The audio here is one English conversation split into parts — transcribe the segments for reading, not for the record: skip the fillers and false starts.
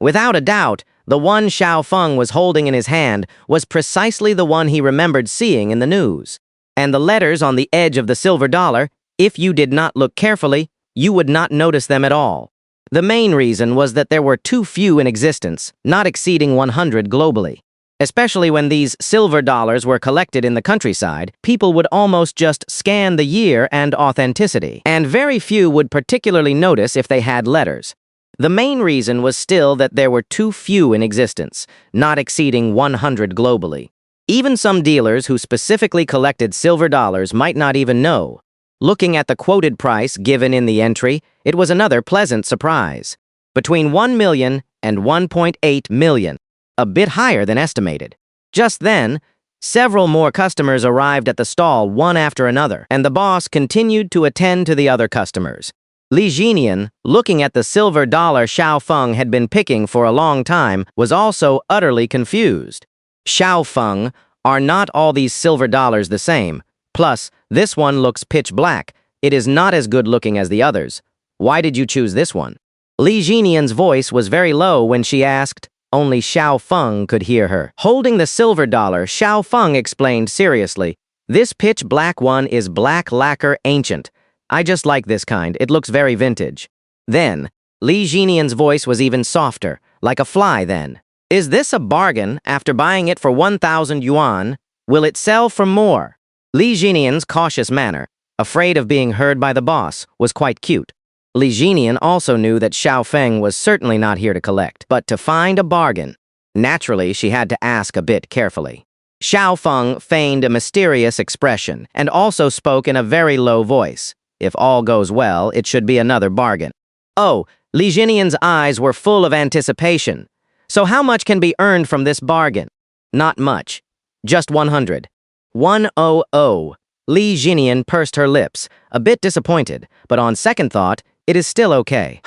Without a doubt, the one Xiao Feng was holding in his hand was precisely the one he remembered seeing in the news. And the letters on the edge of the silver dollar, if you did not look carefully, you would not notice them at all. The main reason was that there were too few in existence, not exceeding 100 globally. Especially when these silver dollars were collected in the countryside, people would almost just scan the year and authenticity, and very few would particularly notice if they had letters. The main reason was still that there were too few in existence, not exceeding 100 globally. Even some dealers who specifically collected silver dollars might not even know. Looking at the quoted price given in the entry, it was another pleasant surprise. Between 1 million and 1.8 million, a bit higher than estimated. Just then, several more customers arrived at the stall one after another, and the boss continued to attend to the other customers. Li Jinian, looking at the silver dollar Xiao Feng had been picking for a long time, was also utterly confused. Xiao Feng, are not all these silver dollars the same? Plus, this one looks pitch black. It is not as good looking as the others. Why did you choose this one? Li Jinian's voice was very low when she asked. Only Xiao Feng could hear her. Holding the silver dollar, Xiao Feng explained seriously, "This pitch black one is black lacquer ancient. I just like this kind, it looks very vintage." Then, Li Jinian's voice was even softer, like a fly then. "Is this a bargain after buying it for 1,000 yuan? Will it sell for more?" Li Jinian's cautious manner, afraid of being heard by the boss, was quite cute. Li Jinian also knew that Xiao Feng was certainly not here to collect, but to find a bargain. Naturally, she had to ask a bit carefully. Xiao Feng feigned a mysterious expression and also spoke in a very low voice. If all goes well, it should be another bargain. Oh, Li Jinian's eyes were full of anticipation. So how much can be earned from this bargain? Not much. Just 100. 100. Li Jinian pursed her lips, a bit disappointed, but on second thought, it is still okay.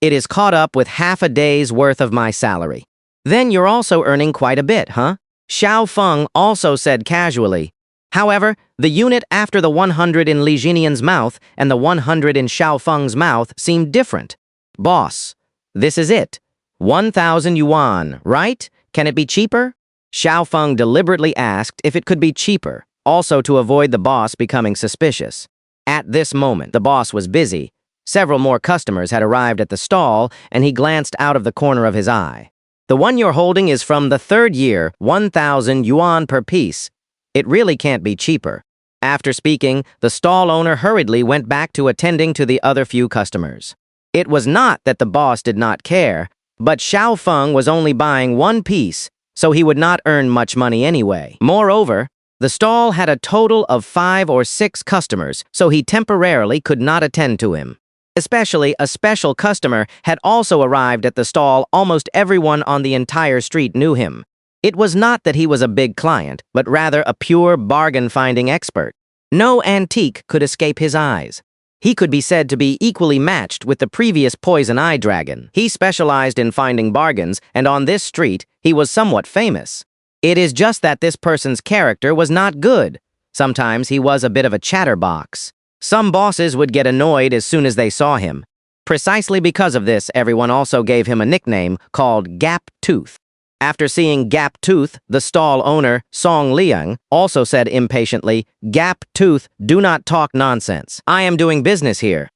It is caught up with half a day's worth of my salary. Then you're also earning quite a bit, huh? Xiao Feng also said casually. However, the unit after the 100 in Li Jinian's mouth and the 100 in Xiao Feng's mouth seemed different. Boss, this is it. 1,000 yuan, right? Can it be cheaper? Xiao Feng deliberately asked if it could be cheaper, also to avoid the boss becoming suspicious. At this moment, the boss was busy. Several more customers had arrived at the stall, and he glanced out of the corner of his eye. The one you're holding is from the third year, 1,000 yuan per piece. It really can't be cheaper. After speaking, the stall owner hurriedly went back to attending to the other few customers. It was not that the boss did not care, but Xiao Feng was only buying one piece, so he would not earn much money anyway. Moreover, the stall had a total of 5 or 6 customers, so he temporarily could not attend to him. Especially, a special customer had also arrived at the stall. Almost everyone on the entire street knew him. It was not that he was a big client, but rather a pure bargain-finding expert. No antique could escape his eyes. He could be said to be equally matched with the previous Poison Eye Dragon. He specialized in finding bargains, and on this street, he was somewhat famous. It is just that this person's character was not good. Sometimes he was a bit of a chatterbox. Some bosses would get annoyed as soon as they saw him. Precisely because of this, everyone also gave him a nickname called Gap Tooth. After seeing Gap Tooth, the stall owner, Song Liang, also said impatiently, "Gap Tooth, do not talk nonsense. I am doing business here."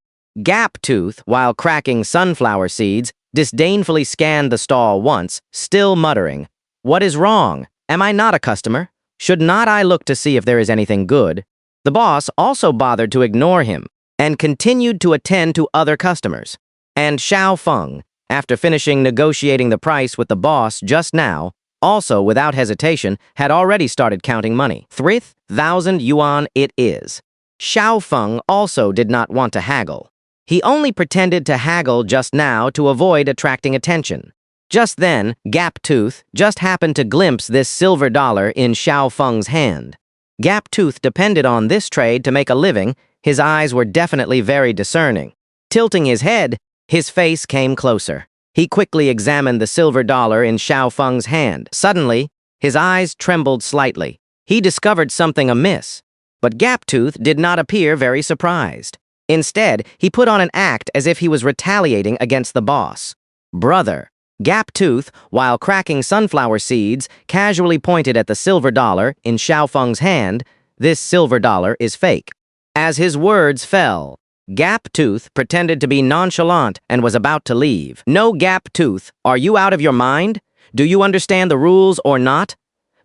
Gap Tooth, while cracking sunflower seeds, disdainfully scanned the stall once, still muttering, "What is wrong? Am I not a customer? Should not I look to see if there is anything good?" The boss also bothered to ignore him and continued to attend to other customers. And Xiao Feng, after finishing negotiating the price with the boss just now, also without hesitation, had already started counting money. 3,000 yuan it is. Xiao Feng also did not want to haggle. He only pretended to haggle just now to avoid attracting attention. Just then, Gap Tooth just happened to glimpse this silver dollar in Xiao Feng's hand. Gap Tooth depended on this trade to make a living. His eyes were definitely very discerning. Tilting his head, his face came closer. He quickly examined the silver dollar in Xiao Feng's hand. Suddenly, his eyes trembled slightly. He discovered something amiss. But Gap Tooth did not appear very surprised. Instead, he put on an act as if he was retaliating against the boss. "Brother, Gap Tooth, while cracking sunflower seeds, casually pointed at the silver dollar in Xiaofeng's hand. This silver dollar is fake. As his words fell, Gap Tooth pretended to be nonchalant and was about to leave. No, Gap Tooth, are you out of your mind? Do you understand the rules or not?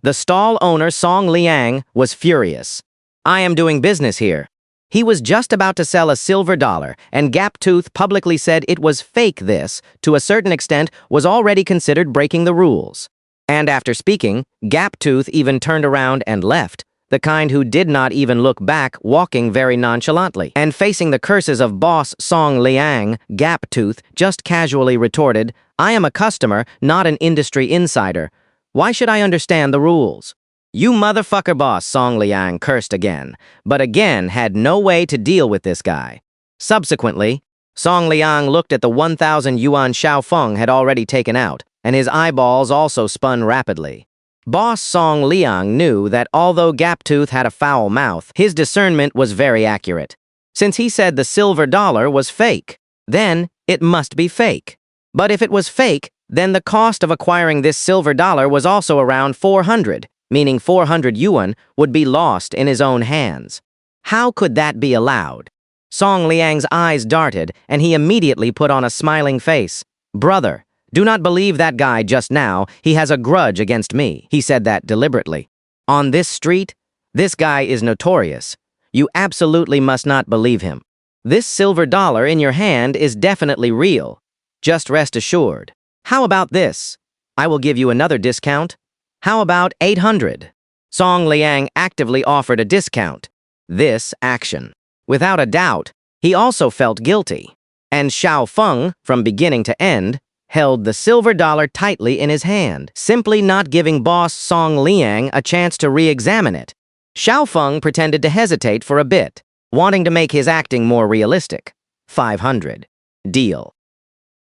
The stall owner, Song Liang, was furious. I am doing business here. He was just about to sell a silver dollar, and Gap Tooth publicly said it was fake. This, to a certain extent, was already considered breaking the rules. And after speaking, Gap Tooth even turned around and left, the kind who did not even look back, walking very nonchalantly. And facing the curses of boss Song Liang, Gap Tooth just casually retorted, I am a customer, not an industry insider. Why should I understand the rules? You motherfucker, boss, Song Liang cursed again, but again had no way to deal with this guy. Subsequently, Song Liang looked at the 1,000 yuan Xiaofeng had already taken out, and his eyeballs also spun rapidly. Boss Song Liang knew that although Gaptooth had a foul mouth, his discernment was very accurate. Since he said the silver dollar was fake, then it must be fake. But if it was fake, then the cost of acquiring this silver dollar was also around 400, meaning 400 yuan would be lost in his own hands. How could that be allowed? Song Liang's eyes darted, and he immediately put on a smiling face. Brother, do not believe that guy just now. He has a grudge against me. He said that deliberately. On this street, this guy is notorious. You absolutely must not believe him. This silver dollar in your hand is definitely real. Just rest assured. How about this? I will give you another discount. How about 800? Song Liang actively offered a discount. This action. Without a doubt, he also felt guilty. And Xiaofeng, from beginning to end, held the silver dollar tightly in his hand, simply not giving boss Song Liang a chance to re-examine it. Xiaofeng pretended to hesitate for a bit, wanting to make his acting more realistic. 500. Deal.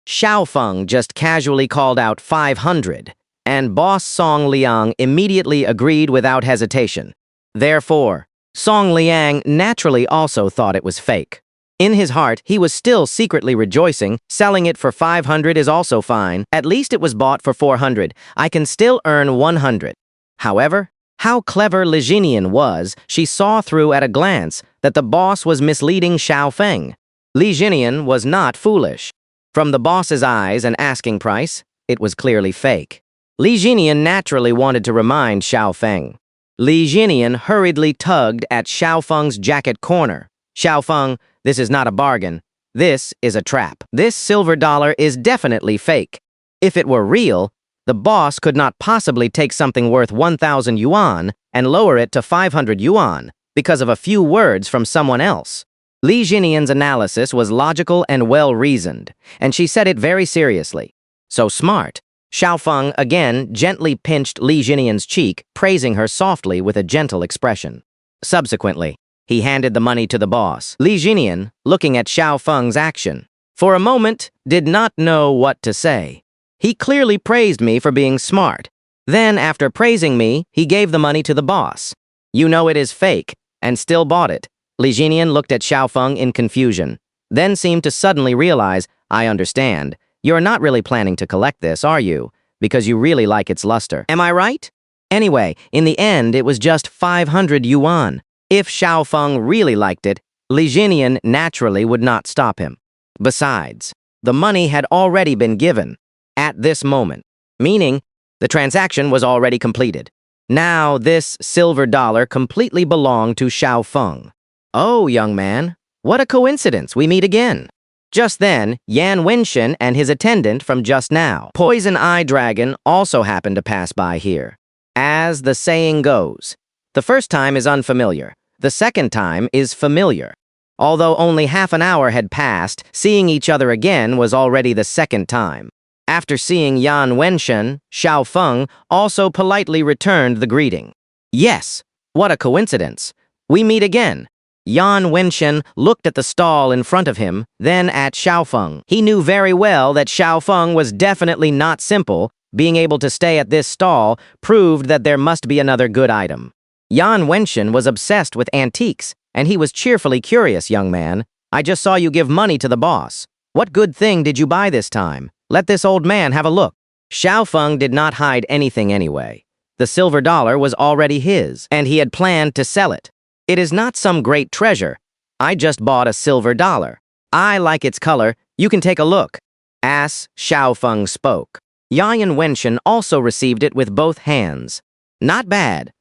Xiaofeng just casually called out 500, and boss Song Liang immediately agreed without hesitation. Therefore, Song Liang naturally also thought it was fake. In his heart, he was still secretly rejoicing. Selling it for 500 is also fine. At least it was bought for 400. I can still earn 100. However, how clever Lijinian was, she saw through at a glance that the boss was misleading Xiaofeng. Lijinian was not foolish. From the boss's eyes and asking price, it was clearly fake. Lijinian naturally wanted to remind Xiaofeng. Lijinian hurriedly tugged at Xiaofeng's jacket corner. Xiaofeng, this is not a bargain. This is a trap. This silver dollar is definitely fake. If it were real, the boss could not possibly take something worth 1,000 yuan and lower it to 500 yuan because of a few words from someone else. Li Jinian's analysis was logical and well-reasoned, and she said it very seriously. So smart. Xiaofeng again gently pinched Li Jinian's cheek, praising her softly with a gentle expression. Subsequently, he handed the money to the boss. Li Jinian, looking at Xiaofeng's action, for a moment did not know what to say. He clearly praised me for being smart. Then, after praising me, he gave the money to the boss. You know it is fake, and still bought it. Li Jinian looked at Xiaofeng in confusion, then seemed to suddenly realize, I understand. You're not really planning to collect this, are you? Because you really like its luster. Am I right? Anyway, in the end, it was just 500 yuan. If Xiaofeng really liked it, Li Jinian naturally would not stop him. Besides, the money had already been given at this moment, meaning the transaction was already completed. Now this silver dollar completely belonged to Xiaofeng. Oh, young man, what a coincidence, we meet again. Just then, Yan Wenshin and his attendant from just now, Poison Eye Dragon, also happened to pass by here. As the saying goes, the first time is unfamiliar, the second time is familiar. Although only half an hour had passed, seeing each other again was already the second time. After seeing Yan Wenshin, Xiaofeng also politely returned the greeting. Yes, what a coincidence. We meet again. Yan Wenshin looked at the stall in front of him, then at Xiaofeng. He knew very well that Xiaofeng was definitely not simple. Being able to stay at this stall proved that there must be another good item. Yan Wenshin was obsessed with antiques, and he was cheerfully curious, young man. I just saw you give money to the boss. What good thing did you buy this time? Let this old man have a look. Xiaofeng did not hide anything anyway. The silver dollar was already his, and he had planned to sell it. It is not some great treasure. I just bought a silver dollar. I like its color. You can take a look. As Xiaofeng spoke. Yan Wenshan also received it with both hands. Not bad.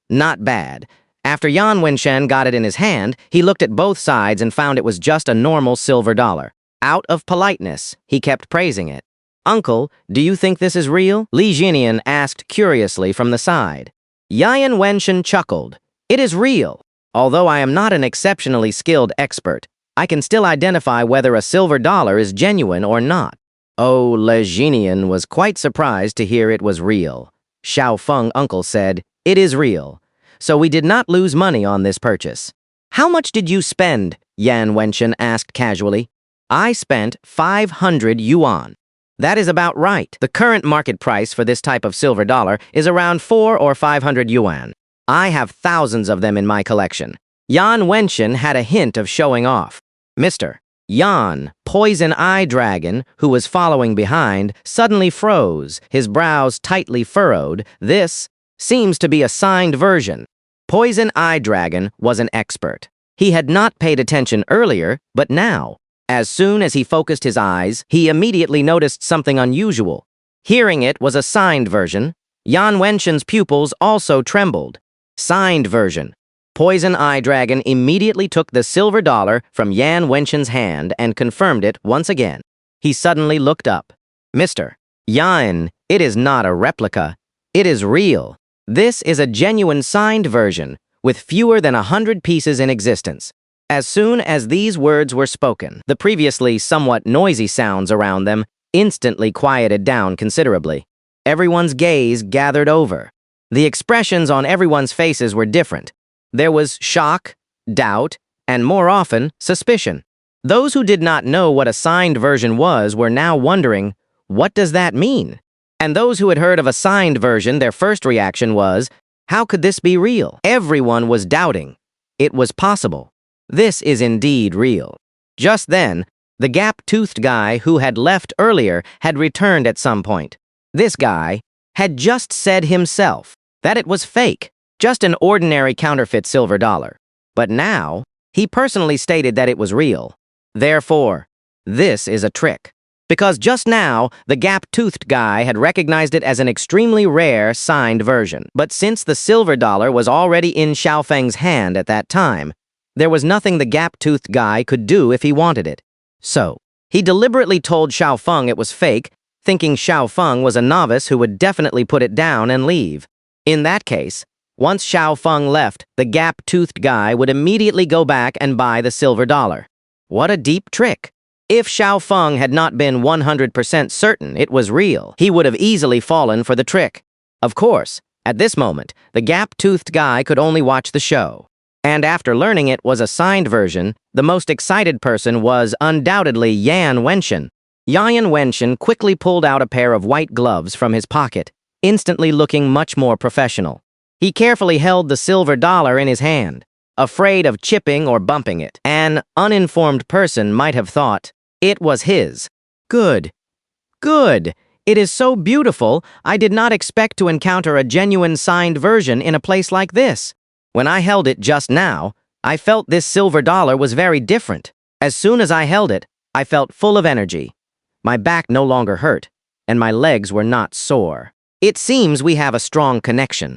Not bad. After Yan Wenshan got it in his hand, he looked at both sides and found it was just a normal silver dollar. Out of politeness, he kept praising it. Uncle, do you think this is real? Li Jinian asked curiously from the side. Yan Wenshan chuckled. It is real. Although I am not an exceptionally skilled expert, I can still identify whether a silver dollar is genuine or not. Oh, Li Jinian was quite surprised to hear it was real. Xiaofeng uncle said, it is real. So we did not lose money on this purchase. How much did you spend? Yan Wenshan asked casually. I spent 500 yuan. That is about right. The current market price for this type of silver dollar is around 400 or 500 yuan. I have thousands of them in my collection. Yan Wenshan had a hint of showing off. Mr. Yan, Poison Eye Dragon, who was following behind, suddenly froze, his brows tightly furrowed. This seems to be a signed version. Poison Eye Dragon was an expert. He had not paid attention earlier, but now, as soon as he focused his eyes, he immediately noticed something unusual. Hearing it was a signed version. Yan Wenshan's pupils also trembled. Signed version. Poison Eye Dragon immediately took the silver dollar from Yan Wenshan's hand and confirmed it once again. He suddenly looked up. Mr. Yan, it is not a replica. It is real. This is a genuine signed version, with fewer than 100 pieces in existence. As soon as these words were spoken, the previously somewhat noisy sounds around them instantly quieted down considerably. Everyone's gaze gathered over. The expressions on everyone's faces were different. There was shock, doubt, and more often, suspicion. Those who did not know what a signed version was were now wondering, what does that mean? And those who had heard of a signed version, their first reaction was, how could this be real? Everyone was doubting. It was possible. This is indeed real. Just then, the gap-toothed guy who had left earlier had returned at some point. This guy had just said himself that it was fake, just an ordinary counterfeit silver dollar. But now, he personally stated that it was real. Therefore, this is a trick. Because just now, the gap-toothed guy had recognized it as an extremely rare signed version. But since the silver dollar was already in Xiaofeng's hand at that time, there was nothing the gap-toothed guy could do if he wanted it. So, he deliberately told Xiaofeng it was fake, thinking Xiaofeng was a novice who would definitely put it down and leave. In that case, once Xiaofeng left, the gap-toothed guy would immediately go back and buy the silver dollar. What a deep trick! If Xiaofeng had not been 100% certain it was real, he would have easily fallen for the trick. Of course, at this moment, the gap-toothed guy could only watch the show. And after learning it was a signed version, the most excited person was undoubtedly Yan Wenshan. Yan Wenshan quickly pulled out a pair of white gloves from his pocket, instantly looking much more professional. He carefully held the silver dollar in his hand, afraid of chipping or bumping it. An uninformed person might have thought it was his. Good. Good. It is so beautiful, I did not expect to encounter a genuine signed version in a place like this. When I held it just now, I felt this silver dollar was very different. As soon as I held it, I felt full of energy. My back no longer hurt, and my legs were not sore. It seems we have a strong connection.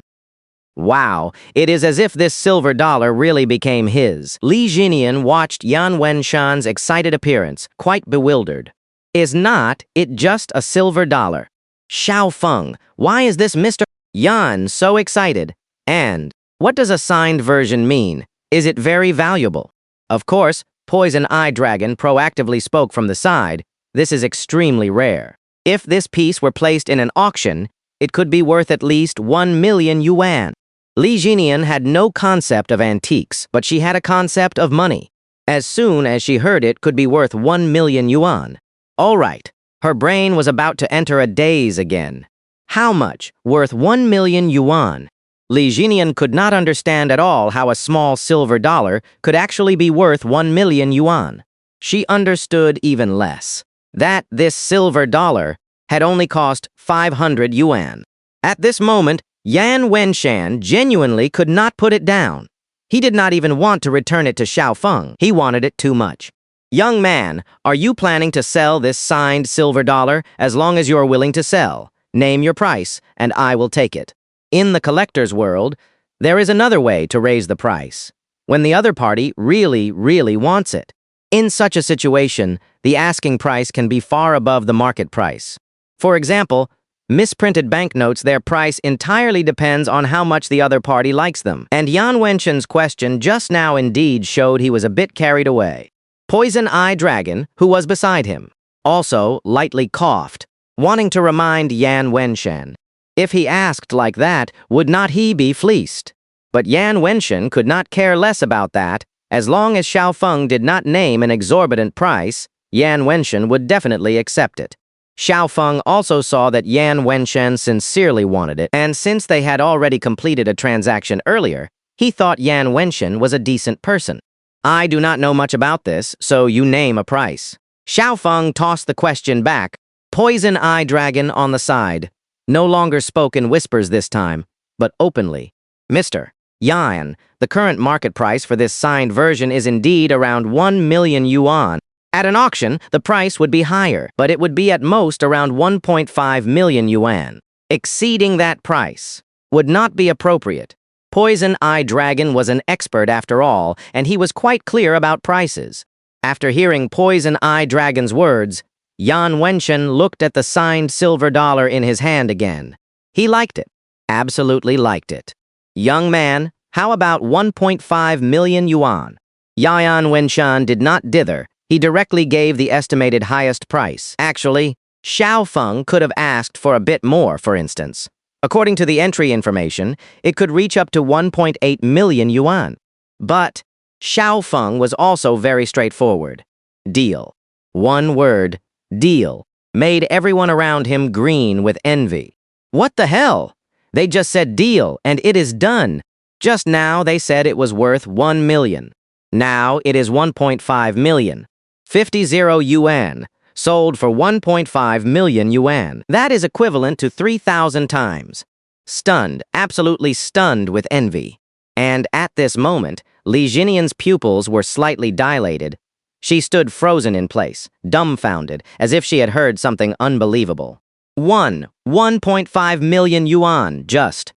Wow, it is as if this silver dollar really became his. Li Jinian watched Yan Wenshan's excited appearance, quite bewildered. Is not it just a silver dollar? Xiaofeng, why is this Mr. Yan so excited? And what does a signed version mean? Is it very valuable? Of course, Poison Eye Dragon proactively spoke from the side. This is extremely rare. If this piece were placed in an auction, it could be worth at least 1 million yuan. Li Jinian had no concept of antiques, but she had a concept of money. As soon as she heard it could be worth 1 million yuan. All right, her brain was about to enter a daze again. How much? Worth 1 million yuan. Li Jinian could not understand at all how a small silver dollar could actually be worth 1 million yuan. She understood even less. That this silver dollar had only cost 500 yuan. At this moment, Yan Wenshan genuinely could not put it down. He did not even want to return it to Xiaofeng. He wanted it too much. Young man, are you planning to sell this signed silver dollar as long as you are willing to sell? Name your price, and I will take it. In the collector's world, there is another way to raise the price. When the other party really wants it. In such a situation, the asking price can be far above the market price. For example, misprinted banknotes, their price entirely depends on how much the other party likes them. And Yan Wenshan's question just now indeed showed he was a bit carried away. Poison Eye Dragon, who was beside him, also lightly coughed, wanting to remind Yan Wenshan. If he asked like that, would not he be fleeced? But Yan Wenshan could not care less about that. As long as Xiaofeng did not name an exorbitant price, Yan Wenshan would definitely accept it. Xiaofeng also saw that Yan Wenshan sincerely wanted it, and since they had already completed a transaction earlier, he thought Yan Wenshan was a decent person. I do not know much about this, so you name a price. Xiaofeng tossed the question back. Poison Eye Dragon on the side. No longer spoke in whispers this time, but openly. Mr. Yan, the current market price for this signed version is indeed around 1 million yuan. At an auction, the price would be higher, but it would be at most around 1.5 million yuan. Exceeding that price would not be appropriate. Poison Eye Dragon was an expert after all, and he was quite clear about prices. After hearing Poison Eye Dragon's words, Yan Wenshan looked at the signed silver dollar in his hand again. He liked it. Absolutely liked it. Young man, how about 1.5 million yuan? Yan Wenshan did not dither. He directly gave the estimated highest price. Actually, Xiaofeng could have asked for a bit more, for instance. According to the entry information, it could reach up to 1.8 million yuan. But Xiaofeng was also very straightforward. Deal. One word, deal, made everyone around him green with envy. What the hell? They just said deal, and it is done. Just now they said it was worth 1 million. Now it is 1.5 million. 50 yuan, sold for 1.5 million yuan. That is equivalent to 3,000 times. Stunned, absolutely stunned with envy. And at this moment, Li Jinian's pupils were slightly dilated. She stood frozen in place, dumbfounded, as if she had heard something unbelievable. 1.5 million yuan, just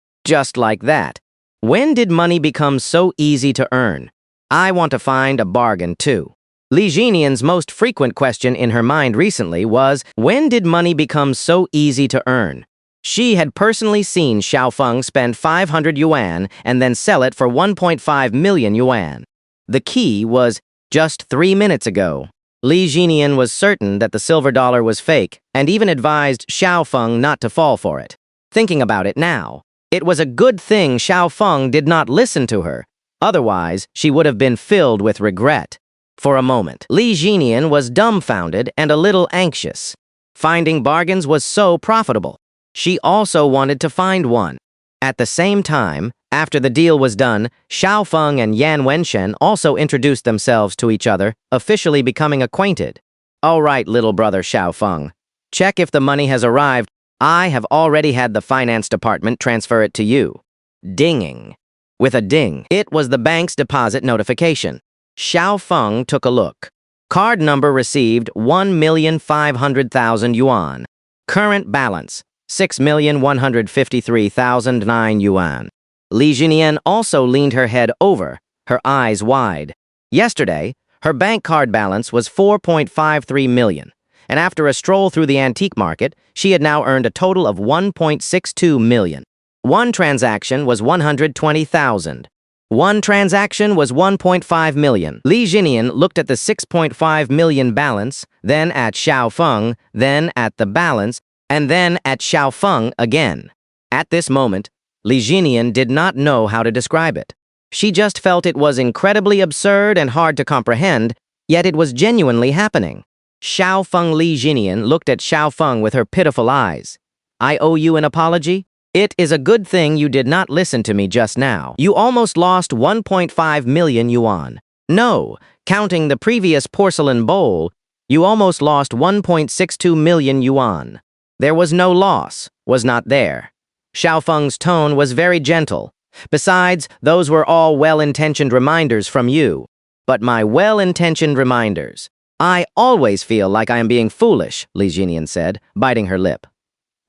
like that. When did money become so easy to earn? I want to find a bargain too. Li Jinian's most frequent question in her mind recently was, when did money become so easy to earn? She had personally seen Xiaofeng spend 500 yuan and then sell it for 1.5 million yuan. The key was just 3 minutes ago. Li Jinian was certain that the silver dollar was fake and even advised Xiaofeng not to fall for it. Thinking about it now, it was a good thing Xiaofeng did not listen to her. Otherwise, she would have been filled with regret. For a moment, Li Jinian was dumbfounded and a little anxious. Finding bargains was so profitable. She also wanted to find one. At the same time, after the deal was done, Xiaofeng and Yan Wenshan also introduced themselves to each other, officially becoming acquainted. All right, little brother Xiaofeng. Check if the money has arrived. I have already had the finance department transfer it to you. Dinging. With a ding, it was the bank's deposit notification. Xiaofeng took a look. Card number received 1,500,000 yuan. Current balance, 6,153,009 yuan. Li Jinian also leaned her head over, her eyes wide. Yesterday, her bank card balance was 4.53 million, and after a stroll through the antique market, she had now earned a total of 1.62 million. One transaction was 120,000. One transaction was 1.5 million. Li Jinian looked at the 6.5 million balance, then at Xiaofeng, then at the balance, and then at Xiaofeng again. At this moment, Li Jinian did not know how to describe it. She just felt it was incredibly absurd and hard to comprehend, yet it was genuinely happening. Xiaofeng Li Jinian looked at Xiaofeng with her pitiful eyes. I owe you an apology? It is a good thing you did not listen to me just now. You almost lost 1.5 million yuan. No, counting the previous porcelain bowl, you almost lost 1.62 million yuan. There was no loss, was not there. Xiao Feng's tone was very gentle. Besides, those were all well-intentioned reminders from you. But my well-intentioned reminders. I always feel like I am being foolish, Li Jinian said, biting her lip.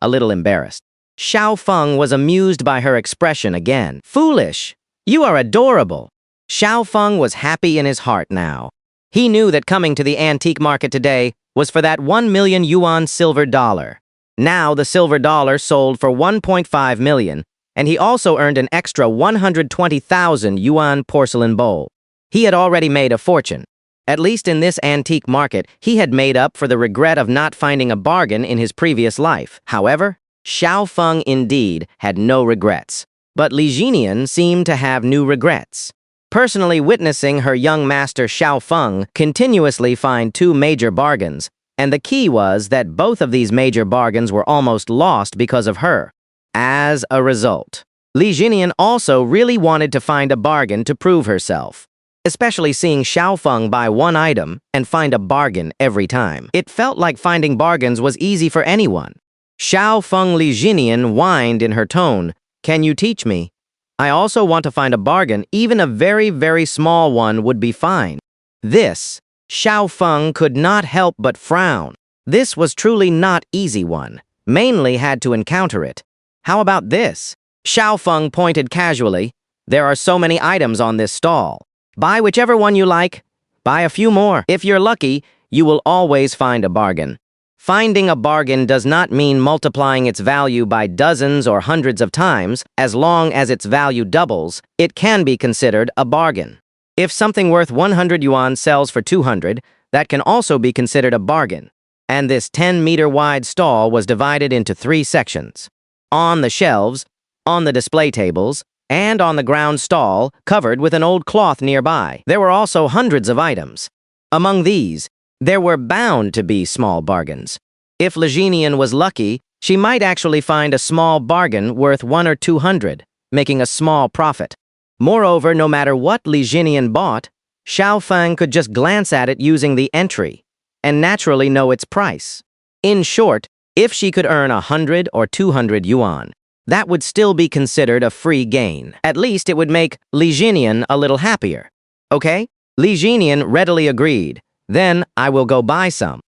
A little embarrassed. Xiao Feng was amused by her expression again. Foolish? You are adorable. Xiao Feng was happy in his heart now. He knew that coming to the antique market today was for that 1 million yuan silver dollar. Now the silver dollar sold for 1.5 million, and he also earned an extra 120,000 yuan porcelain bowl. He had already made a fortune. At least in this antique market, he had made up for the regret of not finding a bargain in his previous life. However, Xiao Feng indeed had no regrets. But Li Jinian seemed to have new regrets. Personally witnessing her young master Xiao Feng continuously find two major bargains, and the key was that both of these major bargains were almost lost because of her. As a result, Li Jinian also really wanted to find a bargain to prove herself, especially seeing Xiao Feng buy one item and find a bargain every time. It felt like finding bargains was easy for anyone. Xiao Feng Li Jinian whined in her tone, "Can you teach me? I also want to find a bargain, even a very, very small one would be fine." This, Xiao Feng could not help but frown. This was truly not easy one. Mainly had to encounter it. How about this? Xiao Feng pointed casually. There are so many items on this stall. Buy whichever one you like. Buy a few more. If you're lucky, you will always find a bargain. Finding a bargain does not mean multiplying its value by dozens or hundreds of times. As long as its value doubles, it can be considered a bargain. If something worth 100 yuan sells for 200, that can also be considered a bargain. And this 10-meter-wide stall was divided into 3 sections. On the shelves, on the display tables, and on the ground stall, covered with an old cloth nearby. There were also hundreds of items. Among these, there were bound to be small bargains. If Li Jinian was lucky, she might actually find a small bargain worth 1 or 200, making a small profit. Moreover, no matter what Li Jinian bought, Xiao Feng could just glance at it using the entry, and naturally know its price. In short, if she could earn 100 or 200 yuan, that would still be considered a free gain. At least it would make Li Jinian a little happier. Okay? Li Jinian readily agreed. Then I will go buy some.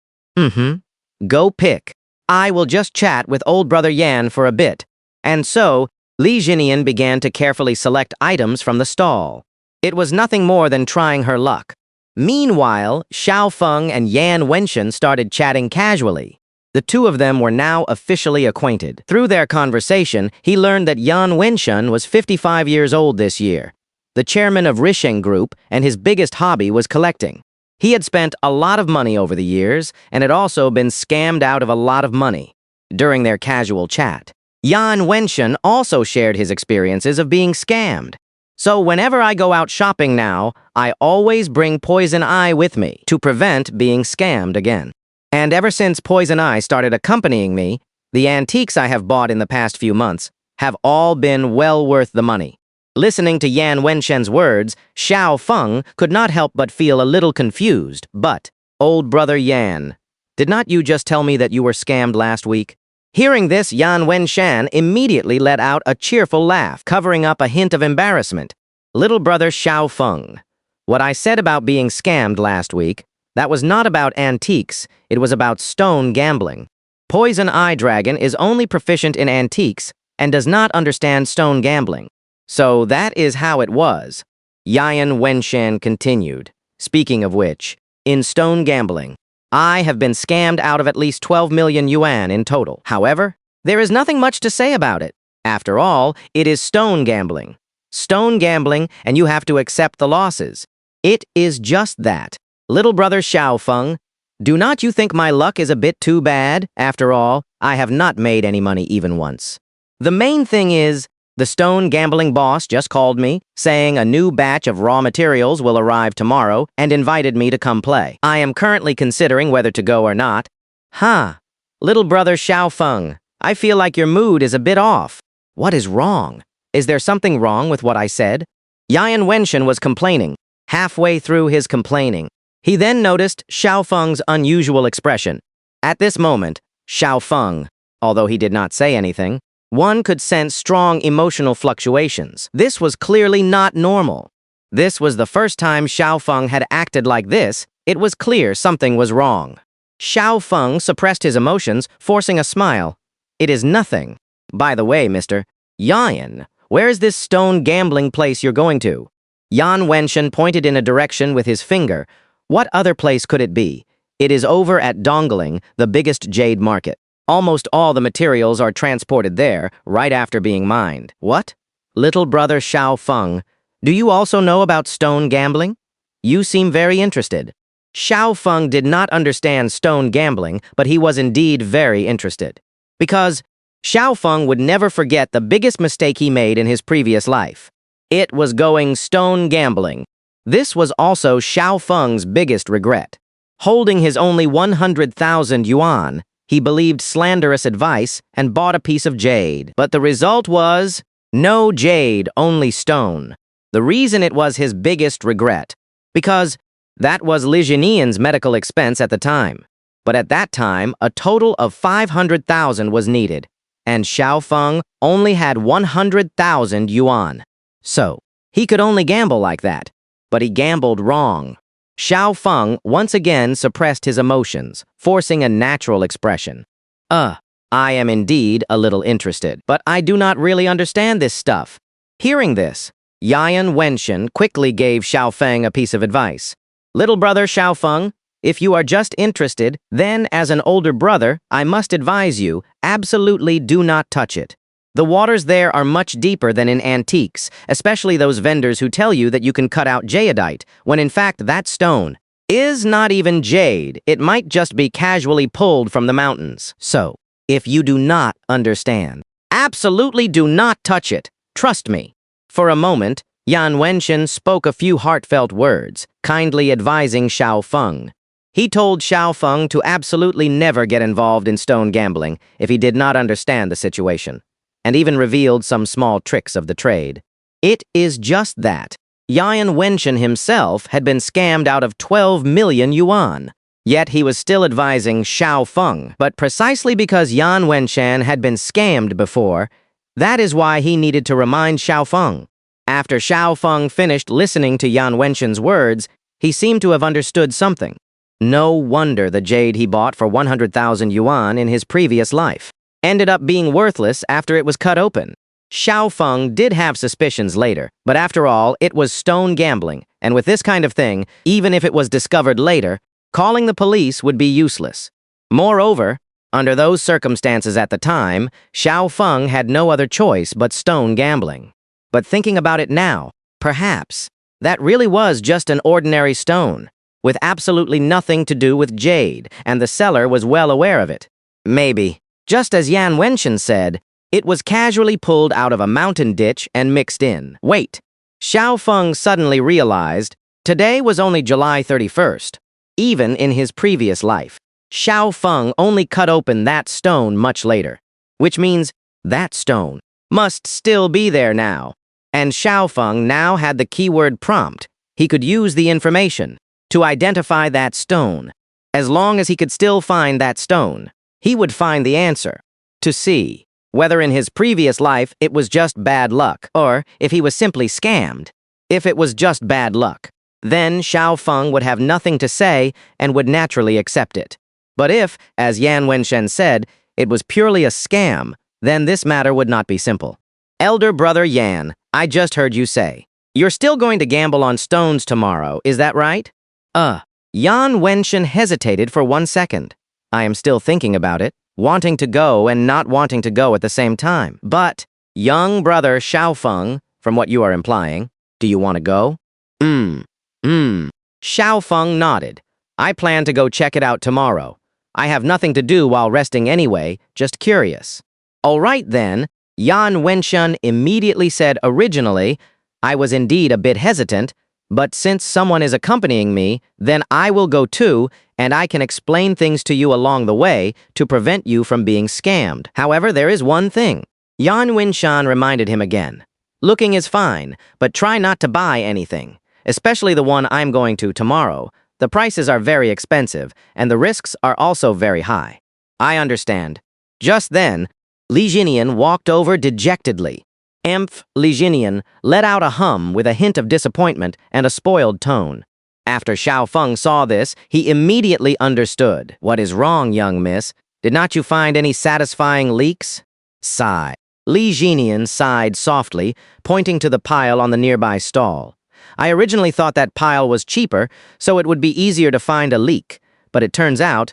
Go pick. I will just chat with old brother Yan for a bit. And so, Li Jinian began to carefully select items from the stall. It was nothing more than trying her luck. Meanwhile, Xiao Feng and Yan Wenshan started chatting casually. The two of them were now officially acquainted. Through their conversation, he learned that Yan Wenshan was 55 years old this year, the chairman of Risheng Group, and his biggest hobby was collecting. He had spent a lot of money over the years and had also been scammed out of a lot of money. During their casual chat, Yan Wenshan also shared his experiences of being scammed. So whenever I go out shopping now, I always bring Poison Eye with me to prevent being scammed again. And ever since Poison Eye started accompanying me, the antiques I have bought in the past few months have all been well worth the money. Listening to Yan Wenshan's words, Xiao Feng could not help but feel a little confused. But, old brother Yan, did not you just tell me that you were scammed last week? Hearing this, Yan Wenshan immediately let out a cheerful laugh, covering up a hint of embarrassment. Little brother Xiao Feng, what I said about being scammed last week, that was not about antiques, it was about stone gambling. Poison Eye Dragon is only proficient in antiques and does not understand stone gambling. So that is how it was. Yan Wenshan continued. Speaking of which, in stone gambling, I have been scammed out of at least 12 million yuan in total. However, there is nothing much to say about it. After all, it is stone gambling. Stone gambling, and you have to accept the losses. It is just that. Little brother Xiao Feng, do not you think my luck is a bit too bad? After all, I have not made any money even once. The main thing is, the stone gambling boss just called me, saying a new batch of raw materials will arrive tomorrow and invited me to come play. I am currently considering whether to go or not. Little brother Xiao Feng, I feel like your mood is a bit off. What is wrong? Is there something wrong with what I said? Yan Wenshan was complaining. Halfway through his complaining, he then noticed Xiao Feng's unusual expression. At this moment, Xiao Feng, although he did not say anything. One could sense strong emotional fluctuations. This was clearly not normal. This was the first time Xiao Feng had acted like this. It was clear something was wrong. Xiao Feng suppressed his emotions, forcing a smile. It is nothing. By the way, Mr. Yan, where is this stone gambling place you're going to? Yan Wenshan pointed in a direction with his finger. What other place could it be? It is over at Dongling, the biggest jade market. Almost all the materials are transported there, right after being mined. What? Little brother Xiao Feng, do you also know about stone gambling? You seem very interested. Xiao Feng did not understand stone gambling, but he was indeed very interested. Because Xiao Feng would never forget the biggest mistake he made in his previous life. It was going stone gambling. This was also Xiao Feng's biggest regret. Holding his only 100,000 yuan, he believed slanderous advice and bought a piece of jade. But the result was no jade, only stone. The reason it was his biggest regret, because that was Li Jinian's medical expense at the time. But at that time, a total of 500,000 was needed, and Xiao Feng only had 100,000 yuan. So, he could only gamble like that, but he gambled wrong. Xiao Feng once again suppressed his emotions, forcing a natural expression. I am indeed a little interested, but I do not really understand this stuff. Hearing this, Yan Wenshan quickly gave Xiao Feng a piece of advice. Little brother Xiao Feng, if you are just interested, then as an older brother, I must advise you, absolutely do not touch it. The waters there are much deeper than in antiques, especially those vendors who tell you that you can cut out jadeite, when in fact that stone is not even jade. It might just be casually pulled from the mountains. So, if you do not understand, absolutely do not touch it. Trust me. For a moment, Yan Wenshan spoke a few heartfelt words, kindly advising Xiao Feng. He told Xiao Feng to absolutely never get involved in stone gambling if he did not understand the situation, and even revealed some small tricks of the trade. It is just that Yan Wenshan himself had been scammed out of 12 million yuan. Yet he was still advising Xiao Feng, but precisely because Yan Wenshan had been scammed before, that is why he needed to remind Xiao Feng. After Xiao Feng finished listening to Yan Wenshan's words, he seemed to have understood something. No wonder the jade he bought for 100,000 yuan in his previous life ended up being worthless after it was cut open. Xiao Feng did have suspicions later, but after all, it was stone gambling, and with this kind of thing, even if it was discovered later, calling the police would be useless. Moreover, under those circumstances at the time, Xiao Feng had no other choice but stone gambling. But thinking about it now, perhaps, that really was just an ordinary stone, with absolutely nothing to do with jade, and the seller was well aware of it. Maybe. Just as Yan Wenshan said, it was casually pulled out of a mountain ditch and mixed in. Wait. Xiao Feng suddenly realized today was only July 31st. Even in his previous life, Xiao Feng only cut open that stone much later, which means that stone must still be there now. And Xiao Feng now had the keyword prompt. He could use the information to identify that stone. As long as he could still find that stone, he would find the answer to see whether in his previous life it was just bad luck, or if he was simply scammed. If it was just bad luck, then Xiao Feng would have nothing to say and would naturally accept it. But if, as Yan Wenshan said, it was purely a scam, then this matter would not be simple. Elder brother Yan, I just heard you say, you're still going to gamble on stones tomorrow, is that right? Yan Wenshan hesitated for 1 second. I am still thinking about it, wanting to go and not wanting to go at the same time. But, young brother Xiao Feng, from what you are implying, do you want to go? Xiao Feng nodded. I plan to go check it out tomorrow. I have nothing to do while resting anyway, just curious. All right then, Yan Wenshan immediately said originally, I was indeed a bit hesitant, but since someone is accompanying me, then I will go too, and I can explain things to you along the way to prevent you from being scammed. However, there is one thing. Yan Wenshan reminded him again. Looking is fine, but try not to buy anything, especially the one I'm going to tomorrow. The prices are very expensive, and the risks are also very high. I understand. Just then, Li Jinian walked over dejectedly. Li Jinian let out a hum with a hint of disappointment and a spoiled tone. After Xiao Feng saw this, he immediately understood. "What is wrong, young miss? Did not you find any satisfying leaks?" Sigh. Li Jinian sighed softly, pointing to the pile on the nearby stall. "I originally thought that pile was cheaper, so it would be easier to find a leak, but it turns out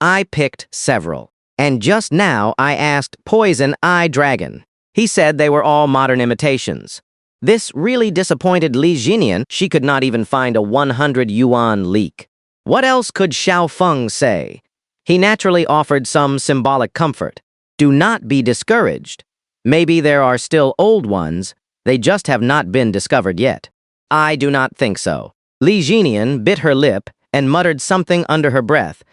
I picked several. And just now I asked Poison Eye Dragon. He said they were all modern imitations." This really disappointed Li Jinian. She could not even find a 100 yuan leak. What else could Xiao Feng say? He naturally offered some symbolic comfort. "Do not be discouraged. Maybe there are still old ones. They just have not been discovered yet." "I do not think so." Li Jinian bit her lip and muttered something under her breath.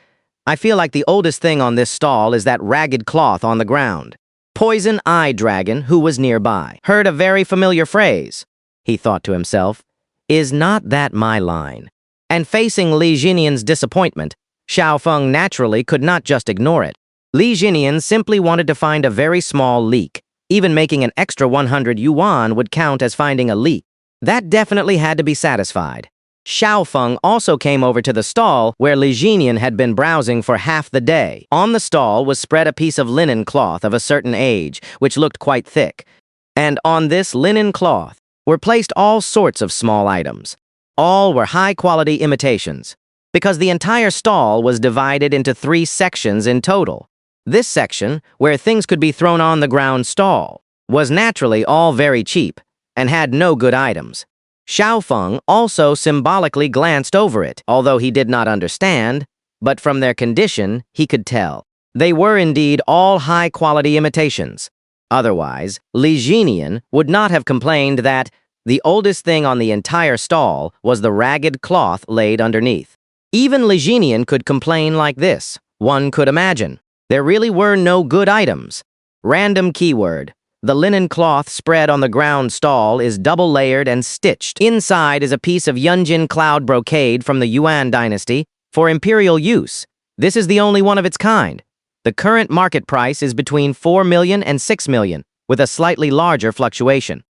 "I feel like the oldest thing on this stall is that ragged cloth on the ground." Poison Eye Dragon, who was nearby, heard a very familiar phrase. He thought to himself, "Is not that my line?" And facing Li Jinian's disappointment, Xiao Feng naturally could not just ignore it. Li Jinian simply wanted to find a very small leak. Even making an extra 100 yuan would count as finding a leak. That definitely had to be satisfied. Xiao Feng also came over to the stall where Li Jinian had been browsing for half the day. On the stall was spread a piece of linen cloth of a certain age, which looked quite thick. And on this linen cloth were placed all sorts of small items. All were high-quality imitations, because the entire stall was divided into 3 sections in total. This section, where things could be thrown on the ground stall, was naturally all very cheap and had no good items. Xiao Feng also symbolically glanced over it, although he did not understand, but from their condition, he could tell. They were indeed all high-quality imitations. Otherwise, Li Jinian would not have complained that the oldest thing on the entire stall was the ragged cloth laid underneath. Even Li Jinian could complain like this. One could imagine. There really were no good items. Random keyword. The linen cloth spread on the ground stall is double-layered and stitched. Inside is a piece of Yunjin cloud brocade from the Yuan dynasty for imperial use. This is the only one of its kind. The current market price is between 4 million and 6 million, with a slightly larger fluctuation.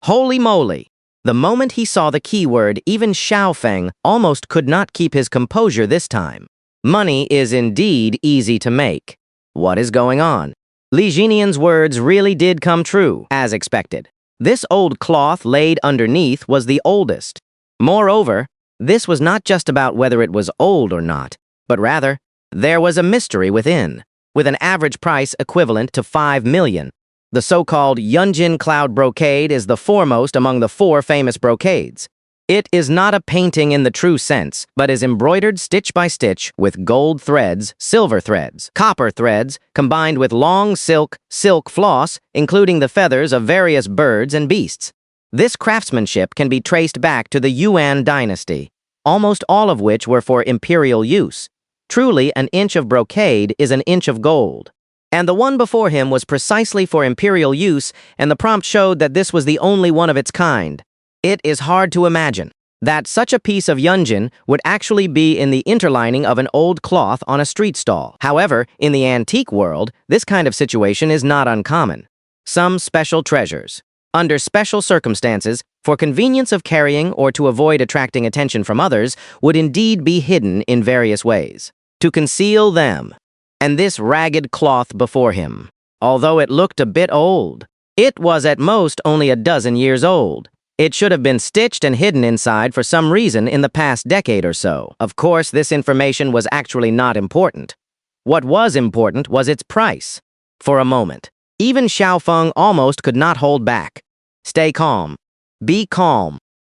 Holy moly! The moment he saw the keyword, even Xiao Feng almost could not keep his composure this time. Money is indeed easy to make. What is going on? Li Jinian's words really did come true, as expected. This old cloth laid underneath was the oldest. Moreover, this was not just about whether it was old or not, but rather, there was a mystery within, with an average price equivalent to 5 million. The so-called Yunjin cloud brocade is the foremost among the 4 famous brocades. It is not a painting in the true sense, but is embroidered stitch by stitch with gold threads, silver threads, copper threads, combined with long silk floss, including the feathers of various birds and beasts. This craftsmanship can be traced back to the Yuan dynasty, almost all of which were for imperial use. Truly, an inch of brocade is an inch of gold. And the one before him was precisely for imperial use, and the prompt showed that this was the only one of its kind. It is hard to imagine that such a piece of Yunjin would actually be in the interlining of an old cloth on a street stall. However, in the antique world, this kind of situation is not uncommon. Some special treasures, under special circumstances, for convenience of carrying or to avoid attracting attention from others, would indeed be hidden in various ways, to conceal them. And this ragged cloth before him, although it looked a bit old, it was at most only a dozen years old. It should have been stitched and hidden inside for some reason in the past decade or so. Of course, this information was actually not important. What was important was its price. For a moment, even Xiao Feng almost could not hold back. Stay calm,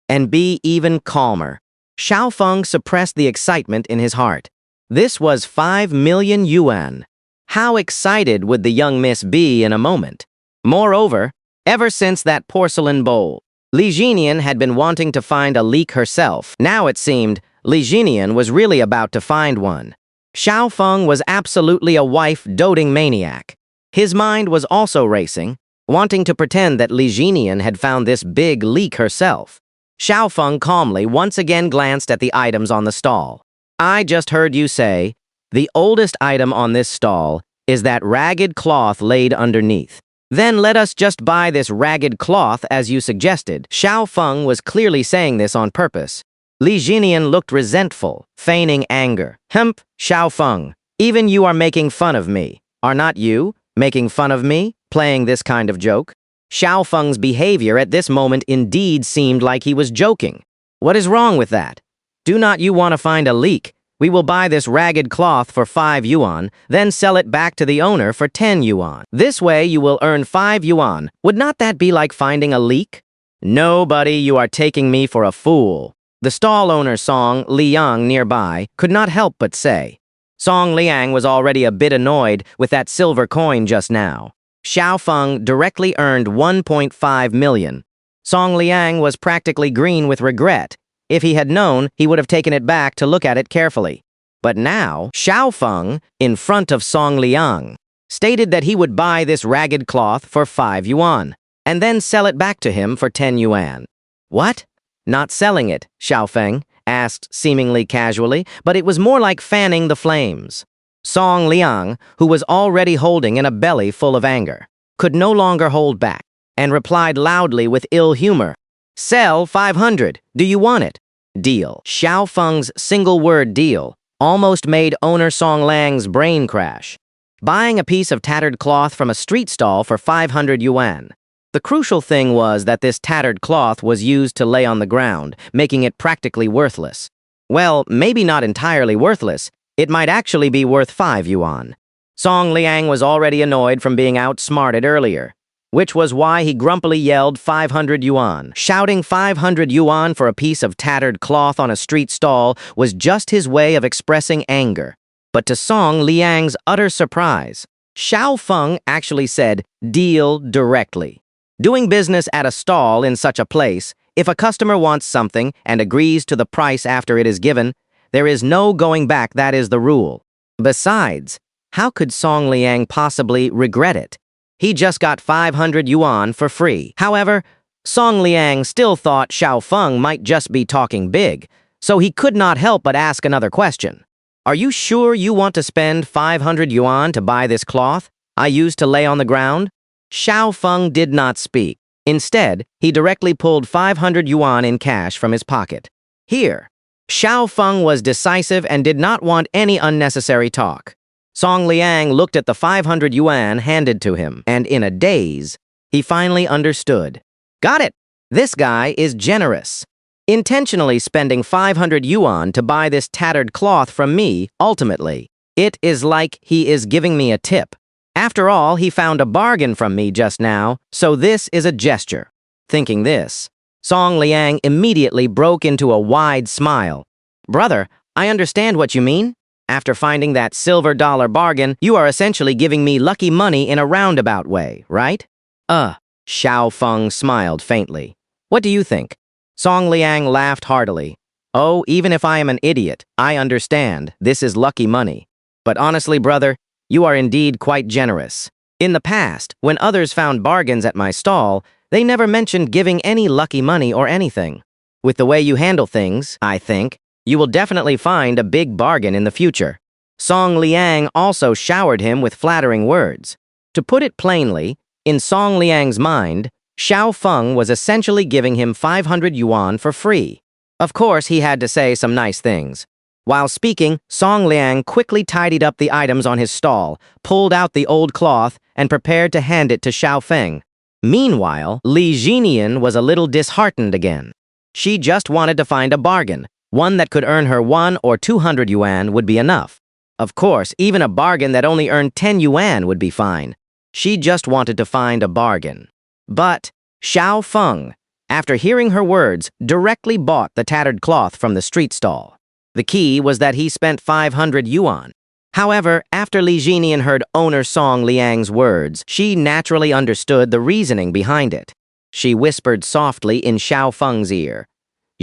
and be even calmer. Xiao Feng suppressed the excitement in his heart. This was 5 million yuan. How excited would the young miss be in a moment? Moreover, ever since that porcelain bowl, Li Jinian had been wanting to find a leak herself. Now it seemed Li Jinian was really about to find one. Xiao Feng was absolutely a wife-doting maniac. His mind was also racing, wanting to pretend that Li Jinian had found this big leak herself. Xiao Feng calmly once again glanced at the items on the stall. "I just heard you say, the oldest item on this stall is that ragged cloth laid underneath. Then let us just buy this ragged cloth as you suggested. Xiao Feng was clearly saying this on purpose. Li Jinian looked resentful, feigning anger. Hemp, Xiao Feng, even you are making fun of me. Are not you making fun of me, playing this kind of joke? Xiao Feng's behavior at this moment indeed seemed like he was joking. What is wrong with that? Do not you want to find a leak? We will buy this ragged cloth for 5 yuan, then sell it back to the owner for 10 yuan. This way you will earn 5 yuan. Would not that be like finding a leak? No, buddy, you are taking me for a fool. The stall owner Song Liang nearby could not help but say. Song Liang was already a bit annoyed with that silver coin just now. Xiao Feng directly earned 1.5 million. Song Liang was practically green with regret. If he had known, he would have taken it back to look at it carefully. But now, Xiao Feng, in front of Song Liang, stated that he would buy this ragged cloth for 5 yuan, and then sell it back to him for 10 yuan. What? Not selling it, Xiao Feng asked seemingly casually, but it was more like fanning the flames. Song Liang, who was already holding in a belly full of anger, could no longer hold back, and replied loudly with ill humor. Sell 500. Do you want it? Deal. Xiao Feng's single-word deal almost made owner Song Liang's brain crash. Buying a piece of tattered cloth from a street stall for 500 yuan. The crucial thing was that this tattered cloth was used to lay on the ground, making it practically worthless. Well, maybe not entirely worthless. It might actually be worth 5 yuan. Song Liang was already annoyed from being outsmarted earlier, which was why he grumpily yelled 500 yuan. Shouting 500 yuan for a piece of tattered cloth on a street stall was just his way of expressing anger. But to Song Liang's utter surprise, Xiao Feng actually said, deal directly. Doing business at a stall in such a place, if a customer wants something and agrees to the price after it is given, there is no going back. That is the rule. Besides, how could Song Liang possibly regret it? He just got 500 yuan for free. However, Song Liang still thought Xiao Feng might just be talking big, so he could not help but ask another question. Are you sure you want to spend 500 yuan to buy this cloth I used to lay on the ground? Xiao Feng did not speak. Instead, he directly pulled 500 yuan in cash from his pocket. Here. Xiao Feng was decisive and did not want any unnecessary talk. Song Liang looked at the 500 yuan handed to him, and in a daze, he finally understood. Got it! This guy is generous. Intentionally spending 500 yuan to buy this tattered cloth from me, ultimately, it is like he is giving me a tip. After all, he found a bargain from me just now, so this is a gesture. Thinking this, Song Liang immediately broke into a wide smile. Brother, I understand what you mean. After finding that silver dollar bargain, you are essentially giving me lucky money in a roundabout way, right? Xiao Feng smiled faintly. What do you think? Song Liang laughed heartily. Oh, even if I am an idiot, I understand. This is lucky money. But honestly, brother, you are indeed quite generous. In the past, when others found bargains at my stall, they never mentioned giving any lucky money or anything. With the way you handle things, I think, you will definitely find a big bargain in the future. Song Liang also showered him with flattering words. To put it plainly, in Song Liang's mind, Xiao Feng was essentially giving him 500 yuan for free. Of course, he had to say some nice things. While speaking, Song Liang quickly tidied up the items on his stall, pulled out the old cloth, and prepared to hand it to Xiao Feng. Meanwhile, Li Jinian was a little disheartened again. She just wanted to find a bargain. One that could earn her 1 or 200 yuan would be enough. Of course, even a bargain that only earned 10 yuan would be fine. She just wanted to find a bargain. But Xiao Feng, after hearing her words, directly bought the tattered cloth from the street stall. The key was that he spent 500 yuan. However, after Li Jinian heard owner Song Liang's words, she naturally understood the reasoning behind it. She whispered softly in Xiao Feng's ear.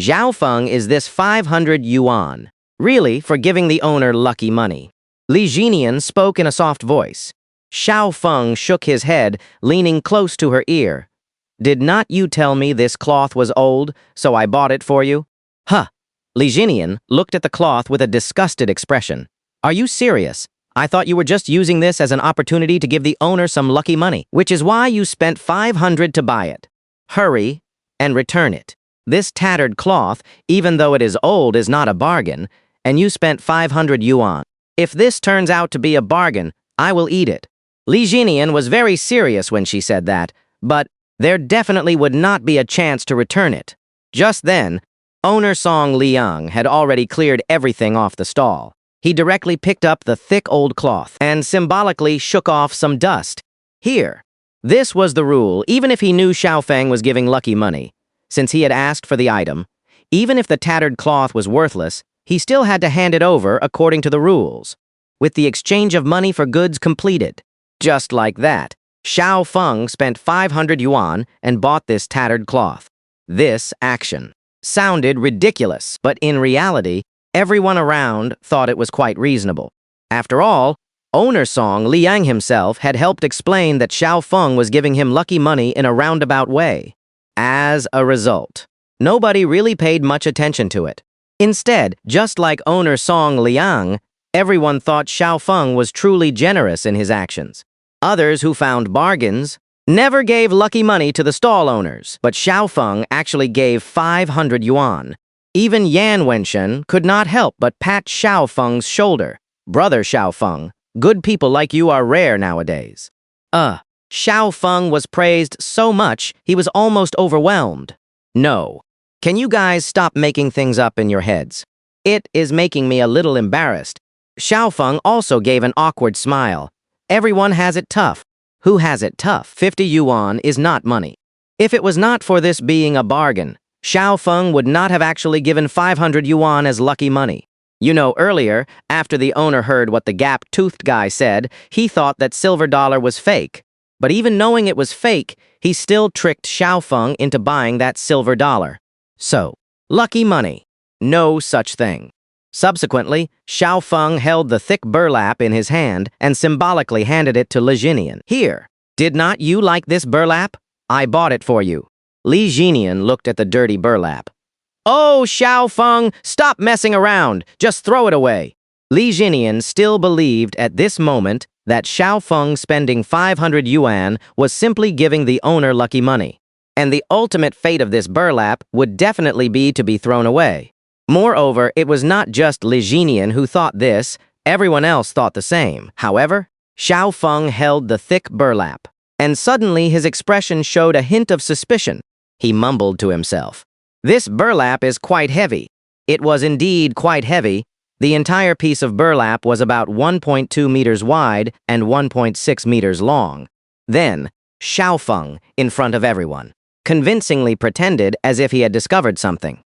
Xiao Feng is this 500 yuan, really for giving the owner lucky money. Li Jinian spoke in a soft voice. Xiao Feng shook his head, leaning close to her ear. Did not you tell me this cloth was old, so I bought it for you? Huh. Li Jinian looked at the cloth with a disgusted expression. Are you serious? I thought you were just using this as an opportunity to give the owner some lucky money, which is why you spent 500 to buy it. Hurry and return it. This tattered cloth, even though it is old, is not a bargain, and you spent 500 yuan. If this turns out to be a bargain, I will eat it. Li Jinian was very serious when she said that, but there definitely would not be a chance to return it. Just then, owner Song Liang had already cleared everything off the stall. He directly picked up the thick old cloth and symbolically shook off some dust. Here. This was the rule, even if he knew Xiaofeng was giving lucky money. Since he had asked for the item, even if the tattered cloth was worthless, he still had to hand it over according to the rules, with the exchange of money for goods completed. Just like that, Xiaofeng spent 500 yuan and bought this tattered cloth. This action sounded ridiculous, but in reality, everyone around thought it was quite reasonable. After all, owner Song Liang himself had helped explain that Xiaofeng was giving him lucky money in a roundabout way. As a result, nobody really paid much attention to it. Instead, just like owner Song Liang, everyone thought Xiaofeng was truly generous in his actions. Others who found bargains never gave lucky money to the stall owners, but Xiaofeng actually gave 500 yuan. Even Yan Wenshen could not help but pat Xiaofeng's shoulder. Brother Xiaofeng, good people like you are rare nowadays. Xiaofeng was praised so much he was almost overwhelmed. No. Can you guys stop making things up in your heads? It is making me a little embarrassed. Xiaofeng also gave an awkward smile. Everyone has it tough. Who has it tough? 50 yuan is not money. If it was not for this being a bargain, Xiaofeng would not have actually given 500 yuan as lucky money. You know, earlier, after the owner heard what the gap-toothed guy said, he thought that silver dollar was fake. But even knowing it was fake, he still tricked Xiaofeng into buying that silver dollar. So, lucky money. No such thing. Subsequently, Xiaofeng held the thick burlap in his hand and symbolically handed it to Li Jinian. Here, did not you like this burlap? I bought it for you. Li Jinian looked at the dirty burlap. Oh, Xiaofeng, stop messing around. Just throw it away. Li Jinian still believed at this moment that Xiaofeng spending 500 yuan was simply giving the owner lucky money. And the ultimate fate of this burlap would definitely be to be thrown away. Moreover, it was not just Li Jinian who thought this, everyone else thought the same. However, Xiaofeng held the thick burlap, and suddenly his expression showed a hint of suspicion. He mumbled to himself. This burlap is quite heavy. It was indeed quite heavy. The entire piece of burlap was about 1.2 meters wide and 1.6 meters long. Then, Xiaofeng, in front of everyone, convincingly pretended as if he had discovered something.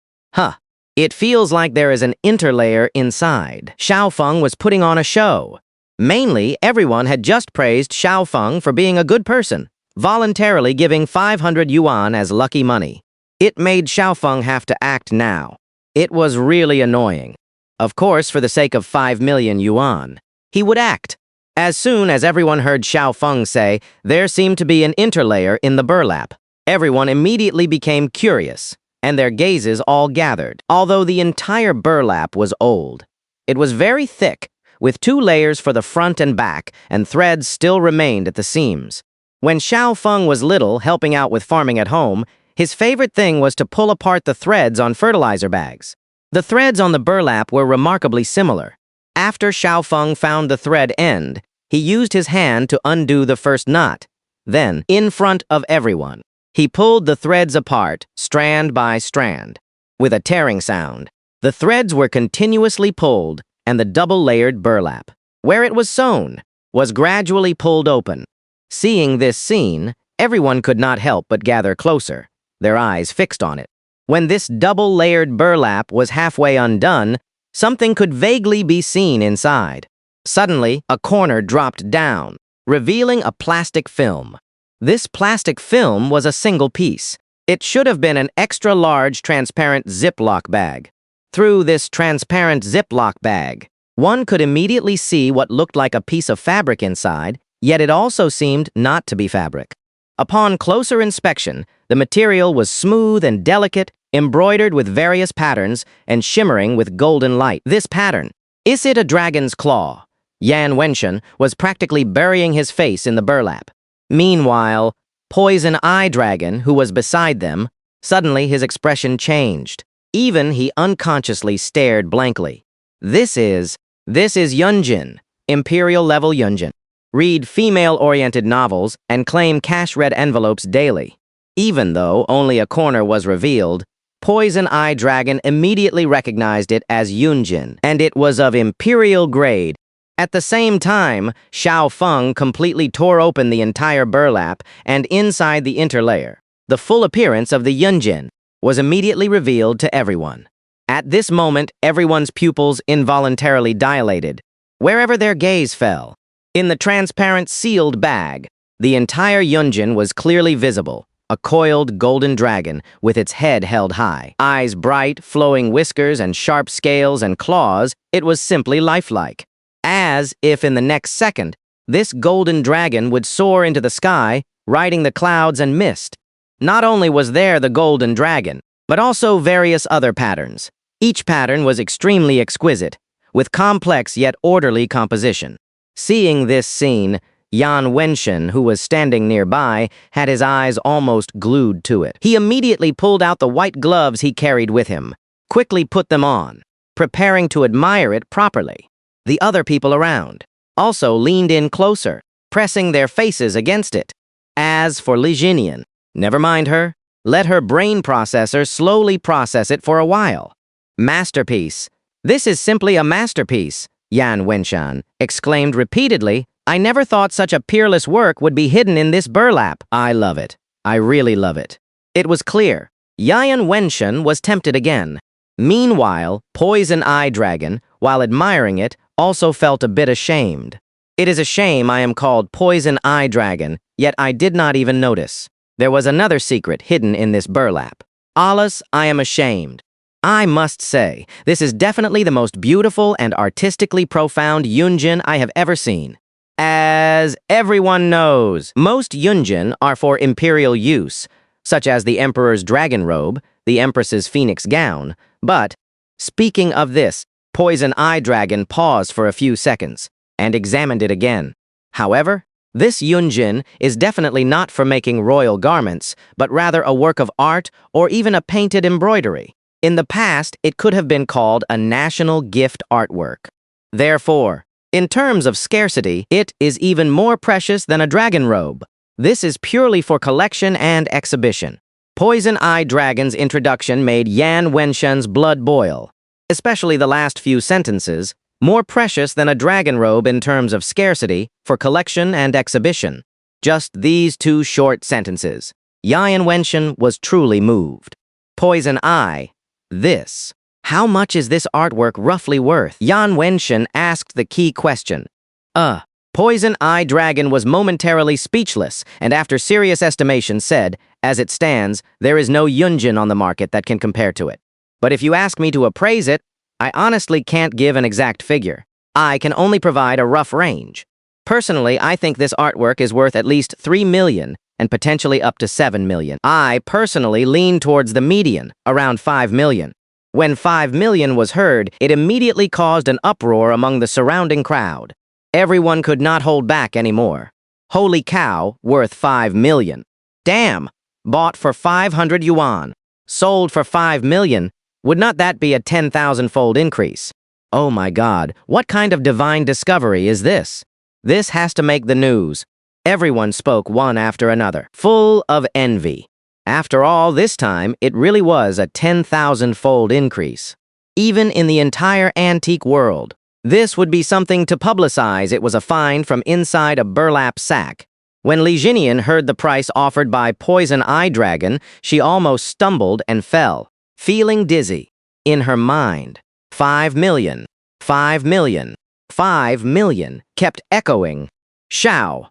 It feels like there is an interlayer inside. Xiaofeng was putting on a show. Mainly, everyone had just praised Xiaofeng for being a good person, voluntarily giving 500 yuan as lucky money. It made Xiaofeng have to act now. It was really annoying. Of course, for the sake of 5 million yuan, he would act. As soon as everyone heard Xiaofeng say there seemed to be an interlayer in the burlap, everyone immediately became curious, and their gazes all gathered. Although the entire burlap was old, it was very thick, with 2 layers for the front and back, and threads still remained at the seams. When Xiaofeng was little, helping out with farming at home, his favorite thing was to pull apart the threads on fertilizer bags. The threads on the burlap were remarkably similar. After Xiaofeng found the thread end, he used his hand to undo the first knot. Then, in front of everyone, he pulled the threads apart, strand by strand. With a tearing sound, the threads were continuously pulled, and the double-layered burlap, where it was sewn, was gradually pulled open. Seeing this scene, everyone could not help but gather closer, their eyes fixed on it. When this double-layered burlap was halfway undone, something could vaguely be seen inside. Suddenly, a corner dropped down, revealing a plastic film. This plastic film was a single piece. It should have been an extra-large transparent Ziploc bag. Through this transparent Ziploc bag, one could immediately see what looked like a piece of fabric inside, yet it also seemed not to be fabric. Upon closer inspection, the material was smooth and delicate, embroidered with various patterns, and shimmering with golden light. This pattern, is it a dragon's claw? Yan Wenshan was practically burying his face in the burlap. Meanwhile, Poison Eye Dragon, who was beside them, suddenly his expression changed. Even he unconsciously stared blankly. This is Yunjin, Imperial-level Yunjin. Read female-oriented novels and claim cash-read envelopes daily. Even though only a corner was revealed, Poison Eye Dragon immediately recognized it as Yunjin, and it was of Imperial grade. At the same time, Xiao Feng completely tore open the entire burlap, and inside the interlayer, the full appearance of the Yunjin was immediately revealed to everyone. At this moment, everyone's pupils involuntarily dilated, wherever their gaze fell. In the transparent sealed bag, the entire Yunjin was clearly visible, a coiled golden dragon with its head held high. Eyes bright, flowing whiskers, and sharp scales and claws, it was simply lifelike. As if in the next second, this golden dragon would soar into the sky, riding the clouds and mist. Not only was there the golden dragon, but also various other patterns. Each pattern was extremely exquisite, with complex yet orderly composition. Seeing this scene, Yan Wenshan, who was standing nearby, had his eyes almost glued to it. He immediately pulled out the white gloves he carried with him, quickly put them on, preparing to admire it properly. The other people around also leaned in closer, pressing their faces against it. As for Li Jinian, never mind her. Let her brain processor slowly process it for a while. Masterpiece. This is simply a masterpiece, Yan Wenshan exclaimed repeatedly. I never thought such a peerless work would be hidden in this burlap. I love it. I really love it. It was clear. Yan Wenshan was tempted again. Meanwhile, Poison Eye Dragon, while admiring it, also felt a bit ashamed. It is a shame I am called Poison Eye Dragon, yet I did not even notice. There was another secret hidden in this burlap. Alas, I am ashamed. I must say, this is definitely the most beautiful and artistically profound Yunjin I have ever seen. As everyone knows, most Yunjin are for imperial use, such as the Emperor's dragon robe, the Empress's phoenix gown, but, speaking of this, Poison Eye Dragon paused for a few seconds and examined it again. However, this Yunjin is definitely not for making royal garments, but rather a work of art or even a painted embroidery. In the past, it could have been called a national gift artwork. Therefore, in terms of scarcity, it is even more precious than a dragon robe. This is purely for collection and exhibition. Poison Eye Dragon's introduction made Yan Wenshan's blood boil. Especially the last few sentences, more precious than a dragon robe in terms of scarcity, for collection and exhibition. Just these two short sentences. Yan Wenshan was truly moved. Poison Eye, this. How much is this artwork roughly worth? Yan Wenshan asked the key question. Poison Eye Dragon was momentarily speechless, and after serious estimation said, as it stands, there is no Yunjin on the market that can compare to it. But if you ask me to appraise it, I honestly can't give an exact figure. I can only provide a rough range. Personally, I think this artwork is worth at least 3 million and potentially up to 7 million. I personally lean towards the median, around 5 million. When 5 million was heard, it immediately caused an uproar among the surrounding crowd. Everyone could not hold back anymore. Holy cow, worth 5 million. Damn! Bought for 500 yuan. Sold for 5 million. Would not that be a 10,000-fold increase? Oh my God, what kind of divine discovery is this? This has to make the news. Everyone spoke one after another, full of envy. After all, this time, it really was a 10,000-fold increase. Even in the entire antique world. This would be something to publicize. It was a find from inside a burlap sack. When Li Jinian heard the price offered by Poison Eye Dragon, she almost stumbled and fell. Feeling dizzy. In her mind, 5 million, 5 million, 5 million kept echoing. Xiao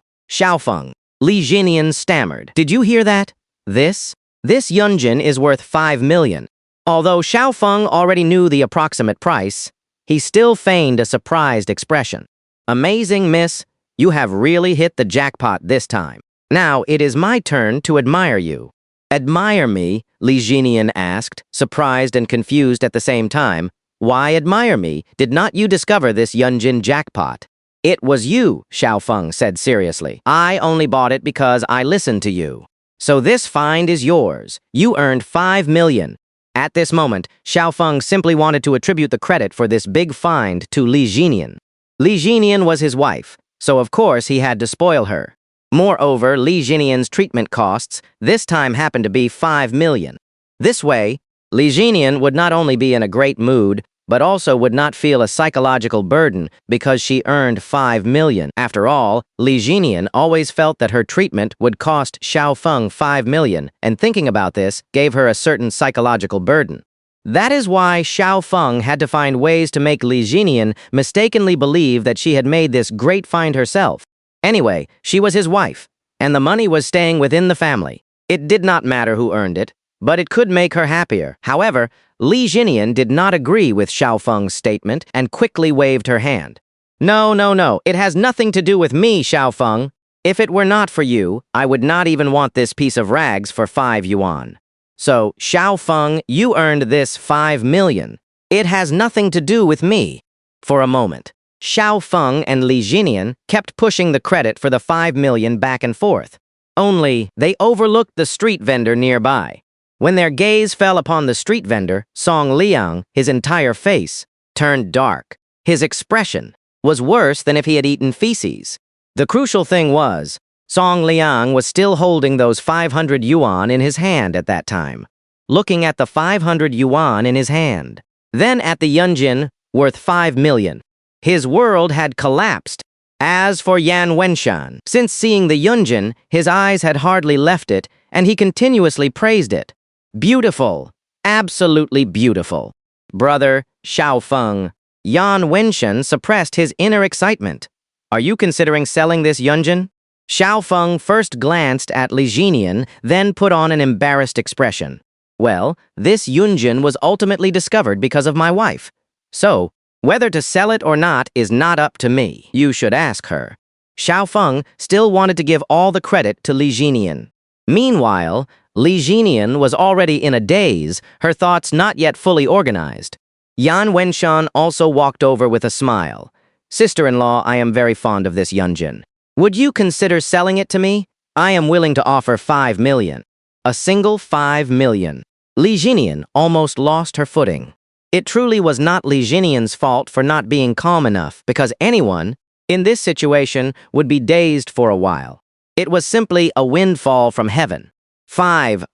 Feng. Li Jinian stammered. Did you hear that? This Yunjin is worth 5 million. Although Xiao Feng already knew the approximate price, he still feigned a surprised expression. Amazing, miss. You have really hit the jackpot this time. Now it is my turn to admire you. Admire me? Li Jinian asked, surprised and confused at the same time. Why admire me? Did not you discover this Yunjin jackpot? It was you, Xiaofeng said seriously. I only bought it because I listened to you. So this find is yours. You earned 5 million. At this moment, Xiaofeng simply wanted to attribute the credit for this big find to Li Jinian. Li Jinian was his wife, so of course he had to spoil her. Moreover, Li Jinian's treatment costs this time happened to be 5 million. This way, Li Jinian would not only be in a great mood, but also would not feel a psychological burden because she earned 5 million. After all, Li Jinian always felt that her treatment would cost Xiaofeng 5 million, and thinking about this gave her a certain psychological burden. That is why Xiaofeng had to find ways to make Li Jinian mistakenly believe that she had made this great find herself. Anyway, she was his wife, and the money was staying within the family. It did not matter who earned it, but it could make her happier. However, Li Jinian did not agree with Xiaofeng's statement and quickly waved her hand. No, it has nothing to do with me, Xiaofeng. If it were not for you, I would not even want this piece of rags for 5 yuan. So, Xiaofeng, you earned this 5 million. It has nothing to do with me. For a moment, Xiaofeng and Li Jinian kept pushing the credit for the 5 million back and forth. Only, they overlooked the street vendor nearby. When their gaze fell upon the street vendor, Song Liang, his entire face turned dark. His expression was worse than if he had eaten feces. The crucial thing was, Song Liang was still holding those 500 yuan in his hand at that time, looking at the 500 yuan in his hand, then at the yunjin worth 5 million. His world had collapsed. As for Yan Wenshan, since seeing the yunjin, his eyes had hardly left it, and he continuously praised it. Beautiful. Absolutely beautiful. Brother, Xiaofeng. Yan Wenshan suppressed his inner excitement. Are you considering selling this yunjin? Xiaofeng first glanced at Li Jinian, then put on an embarrassed expression. Well, this yunjin was ultimately discovered because of my wife. So, whether to sell it or not is not up to me. You should ask her. Xiaofeng still wanted to give all the credit to Li Jinian. Meanwhile, Li Jinian was already in a daze, her thoughts not yet fully organized. Yan Wenshan also walked over with a smile. Sister-in-law, I am very fond of this yunjin. Would you consider selling it to me? I am willing to offer 5 million. A single 5 million. Li Jinian almost lost her footing. It truly was not Li Jinian's fault for not being calm enough, because anyone, in this situation, would be dazed for a while. It was simply a windfall from heaven. 5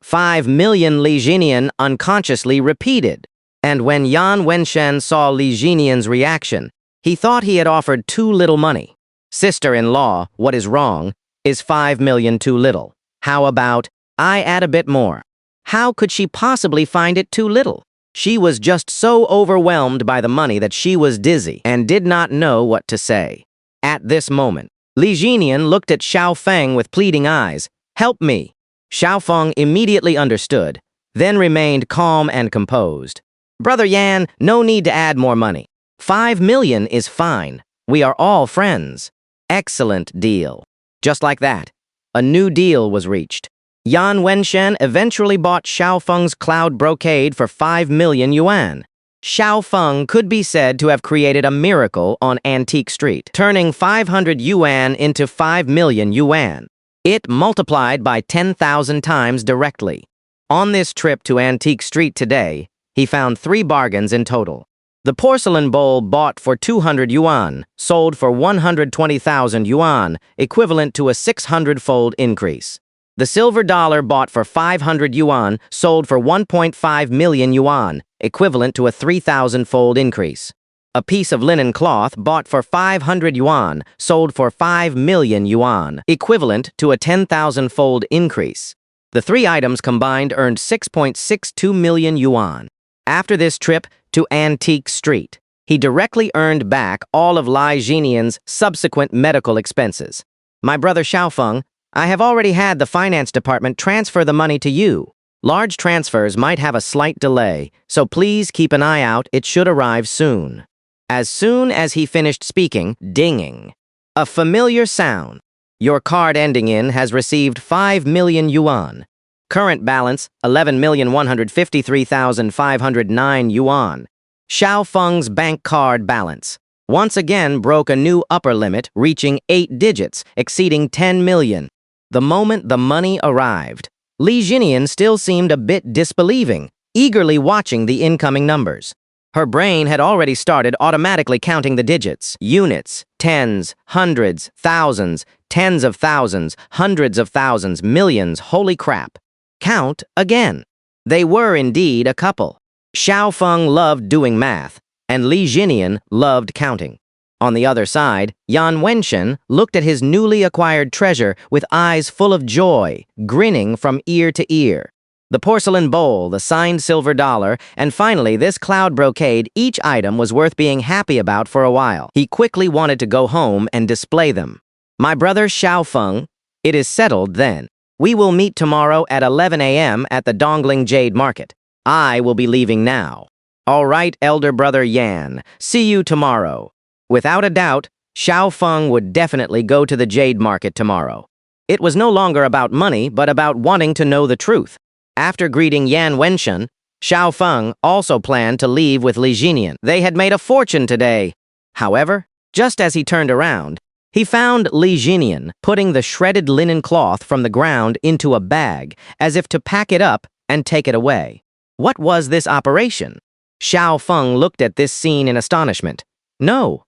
million, Li Jinian unconsciously repeated. And when Yan Wenshan saw Li Jinian's reaction, he thought he had offered too little money. Sister-in-law, what is wrong? Is 5 million too little? How about, I add a bit more? How could she possibly find it too little? She was just so overwhelmed by the money that she was dizzy and did not know what to say. At this moment, Li Jinian looked at Xiaofeng with pleading eyes. Help me. Xiaofeng immediately understood, then remained calm and composed. Brother Yan, no need to add more money. 5 million is fine. We are all friends. Excellent deal. Just like that, a new deal was reached. Yan Wenshan eventually bought Xiaofeng's cloud brocade for 5 million yuan. Xiaofeng could be said to have created a miracle on Antique Street, turning 500 yuan into 5 million yuan. It multiplied by 10,000 times directly. On this trip to Antique Street today, he found 3 bargains in total. The porcelain bowl bought for 200 yuan, sold for 120,000 yuan, equivalent to a 600-fold increase. The silver dollar bought for 500 yuan, sold for 1.5 million yuan, equivalent to a 3,000-fold increase. A piece of linen cloth bought for 500 yuan, sold for 5 million yuan, equivalent to a 10,000-fold increase. The 3 items combined earned 6.62 million yuan. After this trip to Antique Street, he directly earned back all of Li Jinian's subsequent medical expenses. My brother Xiaofeng, I have already had the finance department transfer the money to you. Large transfers might have a slight delay, so please keep an eye out, it should arrive soon. As soon as he finished speaking, dinging. A familiar sound. Your card ending in has received 5 million yuan. Current balance, 11,153,509 yuan. Xiaofeng's bank card balance, once again broke a new upper limit, reaching 8 digits, exceeding 10 million. The moment the money arrived, Li Jinian still seemed a bit disbelieving, eagerly watching the incoming numbers. Her brain had already started automatically counting the digits, units, tens, hundreds, thousands, tens of thousands, hundreds of thousands, millions, holy crap. Count again. They were indeed a couple. Xiao Feng loved doing math, and Li Jinian loved counting. On the other side, Yan Wenshen looked at his newly acquired treasure with eyes full of joy, grinning from ear to ear. The porcelain bowl, the signed silver dollar, and finally this cloud brocade, each item was worth being happy about for a while. He quickly wanted to go home and display them. My brother Xiao Feng, it is settled then. We will meet tomorrow at 11 a.m. at the Dongling Jade Market. I will be leaving now. All right, elder brother Yan, see you tomorrow. Without a doubt, Xiao Feng would definitely go to the Jade Market tomorrow. It was no longer about money, but about wanting to know the truth. After greeting Yan Wenshen, Xiao Feng also planned to leave with Li Jinian. They had made a fortune today. However, just as he turned around, he found Li Jinian putting the shredded linen cloth from the ground into a bag, as if to pack it up and take it away. What was this operation? Xiao Feng looked at this scene in astonishment. No,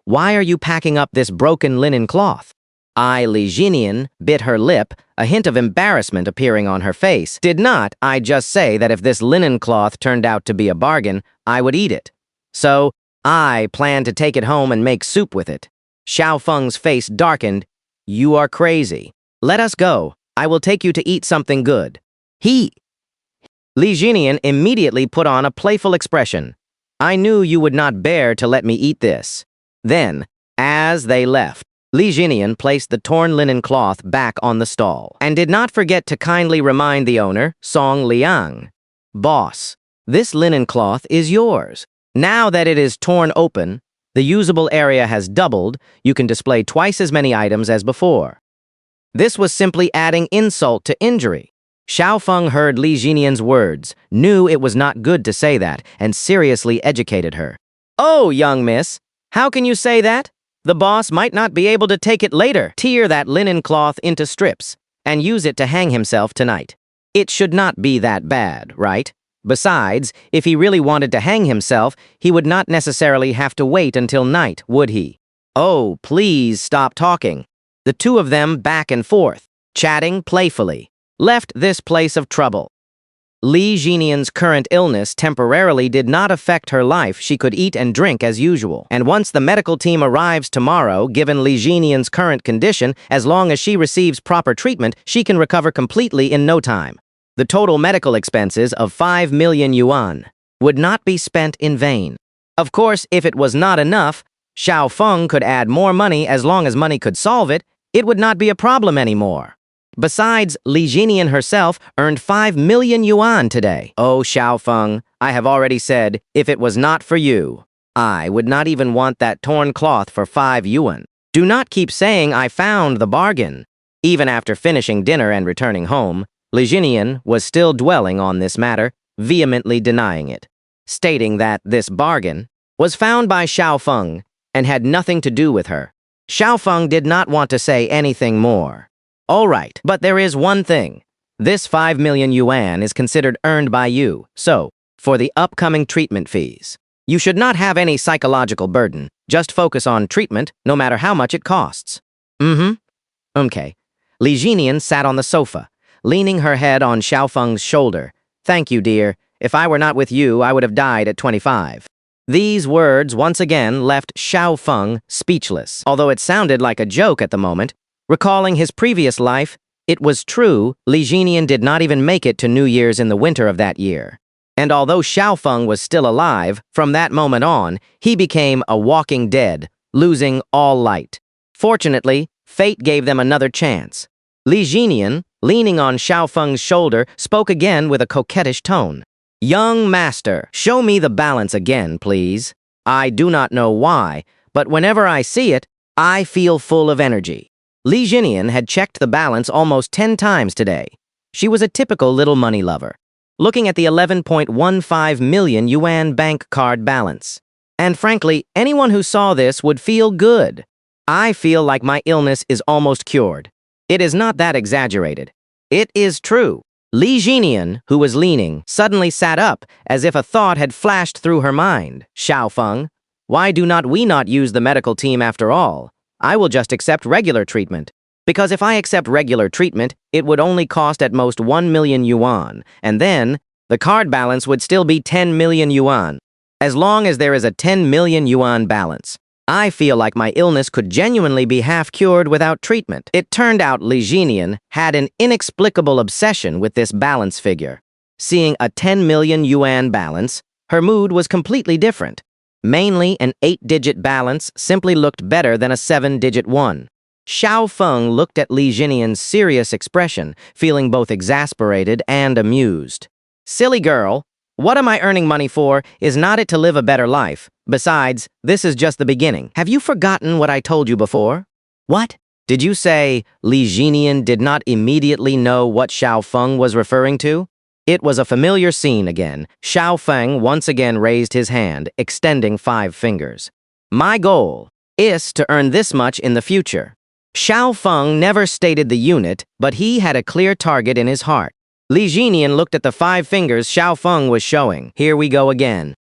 why are you packing up this broken linen cloth? Li Jinian bit her lip, a hint of embarrassment appearing on her face. Did not I just say that if this linen cloth turned out to be a bargain, I would eat it? So, I plan to take it home and make soup with it. Xiao Feng's face darkened. You are crazy. Let us go. I will take you to eat something good. Li Jinian immediately put on a playful expression. I knew you would not bear to let me eat this. Then, as they left, Li Jinian placed the torn linen cloth back on the stall, and did not forget to kindly remind the owner, Song Liang. Boss, this linen cloth is yours. Now that it is torn open, the usable area has doubled, you can display twice as many items as before. This was simply adding insult to injury. Xiao Feng heard Li Jinian's words, knew it was not good to say that, and seriously educated her. Oh, young miss, how can you say that? The boss might not be able to take it later. Tear that linen cloth into strips and use it to hang himself tonight. It should not be that bad, right? Besides, if he really wanted to hang himself, he would not necessarily have to wait until night, would he? Oh, please stop talking. The two of them back and forth, chatting playfully, left this place of trouble. Li Jinian's current illness temporarily did not affect her life. She could eat and drink as usual. And once the medical team arrives tomorrow, given Li Jinian's current condition, as long as she receives proper treatment, she can recover completely in no time. The total medical expenses of 5 million yuan would not be spent in vain. Of course, if it was not enough, Xiao Feng could add more money. As long as money could solve it, it would not be a problem anymore. Besides, Li Jinian herself earned 5 million yuan today. Oh, Xiao Feng, I have already said, if it was not for you, I would not even want that torn cloth for 5 yuan. Do not keep saying I found the bargain. Even after finishing dinner and returning home, Li Jinian was still dwelling on this matter, vehemently denying it, stating that this bargain was found by Xiao Feng and had nothing to do with her. Xiao Feng did not want to say anything more. All right, but there is one thing. This 5 million yuan is considered earned by you, so, for the upcoming treatment fees, you should not have any psychological burden. Just focus on treatment, no matter how much it costs. Okay. Li Jinian sat on the sofa, leaning her head on Xiao Feng's shoulder. Thank you, dear. If I were not with you, I would have died at 25. These words once again left Xiao Feng speechless. Although it sounded like a joke at the moment, recalling his previous life, it was true. Li Jinian did not even make it to New Year's in the winter of that year. And although Xiao Feng was still alive, from that moment on, he became a walking dead, losing all light. Fortunately, fate gave them another chance. Li Jinian, leaning on Xiao Feng's shoulder, spoke again with a coquettish tone. Young master, show me the balance again, please. I do not know why, but whenever I see it, I feel full of energy. Li Jinian had checked the balance almost 10 times today. She was a typical little money lover, looking at the 11.15 million yuan bank card balance. And frankly, anyone who saw this would feel good. I feel like my illness is almost cured. It is not that exaggerated. It is true. Li Jinian, who was leaning, suddenly sat up as if a thought had flashed through her mind. Xiaofeng, why do not we not use the medical team after all? I will just accept regular treatment. Because if I accept regular treatment, it would only cost at most 1 million yuan, and then the card balance would still be 10 million yuan. As long as there is a 10 million yuan balance, I feel like my illness could genuinely be half cured without treatment. It turned out Li Jinian had an inexplicable obsession with this balance figure. Seeing a 10 million yuan balance, her mood was completely different. Mainly an 8-digit balance simply looked better than a 7-digit one. Xiaofeng looked at Li Jinian's serious expression, feeling both exasperated and amused. Silly girl, what am I earning money for? Is not it to live a better life? Besides, this is just the beginning. Have you forgotten what I told you before? What? Did you say Li Jinian did not immediately know what Xiaofeng was referring to? It was a familiar scene again. Xiaofeng once again raised his hand, extending 5 fingers. My goal is to earn this much in the future. Xiaofeng never stated the unit, but he had a clear target in his heart. Li Jinian looked at the 5 fingers Xiaofeng was showing. Here we go again.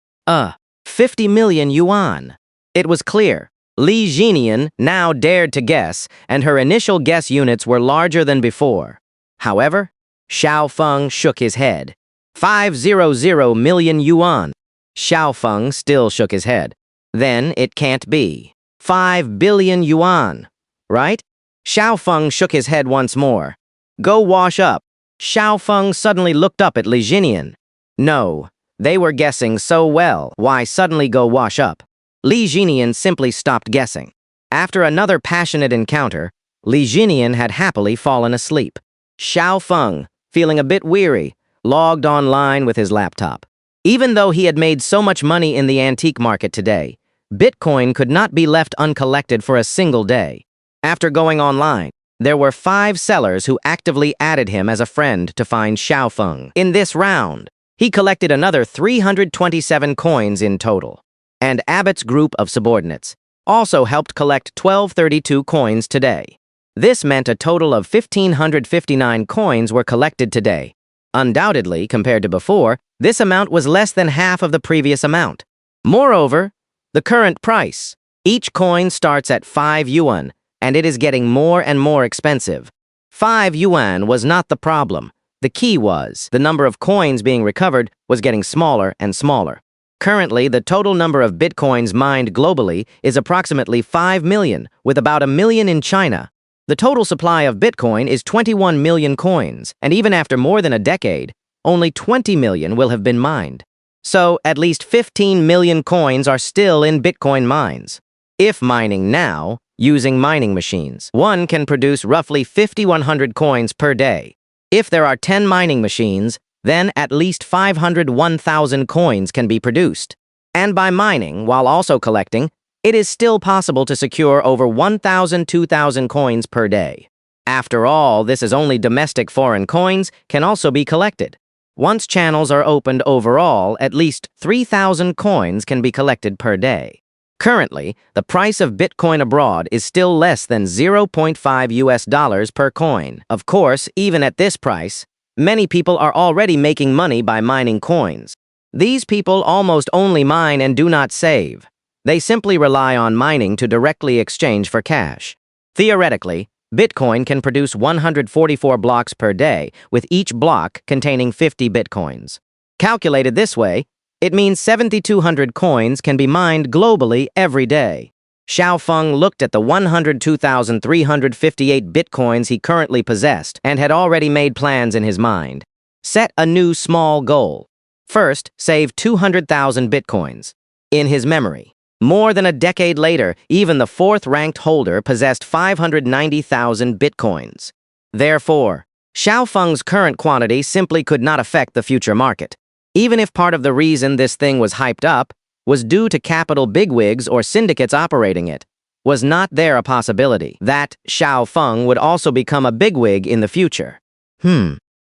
50 million yuan. It was clear. Li Jinian now dared to guess, and her initial guess units were larger than before. However, Xiaofeng shook his head. 500 million yuan. Xiaofeng still shook his head. Then it can't be. 5 billion yuan. Right? Xiaofeng shook his head once more. Go wash up. Xiaofeng suddenly looked up at Li Jinian. No, they were guessing so well. Why suddenly go wash up? Li Jinian simply stopped guessing. After another passionate encounter, Li Jinian had happily fallen asleep. Xiaofeng, feeling a bit weary, logged online with his laptop. Even though he had made so much money in the antique market today, Bitcoin could not be left uncollected for a single day. After going online, there were 5 sellers who actively added him as a friend to find Xiaofeng. In this round, he collected another 327 coins in total. And Abbott's group of subordinates also helped collect 1232 coins today. This meant a total of 1,559 coins were collected today. Undoubtedly, compared to before, this amount was less than half of the previous amount. Moreover, the current price. Each coin starts at 5 yuan, and it is getting more and more expensive. 5 yuan was not the problem. The key was the number of coins being recovered was getting smaller and smaller. Currently, the total number of bitcoins mined globally is approximately 5 million, with about 1 million in China. The total supply of Bitcoin is 21 million coins, and even after more than a decade, only 20 million will have been mined. So, at least 15 million coins are still in Bitcoin mines. If mining now, using mining machines, one can produce roughly 5,100 coins per day. If there are 10 mining machines, then at least 501,000 coins can be produced. And by mining, while also collecting, it is still possible to secure over 2,000 coins per day. After all, this is only domestic foreign coins can also be collected. Once channels are opened overall, at least 3,000 coins can be collected per day. Currently, the price of Bitcoin abroad is still less than 0.5 US dollars per coin. Of course, even at this price, many people are already making money by mining coins. These people almost only mine and do not save. They simply rely on mining to directly exchange for cash. Theoretically, Bitcoin can produce 144 blocks per day, with each block containing 50 Bitcoins. Calculated this way, it means 7,200 coins can be mined globally every day. Xiaofeng looked at the 102,358 Bitcoins he currently possessed and had already made plans in his mind. Set a new small goal. First, save 200,000 Bitcoins. In his memory. More than a decade later, even the 4th-ranked holder possessed 590,000 Bitcoins. Therefore, Xiaofeng's current quantity simply could not affect the future market. Even if part of the reason this thing was hyped up was due to capital bigwigs or syndicates operating it, was not there a possibility that Xiaofeng would also become a bigwig in the future?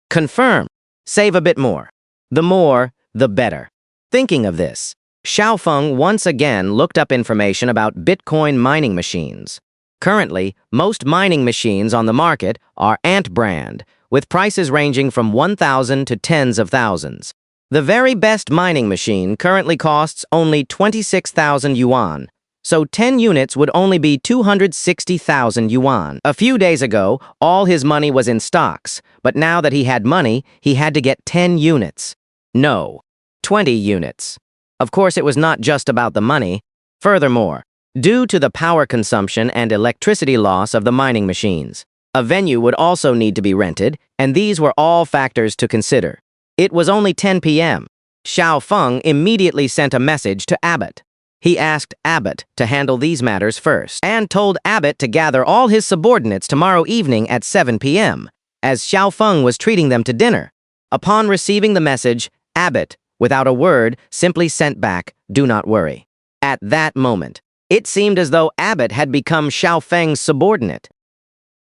Confirm. Save a bit more. The more, the better. Thinking of this, Xiaofeng once again looked up information about Bitcoin mining machines. Currently, most mining machines on the market are Ant brand, with prices ranging from 1,000 to tens of thousands. The very best mining machine currently costs only 26,000 yuan, so 10 units would only be 260,000 yuan. A few days ago, all his money was in stocks, but now that he had money, he had to get 10 units. No, 20 units. Of course, it was not just about the money. Furthermore, due to the power consumption and electricity loss of the mining machines, a venue would also need to be rented, and these were all factors to consider. It was only 10 p.m. Xiaofeng immediately sent a message to Abbott. He asked Abbott to handle these matters first, and told Abbott to gather all his subordinates tomorrow evening at 7 p.m., as Xiaofeng was treating them to dinner. Upon receiving the message, Abbott, without a word, simply sent back, "Do not worry." At that moment, it seemed as though Abbott had become Xiaofeng's subordinate.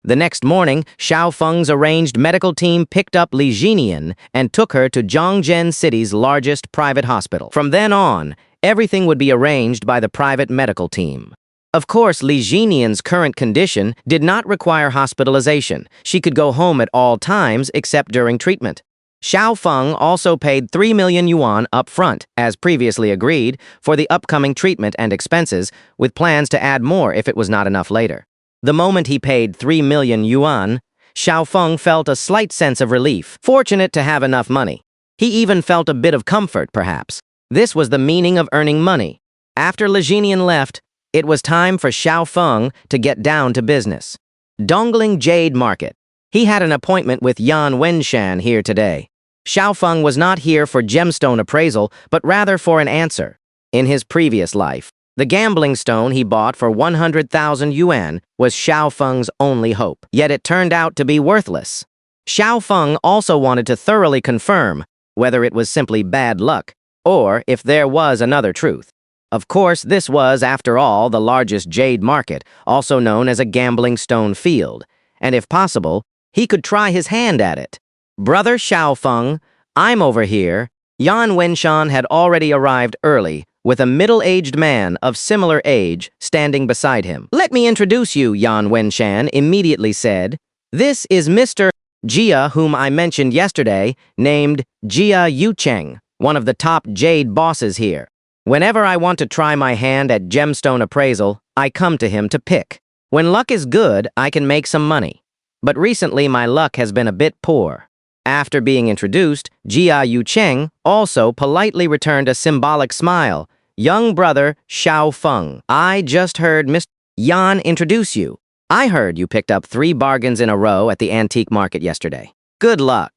The next morning, Xiaofeng's arranged medical team picked up Li Jinian and took her to Zhongzhen City's largest private hospital. From then on, everything would be arranged by the private medical team. Of course, Li Jinian's current condition did not require hospitalization. She could go home at all times except during treatment. Xiaofeng also paid 3 million yuan up front, as previously agreed, for the upcoming treatment and expenses, with plans to add more if it was not enough later. The moment he paid 3 million yuan, Xiaofeng felt a slight sense of relief, fortunate to have enough money. He even felt a bit of comfort, perhaps. This was the meaning of earning money. After Li Jinian left, it was time for Xiaofeng to get down to business. Dongling Jade Market. He had an appointment with Yan Wenshan here today. Xiaofeng was not here for gemstone appraisal, but rather for an answer. In his previous life, the gambling stone he bought for 100,000 yuan was Xiaofeng's only hope, yet it turned out to be worthless. Xiaofeng also wanted to thoroughly confirm whether it was simply bad luck, or if there was another truth. Of course, this was, after all, the largest jade market, also known as a gambling stone field, and if possible, he could try his hand at it. "Brother Xiaofeng, I'm over here." Yan Wenshan had already arrived early, with a middle-aged man of similar age standing beside him. "Let me introduce you," Yan Wenshan immediately said. "This is Mr. Jia, whom I mentioned yesterday, named Jia Yucheng, one of the top jade bosses here. Whenever I want to try my hand at gemstone appraisal, I come to him to pick. When luck is good, I can make some money. But recently my luck has been a bit poor." After being introduced, Jia Yucheng also politely returned a symbolic smile. "Young brother Xiaofeng, I just heard Mr. Yan introduce you. I heard you picked up 3 bargains in a row at the antique market yesterday. Good luck."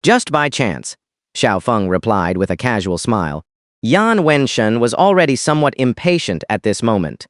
"Just by chance," Xiaofeng replied with a casual smile. Yan Wenshan was already somewhat impatient at this moment.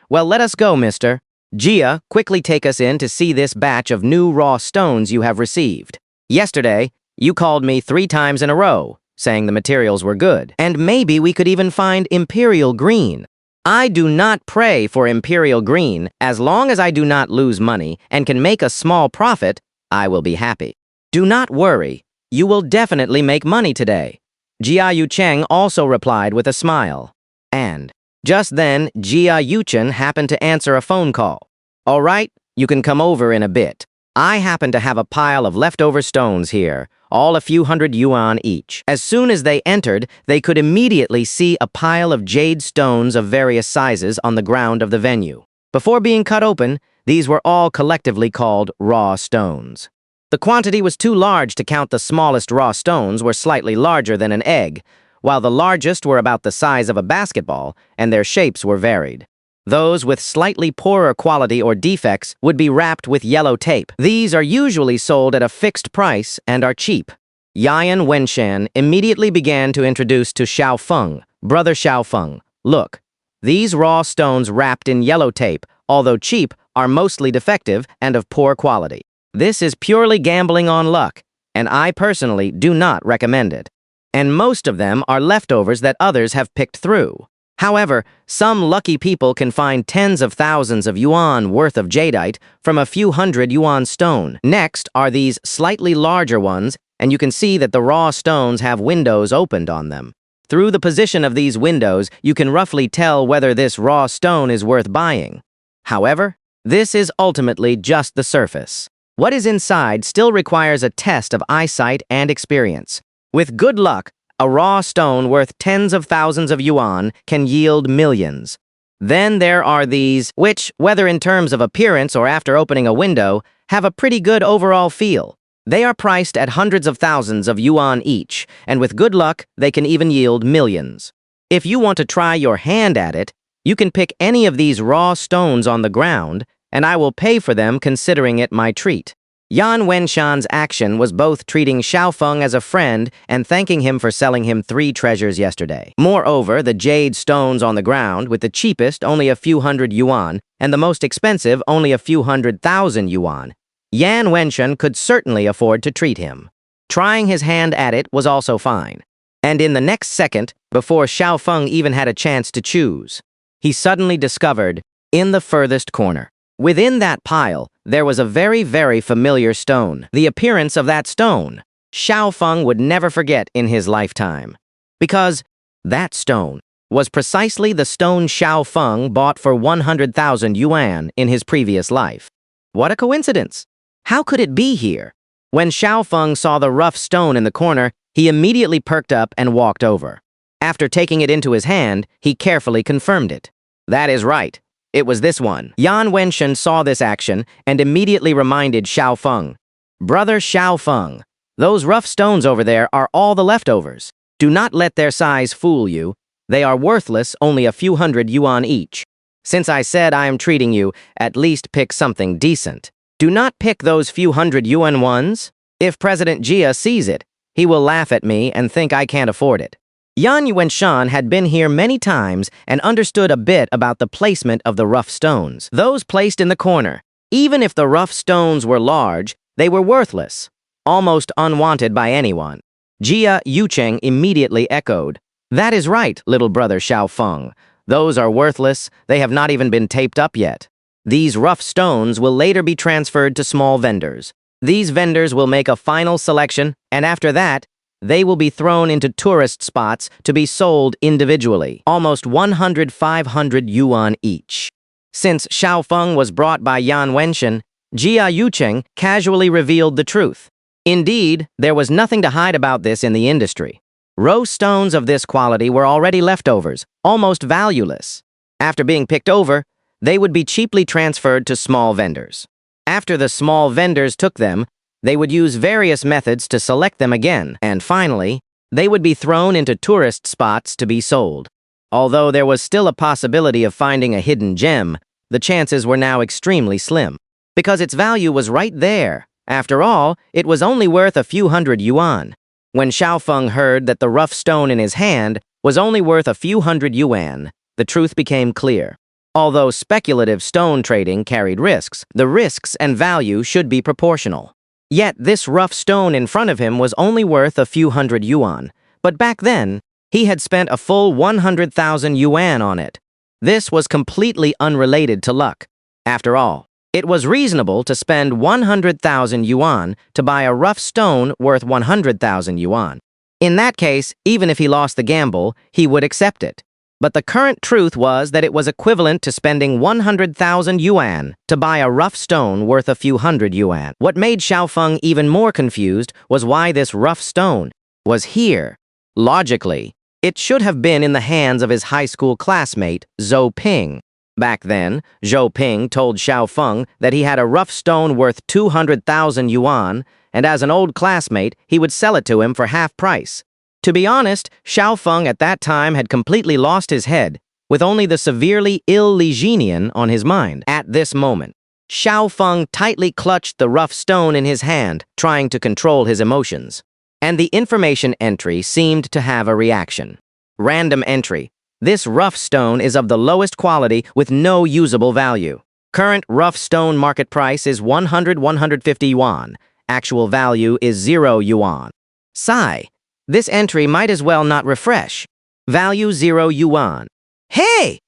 "Well, let us go, mister. Jia, quickly take us in to see this batch of new raw stones you have received. Yesterday, you called me 3 times in a row, saying the materials were good, and maybe we could even find Imperial Green. I do not pray for Imperial Green. As long as I do not lose money and can make a small profit, I will be happy. Do not worry, you will definitely make money today." Jia Yucheng also replied with a smile. And just then, Jia Yuchen happened to answer a phone call. "All right, you can come over in a bit. I happen to have a pile of leftover stones here, all a few hundred yuan each." As soon as they entered, they could immediately see a pile of jade stones of various sizes on the ground of the venue. Before being cut open, these were all collectively called raw stones. The quantity was too large to count. The smallest raw stones were slightly larger than an egg, while the largest were about the size of a basketball, and their shapes were varied. Those with slightly poorer quality or defects would be wrapped with yellow tape. These are usually sold at a fixed price and are cheap. Yan Wenshan immediately began to introduce to Xiaofeng, "Brother Xiaofeng, look, these raw stones wrapped in yellow tape, although cheap, are mostly defective and of poor quality. This is purely gambling on luck, and I personally do not recommend it. And most of them are leftovers that others have picked through. However, some lucky people can find tens of thousands of yuan worth of jadeite from a few hundred yuan stone. Next are these slightly larger ones, and you can see that the raw stones have windows opened on them. Through the position of these windows, you can roughly tell whether this raw stone is worth buying. However, this is ultimately just the surface. What is inside still requires a test of eyesight and experience. With good luck, a raw stone worth tens of thousands of yuan can yield millions. Then there are these, which, whether in terms of appearance or after opening a window, have a pretty good overall feel. They are priced at hundreds of thousands of yuan each, and with good luck, they can even yield millions. If you want to try your hand at it, you can pick any of these raw stones on the ground, and I will pay for them considering it my treat. Yan Wenshan's action was both treating Xiaofeng as a friend and thanking him for selling him 3 treasures yesterday. Moreover, the jade stones on the ground, with the cheapest only a few hundred yuan, and the most expensive only a few 100,000 yuan, Yan Wenshan could certainly afford to treat him. Trying his hand at it was also fine. And in the next second, before Xiaofeng even had a chance to choose, he suddenly discovered, in the furthest corner, within that pile, there was a very, very familiar stone. The appearance of that stone, Xiaofeng would never forget in his lifetime. Because that stone was precisely the stone Xiaofeng bought for 100,000 yuan in his previous life. What a coincidence! How could it be here? When Xiaofeng saw the rough stone in the corner, he immediately perked up and walked over. After taking it into his hand, he carefully confirmed it. That is right. It was this one. Yan Wenshan saw this action and immediately reminded Xiaofeng. Brother Xiaofeng, those rough stones over there are all the leftovers. Do not let their size fool you. They are worthless, only a few hundred yuan each. Since I said I am treating you, at least pick something decent. Do not pick those few hundred yuan ones. If President Jia sees it, he will laugh at me and think I can't afford it. Yan Wenshan had been here many times and understood a bit about the placement of the rough stones. Those placed in the corner, even if the rough stones were large, they were worthless, almost unwanted by anyone. Jia Yucheng immediately echoed, "That is right, little brother Xiaofeng. Those are worthless, they have not even been taped up yet. These rough stones will later be transferred to small vendors. These vendors will make a final selection, and after that, they will be thrown into tourist spots to be sold individually, almost 500 yuan each." Since Xiaofeng was brought by Yan Wenshan, Jia Yucheng casually revealed the truth. Indeed, there was nothing to hide about this in the industry. Raw stones of this quality were already leftovers, almost valueless. After being picked over, they would be cheaply transferred to small vendors. After the small vendors took them, they would use various methods to select them again, and finally, they would be thrown into tourist spots to be sold. Although there was still a possibility of finding a hidden gem, the chances were now extremely slim, because its value was right there. After all, it was only worth a few hundred yuan. When Xiaofeng heard that the rough stone in his hand was only worth a few hundred yuan, the truth became clear. Although speculative stone trading carried risks, the risks and value should be proportional. Yet this rough stone in front of him was only worth a few hundred yuan, but back then, he had spent a full 100,000 yuan on it. This was completely unrelated to luck. After all, it was reasonable to spend 100,000 yuan to buy a rough stone worth 100,000 yuan. In that case, even if he lost the gamble, he would accept it. But the current truth was that it was equivalent to spending 100,000 yuan to buy a rough stone worth a few hundred yuan. What made Xiaofeng even more confused was why this rough stone was here. Logically, it should have been in the hands of his high school classmate, Zhou Ping. Back then, Zhou Ping told Xiaofeng that he had a rough stone worth 200,000 yuan, and as an old classmate, he would sell it to him for half price. To be honest, Xiaofeng at that time had completely lost his head, with only the severely ill Li Jinian on his mind. At this moment, Xiaofeng tightly clutched the rough stone in his hand, trying to control his emotions. And the information entry seemed to have a reaction. Random entry. This rough stone is of the lowest quality with no usable value. Current rough stone market price is 150 yuan. Actual value is 0 yuan. Sigh. This entry might as well not refresh. Value 0 yuan. Hey!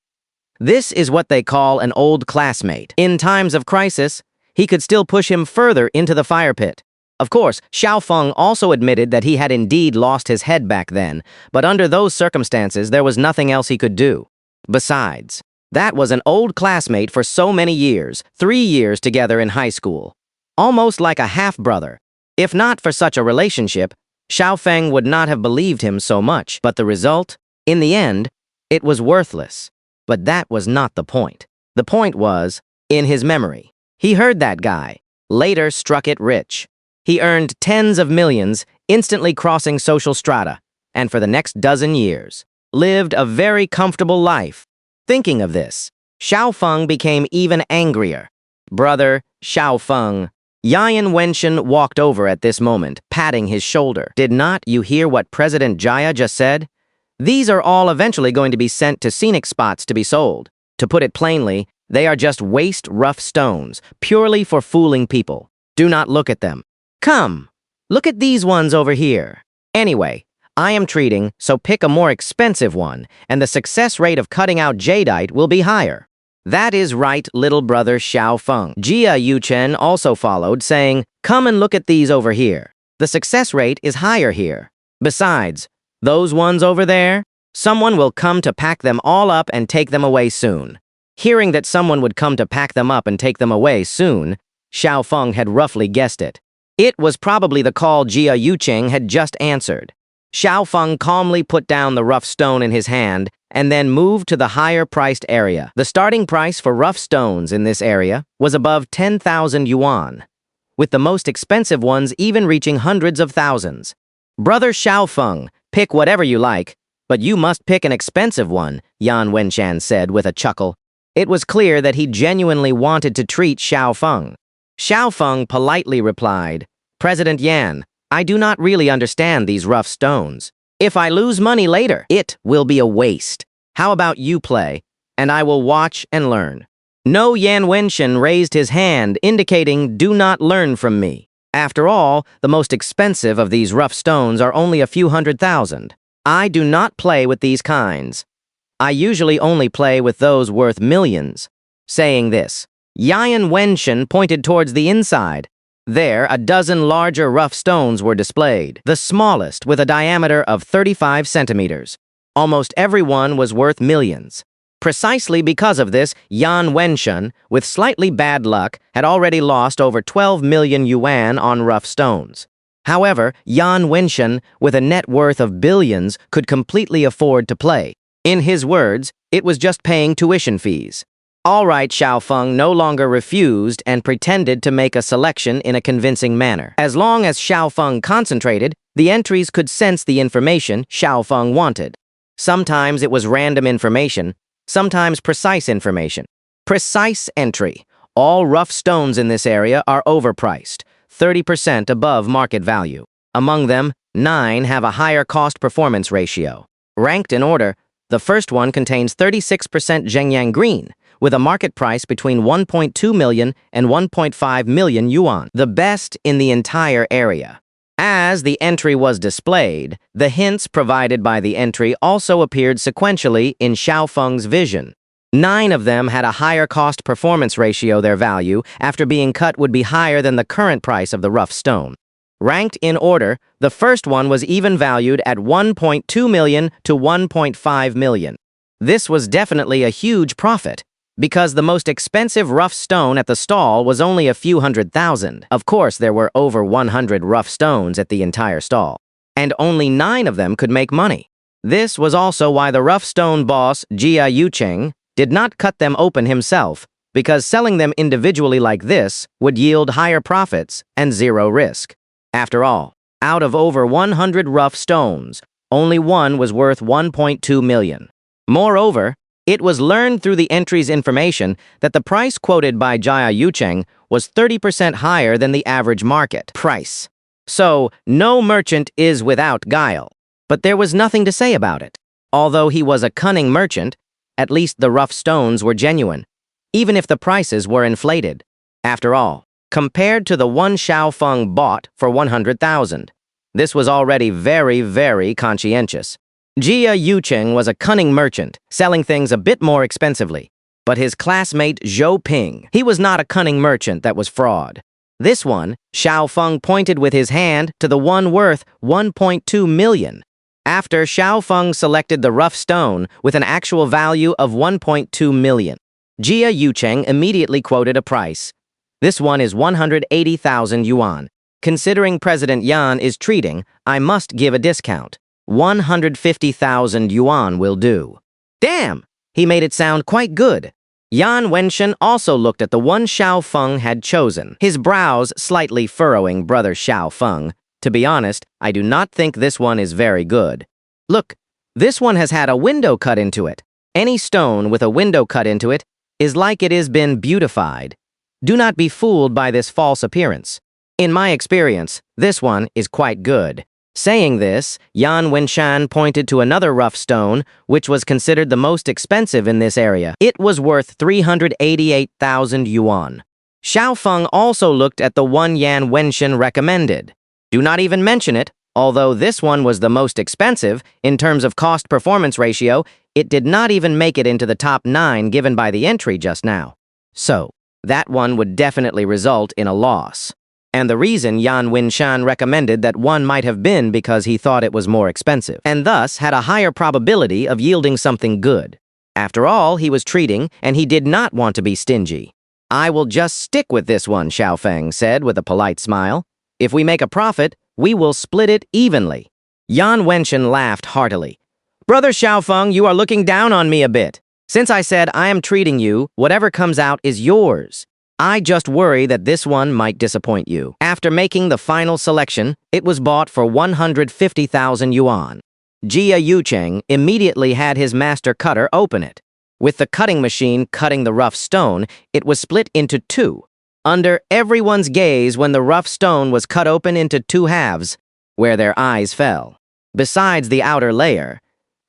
This is what they call an old classmate. In times of crisis, he could still push him further into the fire pit. Of course, Xiao Feng also admitted that he had indeed lost his head back then, but under those circumstances there was nothing else he could do. Besides, that was an old classmate for so many years, 3 years together in high school. Almost like a half-brother. If not for such a relationship, Xiao Feng would not have believed him so much. But the result? In the end, it was worthless. But that was not the point. The point was, in his memory. He heard that guy, later struck it rich. He earned tens of millions, instantly crossing social strata, and for the next dozen years, lived a very comfortable life. Thinking of this, Xiao Feng became even angrier. Brother, Xiao Feng. Yan Wenshan walked over at this moment, patting his shoulder. Did not you hear what President Jaya just said? These are all eventually going to be sent to scenic spots to be sold. To put it plainly, they are just waste rough stones, purely for fooling people. Do not look at them. Come, look at these ones over here. Anyway, I am treating, so pick a more expensive one, and the success rate of cutting out jadeite will be higher. That is right, little brother Xiao Feng. Jia Yuchen also followed, saying, come and look at these over here. The success rate is higher here. Besides, those ones over there, someone will come to pack them all up and take them away soon. Hearing that someone would come to pack them up and take them away soon, Xiao Feng had roughly guessed it. It was probably the call Jia Yucheng had just answered. Xiao Feng calmly put down the rough stone in his hand and then moved to the higher-priced area. The starting price for rough stones in this area was above 10,000 yuan, with the most expensive ones even reaching hundreds of thousands. Brother Xiao Feng, pick whatever you like, but you must pick an expensive one, Yan Wenshan said with a chuckle. It was clear that he genuinely wanted to treat Xiao Feng. Xiao Feng politely replied, President Yan, I do not really understand these rough stones. If I lose money later, it will be a waste. How about you play, and I will watch and learn. No, Yan Wenshan raised his hand, indicating do not learn from me. After all, the most expensive of these rough stones are only a few 100,000. I do not play with these kinds. I usually only play with those worth millions. Saying this, Yan Wenshan pointed towards the inside. There, a dozen larger rough stones were displayed, the smallest with a diameter of 35 centimeters. Almost every one was worth millions. Precisely because of this, Yan Wenshan, with slightly bad luck, had already lost over 12 million yuan on rough stones. However, Yan Wenshan, with a net worth of billions, could completely afford to play. In his words, it was just paying tuition fees. All right, Xiao Feng no longer refused and pretended to make a selection in a convincing manner. As long as Xiao Feng concentrated, the entries could sense the information Xiao Feng wanted. Sometimes it was random information, sometimes precise information. Precise entry. All rough stones in this area are overpriced, 30% above market value. Among them, 9 have a higher cost-performance ratio. Ranked in order, the first one contains 36% Zhengyang green, with a market price between 1.2 million and 1.5 million yuan, the best in the entire area. As the entry was displayed, the hints provided by the entry also appeared sequentially in Xiao Feng's vision. 9 of them had a higher cost-performance ratio. Their value, after being cut, would be higher than the current price of the rough stone. Ranked in order, the first one was even valued at 1.2 million to 1.5 million. This was definitely a huge profit, because the most expensive rough stone at the stall was only a few 100,000. Of course, there were over 100 rough stones at the entire stall, and only 9 of them could make money. This was also why the rough stone boss, Jia Yucheng, did not cut them open himself, because selling them individually like this would yield higher profits and zero risk. After all, out of over 100 rough stones, only one was worth 1.2 million. Moreover, it was learned through the entry's information that the price quoted by Jia Yucheng was 30% higher than the average market price. So, no merchant is without guile. But there was nothing to say about it. Although he was a cunning merchant, at least the rough stones were genuine, even if the prices were inflated. After all, compared to the one Xiao Feng bought for 100,000, this was already very, very conscientious. Jia Yucheng was a cunning merchant, selling things a bit more expensively. But his classmate Zhou Ping, he was not a cunning merchant that was fraud. This one, Xiao Feng pointed with his hand to the one worth 1.2 million. After Xiao Feng selected the rough stone with an actual value of 1.2 million, Jia Yucheng immediately quoted a price. This one is 180,000 yuan. Considering President Yan is treating, I must give a discount. 150,000 yuan will do. Damn! He made it sound quite good. Yan Wenshen also looked at the one Xiao Feng had chosen, his brows slightly furrowing brother Xiao Feng. To be honest, I do not think this one is very good. Look, this one has had a window cut into it. Any stone with a window cut into it is like it has been beautified. Do not be fooled by this false appearance. In my experience, this one is quite good. Saying this, Yan Wenshan pointed to another rough stone, which was considered the most expensive in this area. It was worth 388,000 yuan. Xiao Feng also looked at the one Yan Wenshan recommended. Do not even mention it, although this one was the most expensive, in terms of cost-performance ratio, it did not even make it into the top 9 given by the entry just now. So, that one would definitely result in a loss. And the reason Yan Wenshan recommended that one might have been because he thought it was more expensive, and thus had a higher probability of yielding something good. After all, he was treating, and he did not want to be stingy. I will just stick with this one, Xiao Feng said with a polite smile. If we make a profit, we will split it evenly. Yan Wenshan laughed heartily. Brother Xiao Feng, you are looking down on me a bit. Since I said I am treating you, whatever comes out is yours. I just worry that this one might disappoint you. After making the final selection, it was bought for 150,000 yuan. Jia Yucheng immediately had his master cutter open it. With the cutting machine cutting the rough stone, it was split into two. Under everyone's gaze when the rough stone was cut open into two halves, where their eyes fell. Besides the outer layer,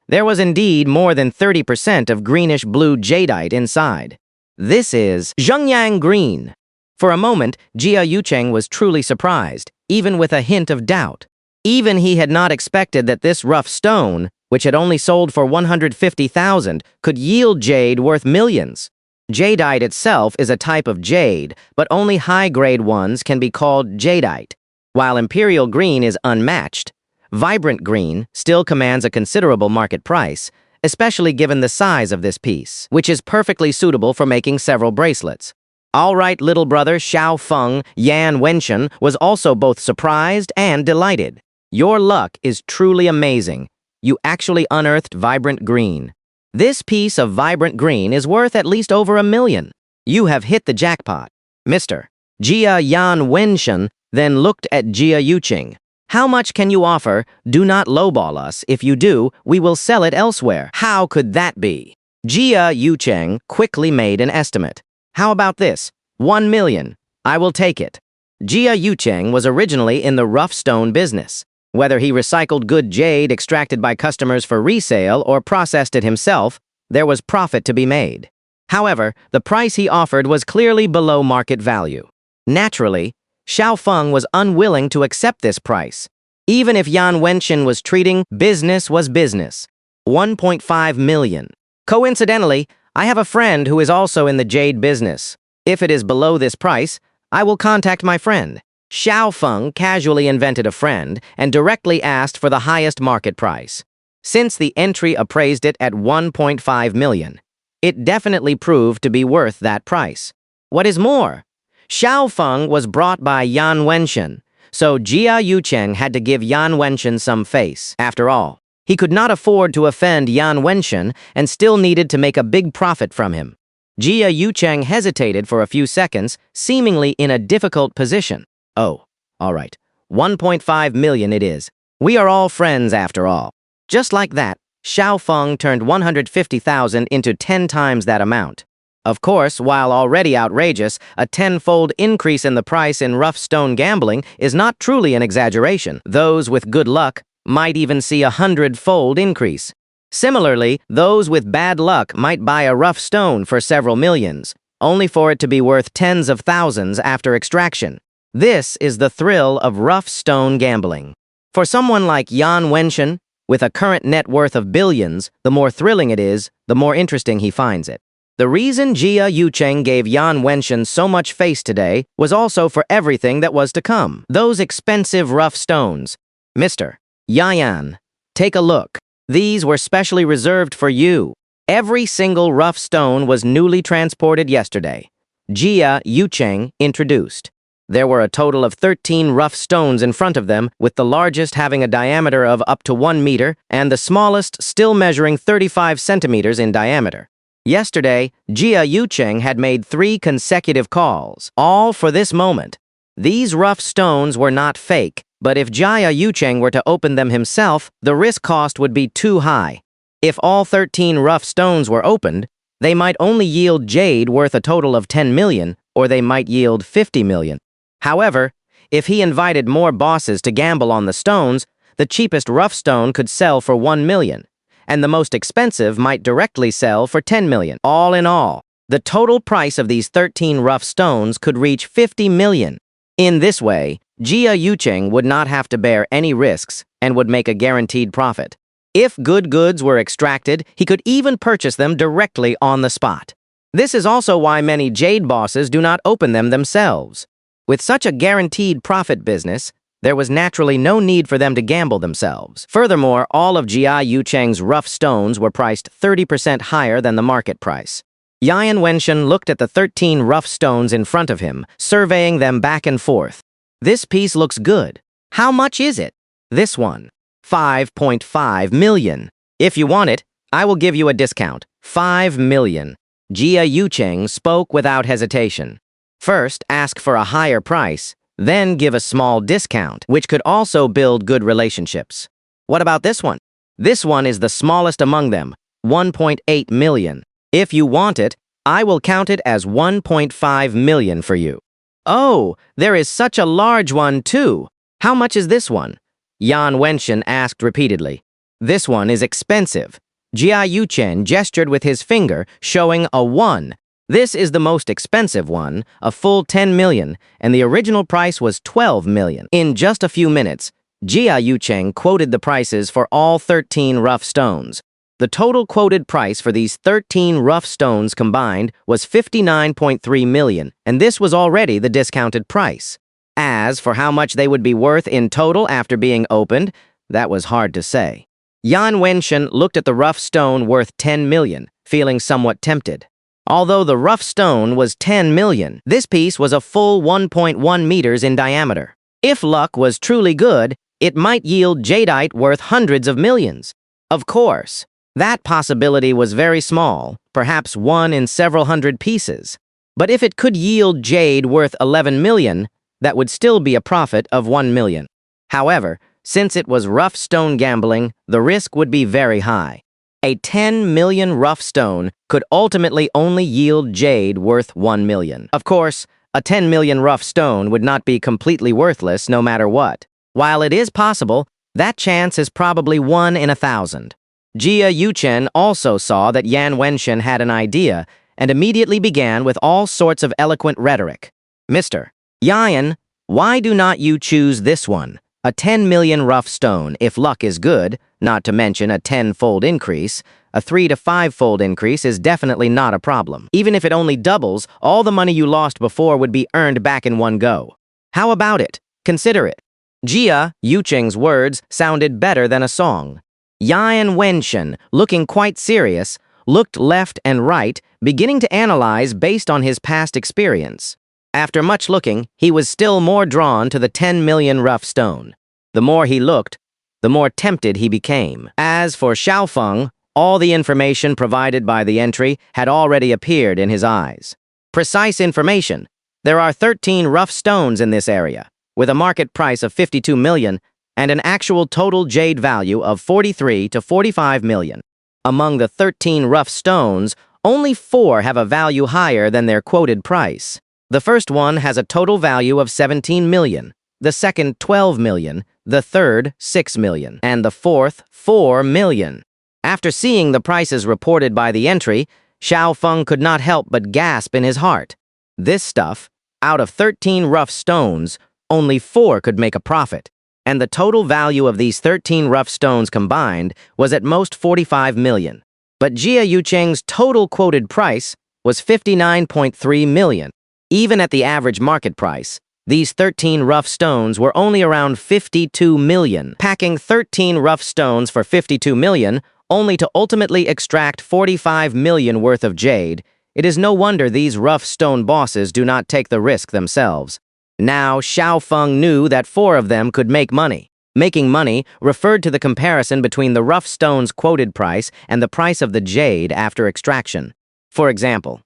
there was indeed more than 30% of greenish-blue jadeite inside. This is Zhengyang Green. For a moment, Jia Yucheng was truly surprised, even with a hint of doubt. Even he had not expected that this rough stone, which had only sold for 150,000, could yield jade worth millions. Jadeite itself is a type of jade, but only high-grade ones can be called jadeite. While Imperial Green is unmatched, Vibrant Green still commands a considerable market price, especially given the size of this piece, which is perfectly suitable for making several bracelets. All right, little brother Xiao Feng, Yan Wenshan, was also both surprised and delighted. Your luck is truly amazing. You actually unearthed Vibrant Green. This piece of Vibrant Green is worth at least over 1 million. You have hit the jackpot. Mr. Jia Yan Wenshan then looked at Jia Yucheng. How much can you offer? Do not lowball us. If you do, we will sell it elsewhere. How could that be? Jia Yucheng quickly made an estimate. How about this? 1 million. I will take it. Jia Yucheng was originally in the rough stone business. Whether he recycled good jade extracted by customers for resale or processed it himself, there was profit to be made. However, the price he offered was clearly below market value. Naturally, Xiao Feng was unwilling to accept this price. Even if Yan Wenshan was treating, business was business. 1.5 million. Coincidentally, I have a friend who is also in the jade business. If it is below this price, I will contact my friend. Xiao Feng casually invented a friend and directly asked for the highest market price. Since the entry appraised it at 1.5 million, it definitely proved to be worth that price. What is more, Xiao Feng was brought by Yan Wenshan, so Jia Yucheng had to give Yan Wenshan some face. After all, he could not afford to offend Yan Wenshan and still needed to make a big profit from him. Jia Yucheng hesitated for a few seconds, seemingly in a difficult position. Oh, all right. 1.5 million it is. We are all friends after all. Just like that, Xiao Feng turned 150,000 into 10 times that amount. Of course, while already outrageous, a 10-fold increase in the price in rough stone gambling is not truly an exaggeration. Those with good luck might even see a 100-fold increase. Similarly, those with bad luck might buy a rough stone for several millions, only for it to be worth tens of thousands after extraction. This is the thrill of rough stone gambling. For someone like Yan Wenshan, with a current net worth of billions, the more thrilling it is, the more interesting he finds it. The reason Jia Yucheng gave Yan Wenshan so much face today was also for everything that was to come. Those expensive rough stones. Mr. Yan, take a look. These were specially reserved for you. Every single rough stone was newly transported yesterday. Jia Yucheng introduced. There were a total of 13 rough stones in front of them, with the largest having a diameter of up to 1 meter and the smallest still measuring 35 centimeters in diameter. Yesterday, Jia Yucheng had made 3 consecutive calls, all for this moment. These rough stones were not fake, but if Jia Yucheng were to open them himself, the risk cost would be too high. If all 13 rough stones were opened, they might only yield jade worth a total of 10 million, or they might yield 50 million. However, if he invited more bosses to gamble on the stones, the cheapest rough stone could sell for 1 million, and the most expensive might directly sell for 10 million. All in all, the total price of these 13 rough stones could reach 50 million. In this way, Jia Yucheng would not have to bear any risks and would make a guaranteed profit. If good goods were extracted, he could even purchase them directly on the spot. This is also why many jade bosses do not open them themselves. With such a guaranteed profit business, there was naturally no need for them to gamble themselves. Furthermore, all of Jia Yucheng's rough stones were priced 30% higher than the market price. Yan Wenshan looked at the 13 rough stones in front of him, surveying them back and forth. This piece looks good. How much is it? This one. 5.5 million. If you want it, I will give you a discount. 5 million. Jia Yucheng spoke without hesitation. First, ask for a higher price, then give a small discount, which could also build good relationships. What about this one? This one is the smallest among them, 1.8 million. If you want it, I will count it as 1.5 million for you. Oh, there is such a large one too. How much is this one? Yan Wenshan asked repeatedly. This one is expensive. Jia Yucheng gestured with his finger, showing a 1. This is the most expensive one, a full 10 million, and the original price was 12 million. In just a few minutes, Jia Yucheng quoted the prices for all 13 rough stones. The total quoted price for these 13 rough stones combined was 59.3 million, and this was already the discounted price. As for how much they would be worth in total after being opened, that was hard to say. Yan Wenshan looked at the rough stone worth 10 million, feeling somewhat tempted. Although the rough stone was 10 million, this piece was a full 1.1 meters in diameter. If luck was truly good, it might yield jadeite worth hundreds of millions. Of course, that possibility was very small, perhaps 1 in several hundred pieces. But if it could yield jade worth 11 million, that would still be a profit of 1 million. However, since it was rough stone gambling, the risk would be very high. A 10 million rough stone could ultimately only yield jade worth 1 million. Of course, a 10 million rough stone would not be completely worthless no matter what. While it is possible, that chance is probably 1 in 1,000. Jia Yucheng also saw that Yan Wenshan had an idea and immediately began with all sorts of eloquent rhetoric. Mr. Yan, why do not you choose this one? A 10 million rough stone, if luck is good, not to mention a 10-fold increase, a 3 to 5-fold increase is definitely not a problem. Even if it only doubles, all the money you lost before would be earned back in one go. How about it? Consider it. Jia Yucheng's words sounded better than a song. Yan Wenshan, looking quite serious, looked left and right, beginning to analyze based on his past experience. After much looking, he was still more drawn to the 10 million rough stone. The more he looked, the more tempted he became. As for Xiaofeng, all the information provided by the entry had already appeared in his eyes. Precise information. There are 13 rough stones in this area, with a market price of 52 million and an actual total jade value of 43 to 45 million. Among the 13 rough stones, only 4 have a value higher than their quoted price. The first one has a total value of 17 million, the second 12 million, the third 6 million, and the fourth 4 million. After seeing the prices reported by the entry, Xiaofeng could not help but gasp in his heart. This stuff, out of 13 rough stones, only 4 could make a profit, and the total value of these 13 rough stones combined was at most 45 million. But Jia Yucheng's total quoted price was 59.3 million. Even at the average market price, these 13 rough stones were only around 52 million. Packing 13 rough stones for 52 million, only to ultimately extract 45 million worth of jade, it is no wonder these rough stone bosses do not take the risk themselves. Now, Xiaofeng knew that 4 of them could make money. Making money referred to the comparison between the rough stone's quoted price and the price of the jade after extraction. For example,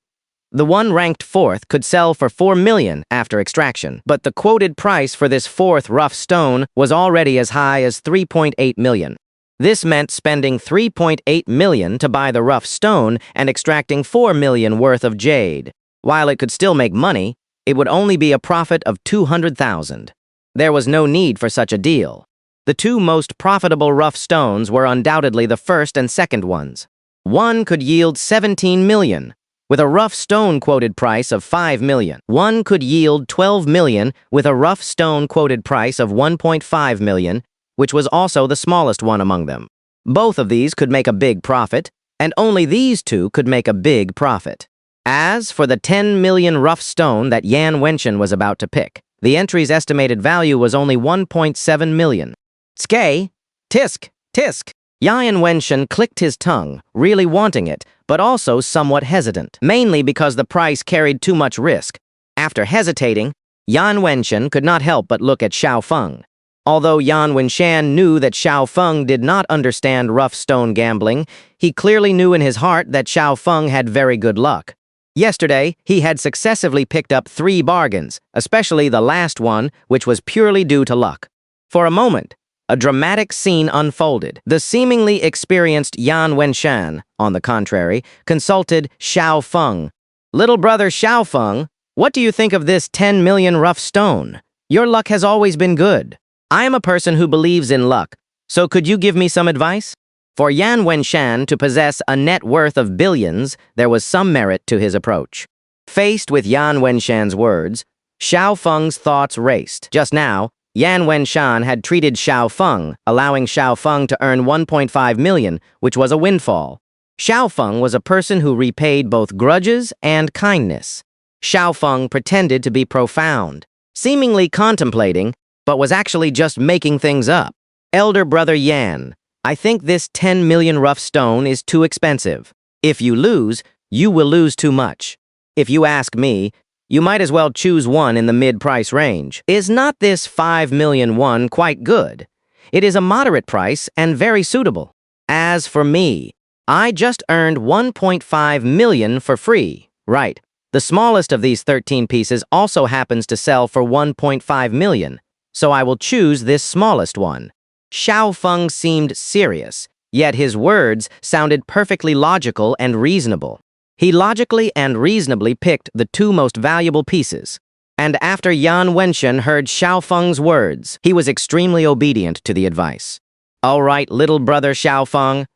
the one ranked 4th could sell for 4 million after extraction, but the quoted price for this 4th rough stone was already as high as 3.8 million. This meant spending 3.8 million to buy the rough stone and extracting 4 million worth of jade. While it could still make money, it would only be a profit of 200,000. There was no need for such a deal. The 2 most profitable rough stones were undoubtedly the first and second ones. One could yield 17 million, with a rough stone quoted price of 5 million. One could yield 12 million with a rough stone quoted price of 1.5 million, which was also the smallest one among them. Both of these could make a big profit, and only these 2 could make a big profit. As for the 10 million rough stone that Yan Wenchen was about to pick, the entry's estimated value was only 1.7 million. Skay, tisk, tisk. Yan Wenchen clicked his tongue, really wanting it, but also somewhat hesitant, mainly because the price carried too much risk. After hesitating, Yan Wenchen could not help but look at Xiaofeng. Although Yan Wenshan knew that Xiaofeng did not understand rough stone gambling, he clearly knew in his heart that Xiaofeng had very good luck. Yesterday, he had successively picked up 3 bargains, especially the last one, which was purely due to luck. For a moment, a dramatic scene unfolded. The seemingly experienced Yan Wenshan, on the contrary, consulted Xiaofeng. "Little brother Xiaofeng, what do you think of this 10 million rough stone? Your luck has always been good. I am a person who believes in luck, so could you give me some advice?" For Yan Wenshan to possess a net worth of billions, there was some merit to his approach. Faced with Yan Wenshan's words, Xiaofeng's thoughts raced. Just now, Yan Wenshan had treated Xiaofeng, allowing Xiaofeng to earn 1.5 million, which was a windfall. Xiaofeng was a person who repaid both grudges and kindness. Xiaofeng pretended to be profound, seemingly contemplating, but was actually just making things up. "Elder brother Yan, I think this 10 million rough stone is too expensive. If you lose, you will lose too much. If you ask me, you might as well choose one in the mid-price range. Is not this 5 million one quite good? It is a moderate price and very suitable. As for me, I just earned 1.5 million for free. Right. The smallest of these 13 pieces also happens to sell for 1.5 million, so I will choose this smallest one." Xiaofeng seemed serious, yet his words sounded perfectly logical and reasonable. He logically and reasonably picked the 2 most valuable pieces. And after Yan Wenshan heard Xiaofeng's words, he was extremely obedient to the advice. "All right, little brother Xiaofeng,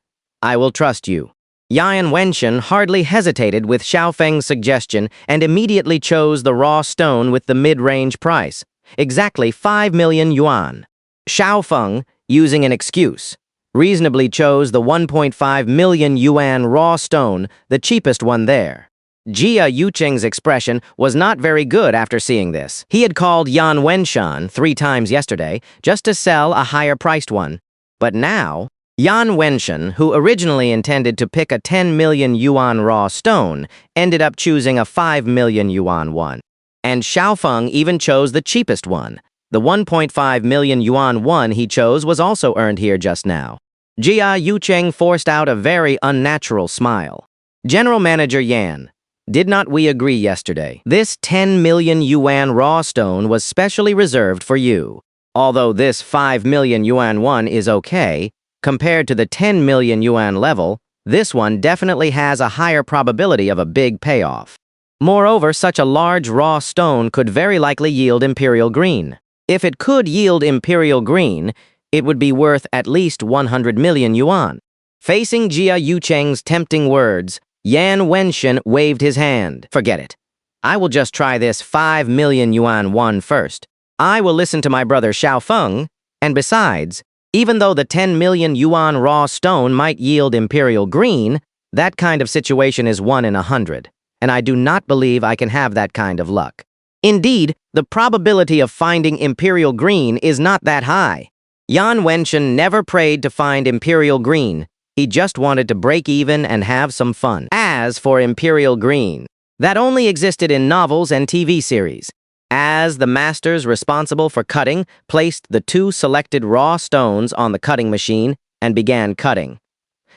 I will trust you." Yan Wenshan hardly hesitated with Xiaofeng's suggestion and immediately chose the raw stone with the mid-range price, exactly 5 million yuan. Xiaofeng, using an excuse, reasonably chose the 1.5 million yuan raw stone, the cheapest one there. Jia Yucheng's expression was not very good after seeing this. He had called Yan Wenshan 3 times yesterday just to sell a higher-priced one. But now, Yan Wenshan, who originally intended to pick a 10 million yuan raw stone, ended up choosing a 5 million yuan one. And Xiaofeng even chose the cheapest one. The 1.5 million yuan one he chose was also earned here just now. Jia Yucheng forced out a very unnatural smile. "General Manager Yan, did not we agree yesterday? This 10 million yuan raw stone was specially reserved for you. Although this 5 million yuan one is okay, compared to the 10 million yuan level, this one definitely has a higher probability of a big payoff. Moreover, such a large raw stone could very likely yield Imperial Green. If it could yield Imperial Green, it would be worth at least 100 million yuan." Facing Jia Yucheng's tempting words, Yan Wenshan waved his hand. "Forget it. I will just try this 5 million yuan one first. I will listen to my brother Xiaofeng, and besides, even though the 10 million yuan raw stone might yield Imperial Green, that kind of situation is 1 in 100. and I do not believe I can have that kind of luck. Indeed, the probability of finding Imperial Green is not that high. Yan Wenshen never prayed to find Imperial Green. He just wanted to break even and have some fun. As for Imperial Green, that only existed in novels and TV series. As the masters responsible for cutting placed the 2 selected raw stones on the cutting machine and began cutting.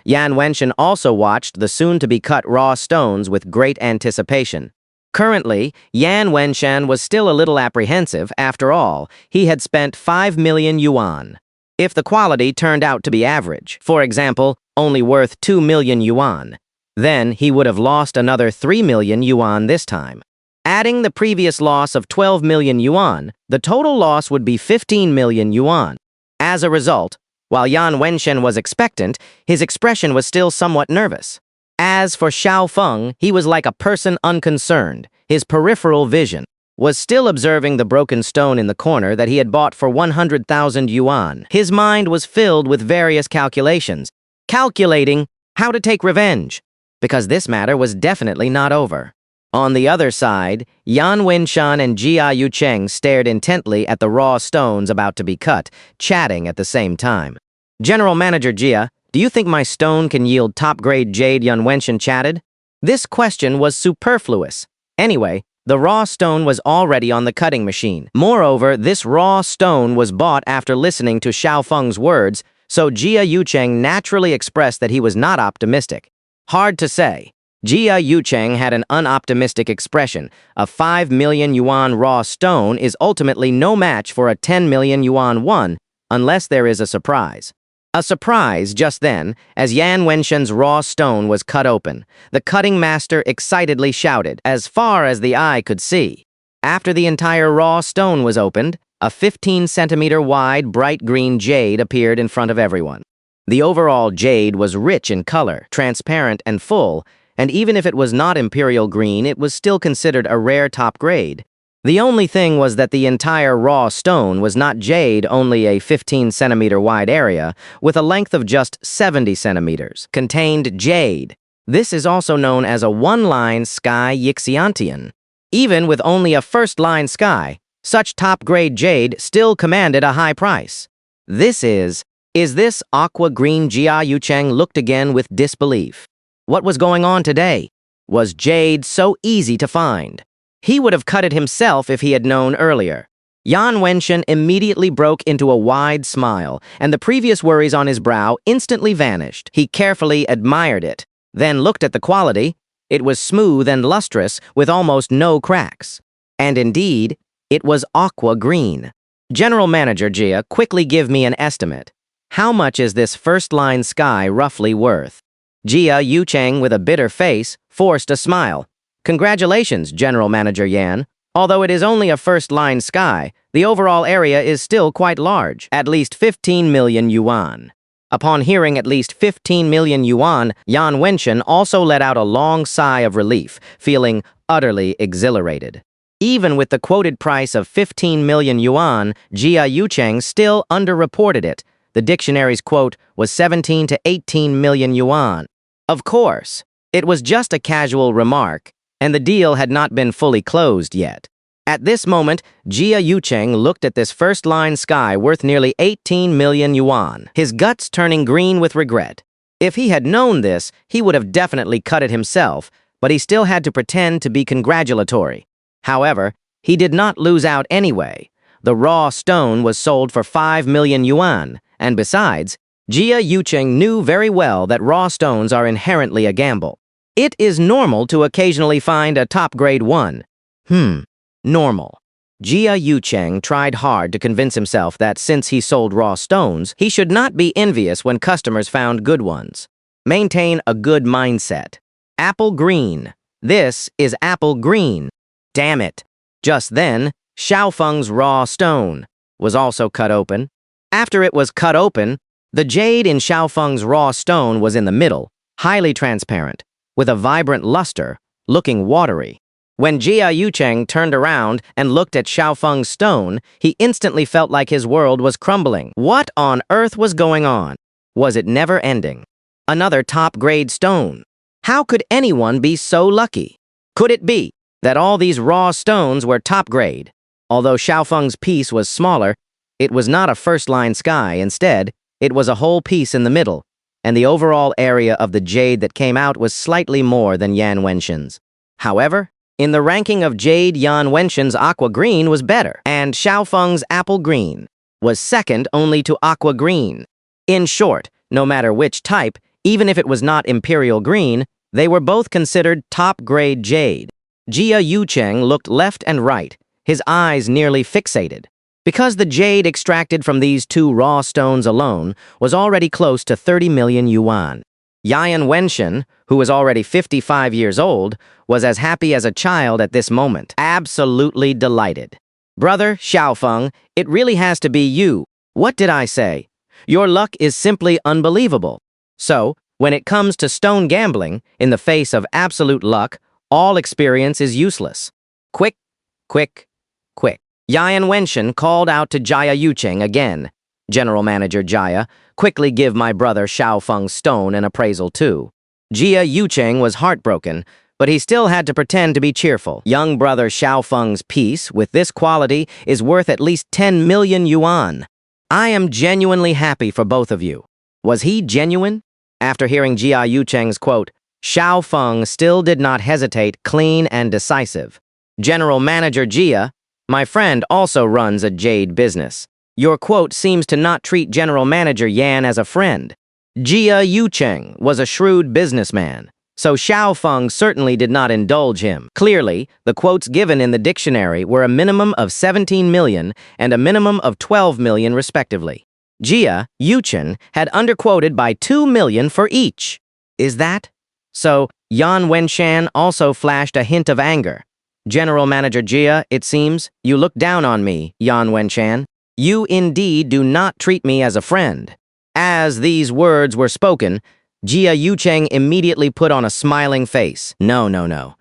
Yan Wenshen also watched the soon-to-be-cut raw stones with great anticipation. Currently, Yan Wenshen was still a little apprehensive. After all, he had spent 5 million yuan. If the quality turned out to be average, for example, only worth 2 million yuan, then he would have lost another 3 million yuan this time. Adding the previous loss of 12 million yuan, the total loss would be 15 million yuan. As a result, while Yan Wenshen was expectant, his expression was still somewhat nervous. As for Xiao Feng, he was like a person unconcerned. His peripheral vision was still observing the broken stone in the corner that he had bought for 100,000 yuan. His mind was filled with various calculations, calculating how to take revenge, because this matter was definitely not over. On the other side, Yan Wenshan and Jia Yucheng stared intently at the raw stones about to be cut, chatting at the same time. General Manager Jia, do you think my stone can yield top-grade jade? Yan Wenshan chatted. This question was superfluous. Anyway, the raw stone was already on the cutting machine. Moreover, this raw stone was bought after listening to Xiao Feng's words, so Jia Yucheng naturally expressed that he was not optimistic. Hard to say. Jia Yucheng had an unoptimistic expression. A 5 million yuan raw stone is ultimately no match for a 10 million yuan one, unless there is a surprise. A surprise just then, as Yan Wenshen's raw stone was cut open. The cutting master excitedly shouted, as far as the eye could see. After the entire raw stone was opened, a 15-centimeter wide bright green jade appeared in front of everyone. The overall jade was rich in color, transparent and full, and even if it was not imperial green, it was still considered a rare top grade. The only thing was that the entire raw stone was not jade, only a 15-centimeter wide area, with a length of just 70 centimeters, contained jade. This is also known as a one-line sky Yixiantian. Even with only a first-line sky, such top-grade jade still commanded a high price. Is this aqua green? Jia Yucheng looked again with disbelief. What was going on today? Was jade so easy to find? He would have cut it himself if he had known earlier. Yan Wenshen immediately broke into a wide smile, and the previous worries on his brow instantly vanished. He carefully admired it, then looked at the quality. It was smooth and lustrous, with almost no cracks. And indeed, it was aqua green. General Manager Jia, quickly give me an estimate. How much is this first-line sky roughly worth? Jia Yucheng, with a bitter face, forced a smile. Congratulations, General Manager Yan. Although it is only a first-line sky, the overall area is still quite large, at least 15 million yuan. Upon hearing at least 15 million yuan, Yan Wenshen also let out a long sigh of relief, feeling utterly exhilarated. Even with the quoted price of 15 million yuan, Jia Yucheng still underreported it. The dictionary's quote was 17 to 18 million yuan. Of course, it was just a casual remark, and the deal had not been fully closed yet. At this moment, Jia Yucheng looked at this first-line sky worth nearly 18 million yuan, his guts turning green with regret. If he had known this, he would have definitely cut it himself, but he still had to pretend to be congratulatory. However, he did not lose out anyway. The raw stone was sold for 5 million yuan, and besides, Jia Yucheng knew very well that raw stones are inherently a gamble. It is normal to occasionally find a top-grade one. Normal. Jia Yucheng tried hard to convince himself that since he sold raw stones, he should not be envious when customers found good ones. Maintain a good mindset. Apple green. This is apple green. Damn it. Just then, Xiao Feng's raw stone was also cut open. After it was cut open, the jade in Xiao Feng's raw stone was in the middle, highly transparent, with a vibrant luster, looking watery. When Jia Yucheng turned around and looked at Xiao Feng's stone, he instantly felt like his world was crumbling. What on earth was going on? Was it never ending? Another top-grade stone. How could anyone be so lucky? Could it be that all these raw stones were top grade? Although Xiaofeng's piece was smaller, it was not a first-line sky. Instead, it was a whole piece in the middle, and the overall area of the jade that came out was slightly more than Yan Wenshan's. However, in the ranking of jade, Yan Wenshan's aqua green was better, and Xiaofeng's apple green was second only to aqua green. In short, no matter which type, even if it was not imperial green, they were both considered top-grade jade. Jia Yucheng looked left and right, his eyes nearly fixated. Because the jade extracted from these two raw stones alone was already close to 30 million yuan. Yan Wenshan, who was already 55 years old, was as happy as a child at this moment, absolutely delighted. Brother Xiaofeng, it really has to be you. What did I say? Your luck is simply unbelievable. So, when it comes to stone gambling, in the face of absolute luck, all experience is useless. Quick, quick, quick. Yan Wenshan called out to Jia Yucheng again. General Manager Jia, quickly give my brother Xiaofeng's stone an appraisal too. Jia Yucheng was heartbroken, but he still had to pretend to be cheerful. Young brother Xiaofeng's piece, with this quality, is worth at least 10 million yuan. I am genuinely happy for both of you. Was he genuine? After hearing Jia Yucheng's quote, Xiaofeng still did not hesitate, clean and decisive. General Manager Jia, my friend also runs a jade business. Your quote seems to not treat General Manager Yan as a friend. Jia Yucheng was a shrewd businessman, so Xiaofeng certainly did not indulge him. Clearly, the quotes given in the dictionary were a minimum of 17 million and a minimum of 12 million respectively. Jia Yucheng had underquoted by 2 million for each. Is that? So, Yan Wenshan also flashed a hint of anger. General Manager Jia, it seems, you look down on me, Yan Wenshan. You indeed do not treat me as a friend. As these words were spoken, Jia Yucheng immediately put on a smiling face. No.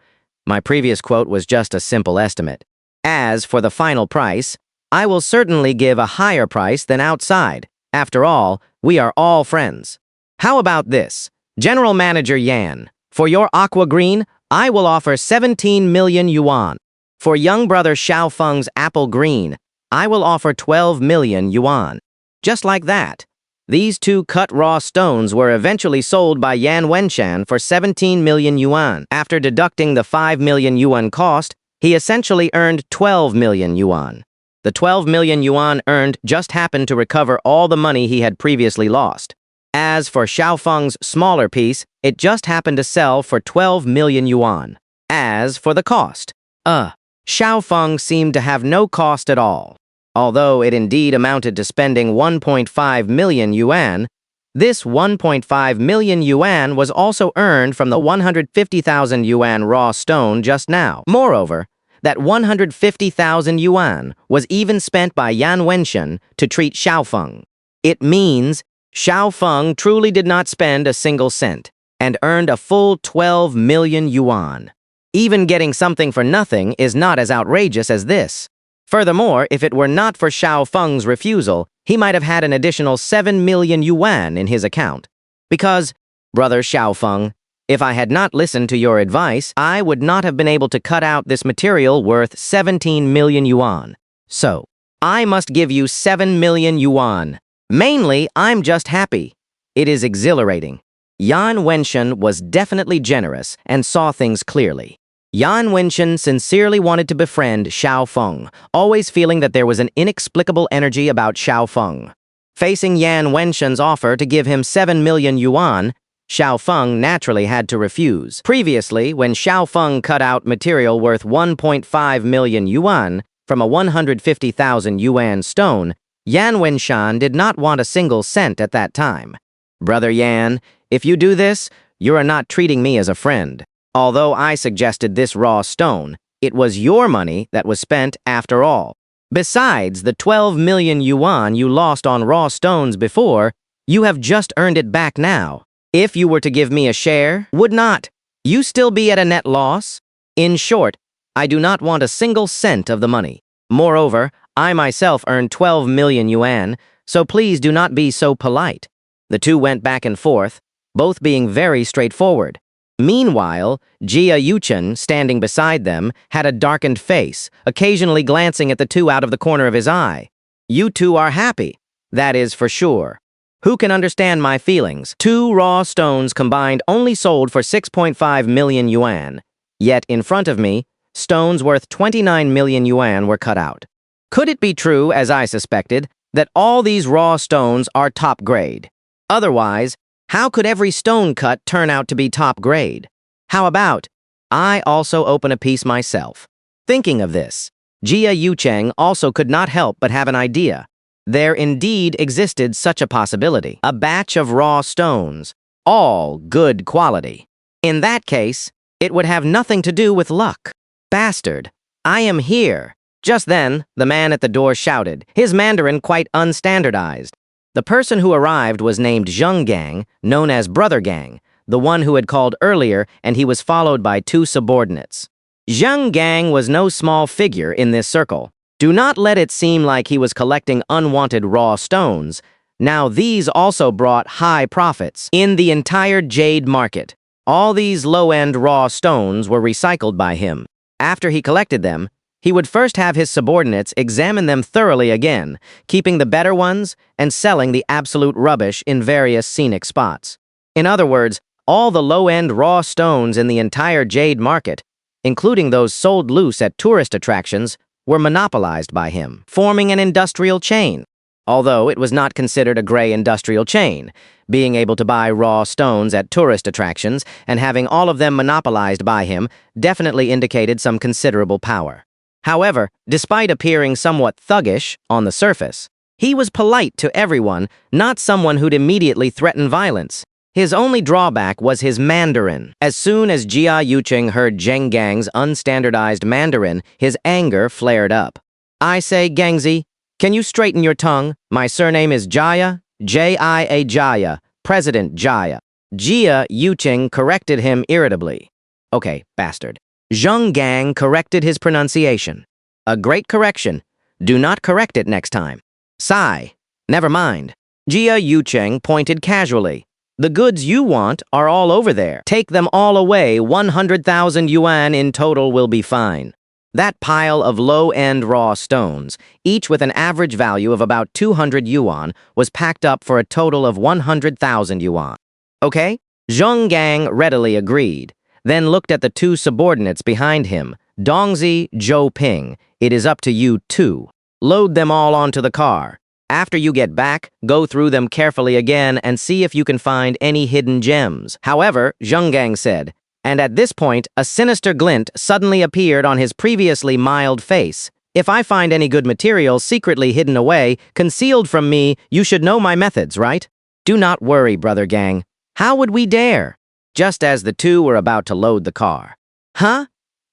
My previous quote was just a simple estimate. As for the final price, I will certainly give a higher price than outside. After all, we are all friends. How about this? General Manager Yan, for your aqua green, I will offer 17 million yuan. For young brother Xiaofeng's apple green, I will offer 12 million yuan. Just like that. These two cut raw stones were eventually sold by Yan Wenshan for 17 million yuan. After deducting the 5 million yuan cost, he essentially earned 12 million yuan. The 12 million yuan earned just happened to recover all the money he had previously lost. As for Xiaofeng's smaller piece, it just happened to sell for 12 million yuan. As for the cost, Xiaofeng seemed to have no cost at all. Although it indeed amounted to spending 1.5 million yuan, this 1.5 million yuan was also earned from the 150,000 yuan raw stone just now. Moreover, that 150,000 yuan was even spent by Yan Wenshan to treat Xiaofeng. It means Xiaofeng truly did not spend a single cent and earned a full 12 million yuan. Even getting something for nothing is not as outrageous as this. Furthermore, if it were not for Xiaofeng's refusal, he might have had an additional 7 million yuan in his account. Because, brother Xiaofeng, if I had not listened to your advice, I would not have been able to cut out this material worth 17 million yuan. So, I must give you 7 million yuan. Mainly, I'm just happy. It is exhilarating. Yan Wenshan was definitely generous and saw things clearly. Yan Wenshan sincerely wanted to befriend Xiaofeng, always feeling that there was an inexplicable energy about Xiaofeng. Facing Yan Wenshan's offer to give him 7 million yuan, Xiaofeng naturally had to refuse. Previously, when Xiaofeng cut out material worth 1.5 million yuan from a 150,000 yuan stone, Yan Wenshan did not want a single cent at that time. Brother Yan, if you do this, you are not treating me as a friend. Although I suggested this raw stone, it was your money that was spent after all. Besides the 12 million yuan you lost on raw stones before, you have just earned it back now. If you were to give me a share, would not you still be at a net loss? In short, I do not want a single cent of the money. Moreover, I myself earned 12 million yuan, so please do not be so polite. The two went back and forth, both being very straightforward. Meanwhile, Jia Yuchen, standing beside them, had a darkened face, occasionally glancing at the two out of the corner of his eye. You two are happy. That is for sure. Who can understand my feelings? 2 raw stones combined only sold for 6.5 million yuan. Yet in front of me, stones worth 29 million yuan were cut out. Could it be true, as I suspected, that all these raw stones are top grade? Otherwise, how could every stone cut turn out to be top grade? How about, I also open a piece myself? Thinking of this, Jia Yucheng also could not help but have an idea. There indeed existed such a possibility. A batch of raw stones, all good quality. In that case, it would have nothing to do with luck. Bastard, I am here. Just then, the man at the door shouted, his Mandarin quite unstandardized. The person who arrived was named Zheng Gang, known as Brother Gang, the one who had called earlier, and he was followed by 2 subordinates. Zheng Gang was no small figure in this circle. Do not let it seem like he was collecting unwanted raw stones. Now these also brought high profits in the entire jade market. All these low-end raw stones were recycled by him. After he collected them, he would first have his subordinates examine them thoroughly again, keeping the better ones and selling the absolute rubbish in various scenic spots. In other words, all the low-end raw stones in the entire jade market, including those sold loose at tourist attractions, were monopolized by him, forming an industrial chain. Although it was not considered a gray industrial chain, being able to buy raw stones at tourist attractions and having all of them monopolized by him definitely indicated some considerable power. However, despite appearing somewhat thuggish on the surface, he was polite to everyone, not someone who'd immediately threaten violence. His only drawback was his Mandarin. As soon as Jia Yucheng heard Zheng Gang's unstandardized Mandarin, his anger flared up. I say, Gangzi, can you straighten your tongue? My surname is Jaya, J-I-A Jaya, President Jaya. Jia Yucheng corrected him irritably. Okay, bastard. Zheng Gang corrected his pronunciation. A great correction. Do not correct it next time. Sigh. Never mind. Jia Yucheng pointed casually. The goods you want are all over there. Take them all away. 100,000 yuan in total will be fine. That pile of low-end raw stones, each with an average value of about 200 yuan, was packed up for a total of 100,000 yuan. Okay? Zheng Gang readily agreed, then looked at the 2 subordinates behind him. Dongzi, Zhou Ping, it is up to you too. Load them all onto the car. After you get back, go through them carefully again and see if you can find any hidden gems. However, Zheng Gang said, and at this point, a sinister glint suddenly appeared on his previously mild face. If I find any good material secretly hidden away, concealed from me, you should know my methods, right? Do not worry, Brother Gang. How would we dare? Just as the 2 were about to load the car. Huh?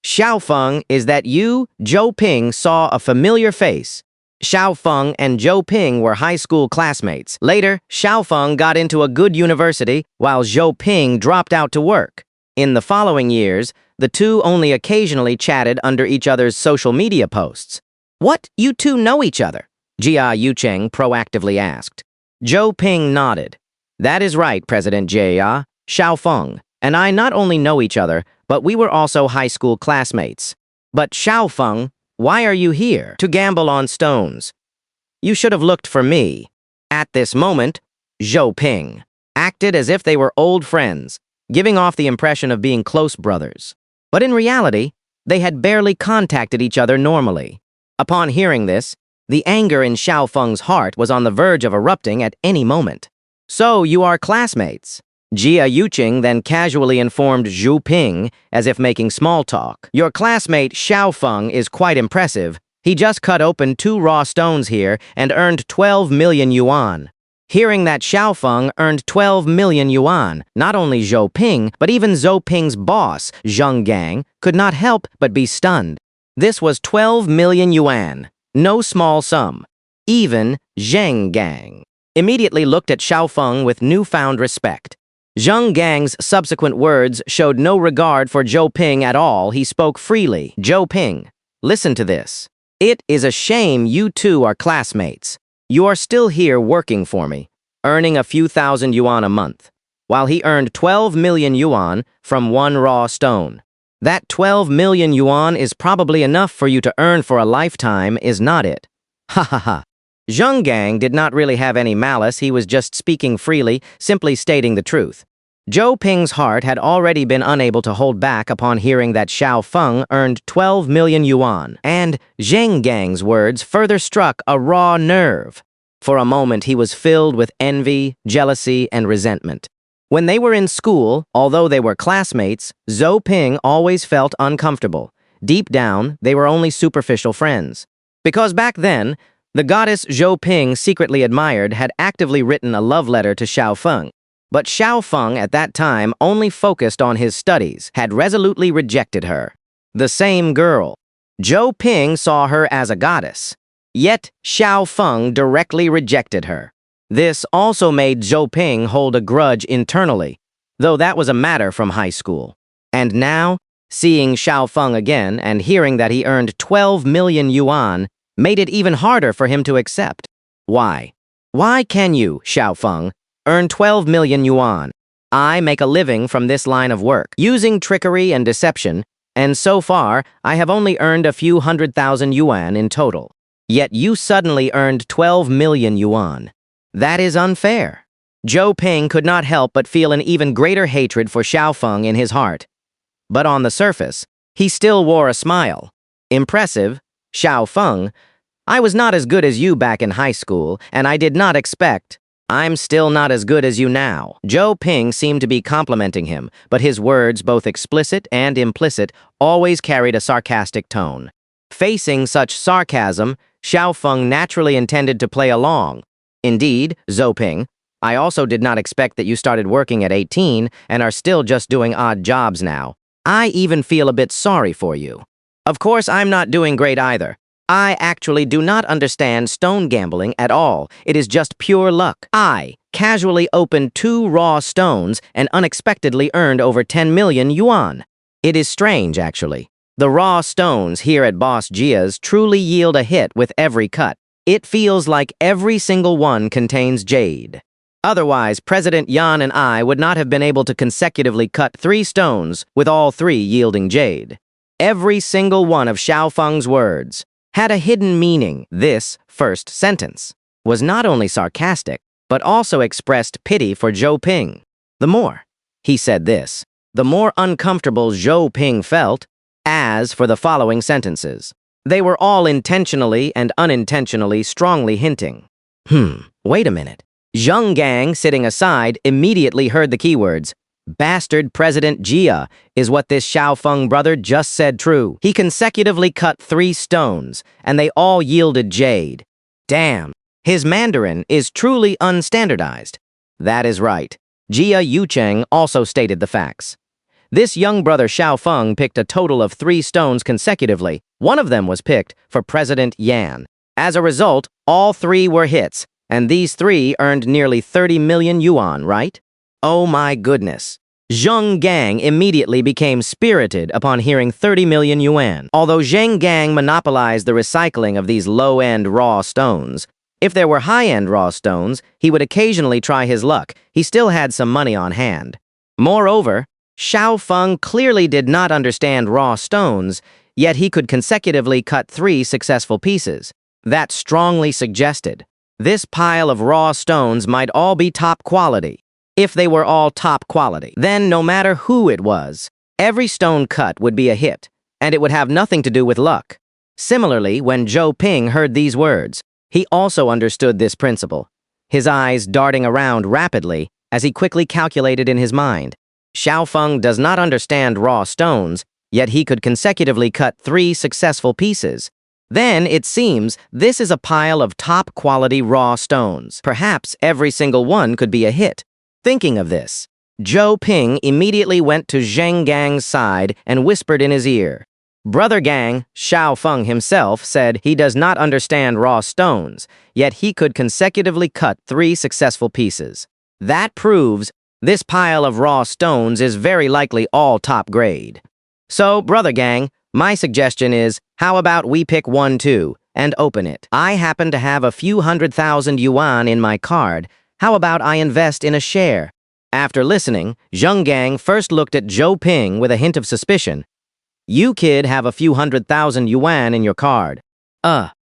Xiaofeng, is that you? Zhou Ping saw a familiar face. Xiaofeng and Zhou Ping were high school classmates. Later, Xiaofeng got into a good university, while Zhou Ping dropped out to work. In the following years, the 2 only occasionally chatted under each other's social media posts. What? You 2 know each other? Jia Yucheng proactively asked. Zhou Ping nodded. That is right, President Jia. Xiaofeng and I not only know each other, but we were also high school classmates. But Xiaofeng, why are you here? To gamble on stones. You should have looked for me. At this moment, Zhou Ping acted as if they were old friends, giving off the impression of being close brothers. But in reality, they had barely contacted each other normally. Upon hearing this, the anger in Xiaofeng's heart was on the verge of erupting at any moment. So you are classmates. Jia Yucheng then casually informed Zhu Ping, as if making small talk. Your classmate Xiaofeng is quite impressive. He just cut open 2 raw stones here and earned 12 million yuan. Hearing that Xiaofeng earned 12 million yuan, not only Zhou Ping, but even Zhou Ping's boss, Zheng Gang, could not help but be stunned. This was 12 million yuan, no small sum. Even Zheng Gang immediately looked at Xiaofeng with newfound respect. Zheng Gang's subsequent words showed no regard for Zhou Ping at all. He spoke freely. Zhou Ping, listen to this. It is a shame you 2 are classmates. You are still here working for me, earning a few thousand yuan a month. while he earned 12 million yuan from one raw stone. That 12 million yuan is probably enough for you to earn for a lifetime, is not it? Ha ha ha. Zheng Gang did not really have any malice, he was just speaking freely, simply stating the truth. Zhou Ping's heart had already been unable to hold back upon hearing that Xiao Feng earned 12 million yuan, and Zheng Gang's words further struck a raw nerve. For a moment he was filled with envy, jealousy, and resentment. When they were in school, although they were classmates, Zhou Ping always felt uncomfortable. Deep down, they were only superficial friends. Because back then, the goddess Zhou Ping secretly admired had actively written a love letter to Xiao Feng. But Xiao Feng at that time only focused on his studies, had resolutely rejected her. The same girl. Zhou Ping saw her as a goddess. Yet Xiao Feng directly rejected her. This also made Zhou Ping hold a grudge internally, though that was a matter from high school. And now, seeing Xiao Feng again and hearing that he earned 12 million yuan made it even harder for him to accept. Why? Why can you, Xiao Feng, earn 12 million yuan? I make a living from this line of work, using trickery and deception, and so far I have only earned a few 100,000 yuan in total. Yet you suddenly earned 12 million yuan. That is unfair. Zhou Ping could not help but feel an even greater hatred for Xiao Feng in his heart. But on the surface, he still wore a smile. Impressive, Xiao Feng. I was not as good as you back in high school, and I did not expect. I'm still not as good as you now. Zhou Ping seemed to be complimenting him, but his words, both explicit and implicit, always carried a sarcastic tone. Facing such sarcasm, Xiao Feng naturally intended to play along. Indeed, Zhou Ping, I also did not expect that you started working at 18 and are still just doing odd jobs now. I even feel a bit sorry for you. Of course, I'm not doing great either. I actually do not understand stone gambling at all. It is just pure luck. I casually opened 2 raw stones and unexpectedly earned over 10 million yuan. It is strange, actually. The raw stones here at Boss Jia's truly yield a hit with every cut. It feels like every single one contains jade. Otherwise, President Yan and I would not have been able to consecutively cut 3 stones with all 3 yielding jade. Every single one of Xiao Feng's words had a hidden meaning. This first sentence was not only sarcastic, but also expressed pity for Zhou Ping. The more he said this, the more uncomfortable Zhou Ping felt. As for the following sentences, they were all intentionally and unintentionally strongly hinting. Wait a minute. Zheng Gang, sitting aside, immediately heard the keywords. Bastard President Jia, is what this Xiao Feng brother just said true? He consecutively cut 3 stones, and they all yielded jade. Damn, his Mandarin is truly unstandardized. That is right. Jia Yucheng also stated the facts. This young brother Xiao Feng picked a total of 3 stones consecutively. One of them was picked for President Yan. As a result, all 3 were hits, and these 3 earned nearly 30 million yuan, right? Oh my goodness. Zheng Gang immediately became spirited upon hearing 30 million yuan. Although Zheng Gang monopolized the recycling of these low-end raw stones, if there were high-end raw stones, he would occasionally try his luck. He still had some money on hand. Moreover, Xiao Feng clearly did not understand raw stones, yet he could consecutively cut 3 successful pieces. That strongly suggested this pile of raw stones might all be top quality. If they were all top quality, then no matter who it was, every stone cut would be a hit, and it would have nothing to do with luck. Similarly, when Zhou Ping heard these words, he also understood this principle, his eyes darting around rapidly as he quickly calculated in his mind. Xiao Feng does not understand raw stones, yet he could consecutively cut 3 successful pieces. Then, it seems, this is a pile of top-quality raw stones. Perhaps every single one could be a hit. Thinking of this, Zhou Ping immediately went to Zheng Gang's side and whispered in his ear. Brother Gang, Xiao Feng himself, said he does not understand raw stones, yet he could consecutively cut 3 successful pieces. That proves this pile of raw stones is very likely all top grade. So, Brother Gang, my suggestion is, how about we pick 1 too, and open it? I happen to have a few 100,000 yuan in my card. How about I invest in a share? After listening, Zheng Gang first looked at Zhou Ping with a hint of suspicion. You, kid, have a few 100,000 yuan in your card.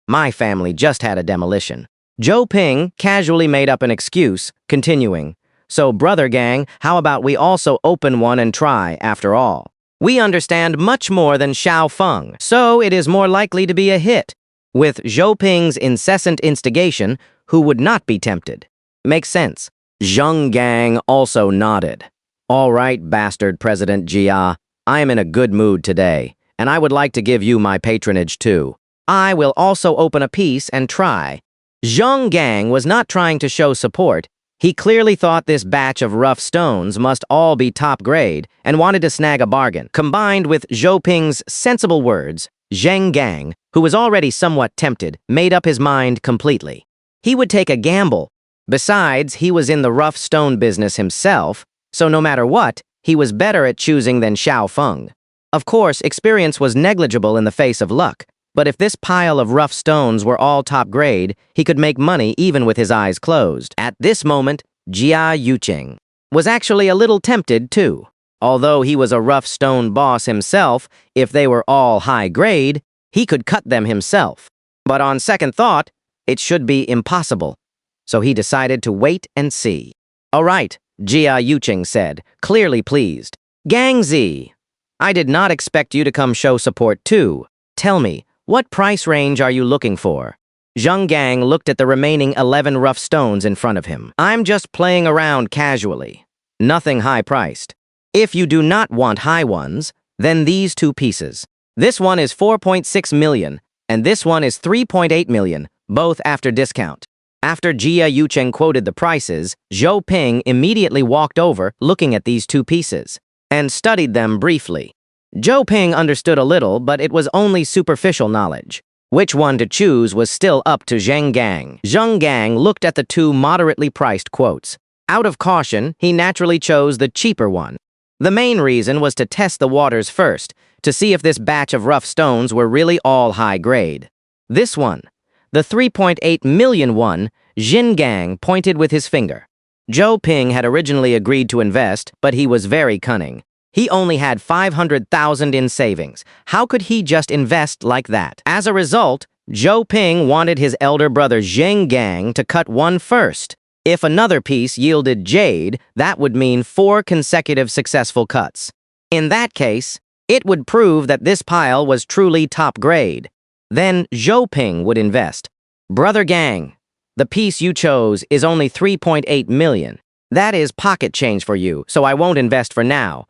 My family just had a demolition. Zhou Ping casually made up an excuse, continuing. So, brother gang, how about we also open one and try, after all? We understand much more than Xiao Feng, so it is more likely to be a hit. With Zhou Ping's incessant instigation, who would not be tempted? Makes sense. Zheng Gang also nodded. All right, bastard President Jia, I am in a good mood today, and I would like to give you my patronage too. I will also open a piece and try. Zheng Gang was not trying to show support. He clearly thought this batch of rough stones must all be top grade and wanted to snag a bargain. Combined with Zhou Ping's sensible words, Zheng Gang, who was already somewhat tempted, made up his mind completely. He would take a gamble. Besides, he was in the rough stone business himself, so no matter what, he was better at choosing than Xiao Feng. Of course, experience was negligible in the face of luck, but if this pile of rough stones were all top grade, he could make money even with his eyes closed. At this moment, Jia Yuqing was actually a little tempted too. Although he was a rough stone boss himself, if they were all high grade, he could cut them himself. But on second thought, it should be impossible. So he decided to wait and see. All right, Jia Yuqing said, clearly pleased. Gang Z, I did not expect you to come show support too. Tell me, what price range are you looking for? Zheng Gang looked at the remaining 11 rough stones in front of him. I'm just playing around casually. Nothing high-priced. If you do not want high ones, then these two pieces. This one is 4.6 million, and this one is 3.8 million, both after discount. After Jia Yuqing quoted the prices, Zhou Ping immediately walked over, looking at these two pieces, and studied them briefly. Zhou Ping understood a little, but it was only superficial knowledge. Which one to choose was still up to Zheng Gang. Zheng Gang looked at the two moderately priced quotes. Out of caution, he naturally chose the cheaper one. The main reason was to test the waters first, to see if this batch of rough stones were really all high grade. This one, the 3.8 million one, Zheng Gang pointed with his finger. Zhou Ping had originally agreed to invest, but he was very cunning. He only had 500,000 in savings. How could he just invest like that? As a result, Zhou Ping wanted his elder brother Zheng Gang to cut one first. If another piece yielded jade, that would mean 4 consecutive successful cuts. In that case, it would prove that this pile was truly top grade. Then Zhou Ping would invest. Brother Gang, the piece you chose is only 3.8 million. That is pocket change for you, so I won't invest for now.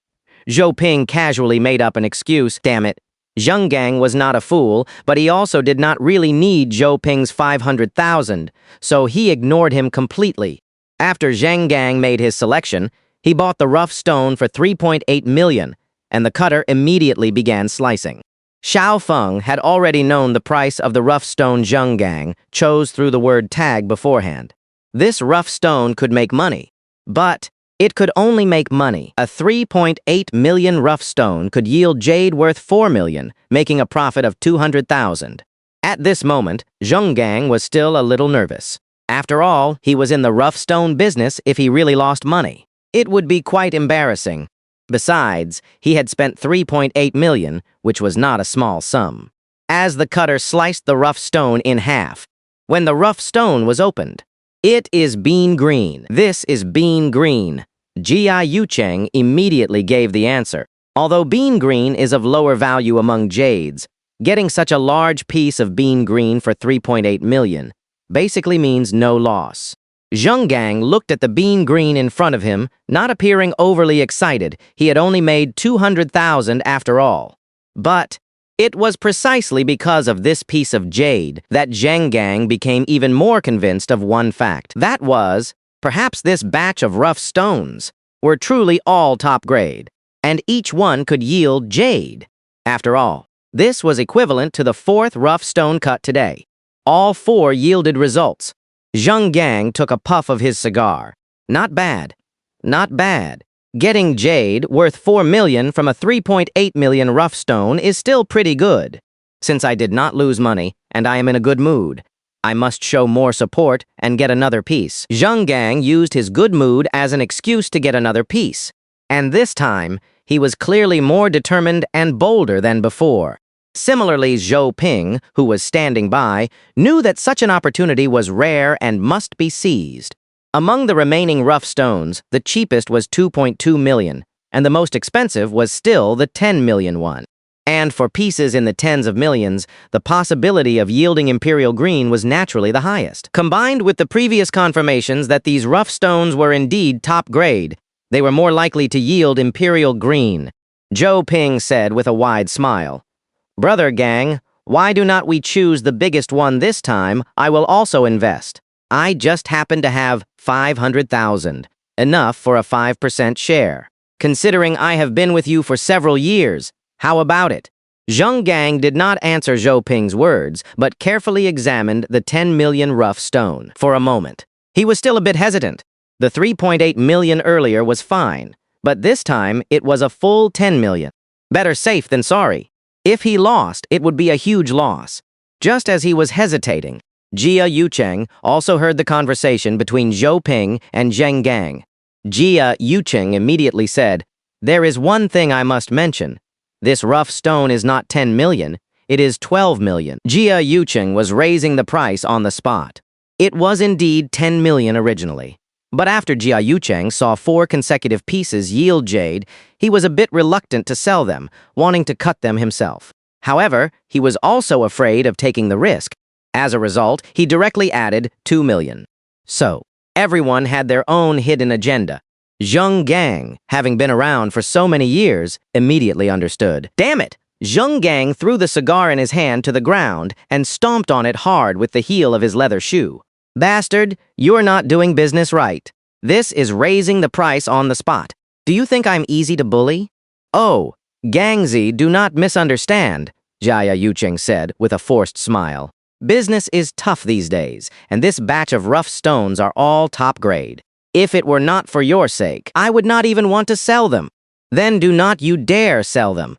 Zhou Ping casually made up an excuse. Damn it. Zheng Gang was not a fool, but he also did not really need Zhou Ping's 500,000, so he ignored him completely. After Zheng Gang made his selection, he bought the rough stone for 3.8 million, and the cutter immediately began slicing. Xiao Feng had already known the price of the rough stone Zheng Gang chose through the word tag beforehand. This rough stone could make money, but it could only make money. A 3.8 million rough stone could yield jade worth 4 million, making a profit of 200,000. At this moment, Zheng Gang was still a little nervous. After all, he was in the rough stone business if he really lost money. It would be quite embarrassing. Besides, he had spent 3.8 million, which was not a small sum. As the cutter sliced the rough stone in half, when the rough stone was opened, it is bean green. This is bean green. Jia Yuqing immediately gave the answer. Although bean green is of lower value among jades, getting such a large piece of bean green for 3.8 million basically means no loss. Zheng Gang looked at the bean green in front of him, not appearing overly excited. He had only made 200,000 after all. But it was precisely because of this piece of jade that Zheng Gang became even more convinced of one fact. That was, perhaps this batch of rough stones were truly all top grade, and each one could yield jade. After all, this was equivalent to the 4th rough stone cut today. All 4 yielded results. Zheng Gang took a puff of his cigar. Not bad. Not bad. Getting jade worth 4 million from a 3.8 million rough stone is still pretty good. Since I did not lose money, and I am in a good mood, I must show more support and get another piece. Zheng Gang used his good mood as an excuse to get another piece. And this time, he was clearly more determined and bolder than before. Similarly, Zhou Ping, who was standing by, knew that such an opportunity was rare and must be seized. Among the remaining rough stones, the cheapest was 2.2 million, and the most expensive was still the 10 million one. And for pieces in the tens of millions, the possibility of yielding imperial green was naturally the highest. Combined with the previous confirmations that these rough stones were indeed top grade, they were more likely to yield imperial green. Zhou Ping said with a wide smile, "Brother Gang, why do not we choose the biggest one this time? I will also invest. I just happen to have 500,000, enough for a 5% share. Considering I have been with you for several years, how about it?" Zheng Gang did not answer Zhou Ping's words, but carefully examined the 10 million rough stone. For a moment, he was still a bit hesitant. The 3.8 million earlier was fine, but this time it was a full 10 million. Better safe than sorry. If he lost, it would be a huge loss. Just as he was hesitating, Jia Yucheng also heard the conversation between Zhou Ping and Zheng Gang. Jia Yucheng immediately said, "There is one thing I must mention. This rough stone is not 10 million, it is 12 million. Jia Yucheng was raising the price on the spot. It was indeed 10 million originally. But after Jia Yucheng saw 4 consecutive pieces yield jade, he was a bit reluctant to sell them, wanting to cut them himself. However, he was also afraid of taking the risk. As a result, he directly added 2 million. So, everyone had their own hidden agenda. Zheng Gang, having been around for so many years, immediately understood. Damn it! Zheng Gang threw the cigar in his hand to the ground and stomped on it hard with the heel of his leather shoe. Bastard, you're not doing business right. This is raising the price on the spot. Do you think I'm easy to bully? Oh, Gangzi, do not misunderstand, Jia Yucheng said with a forced smile. Business is tough these days, and this batch of rough stones are all top grade. If it were not for your sake, I would not even want to sell them. Then do not you dare sell them.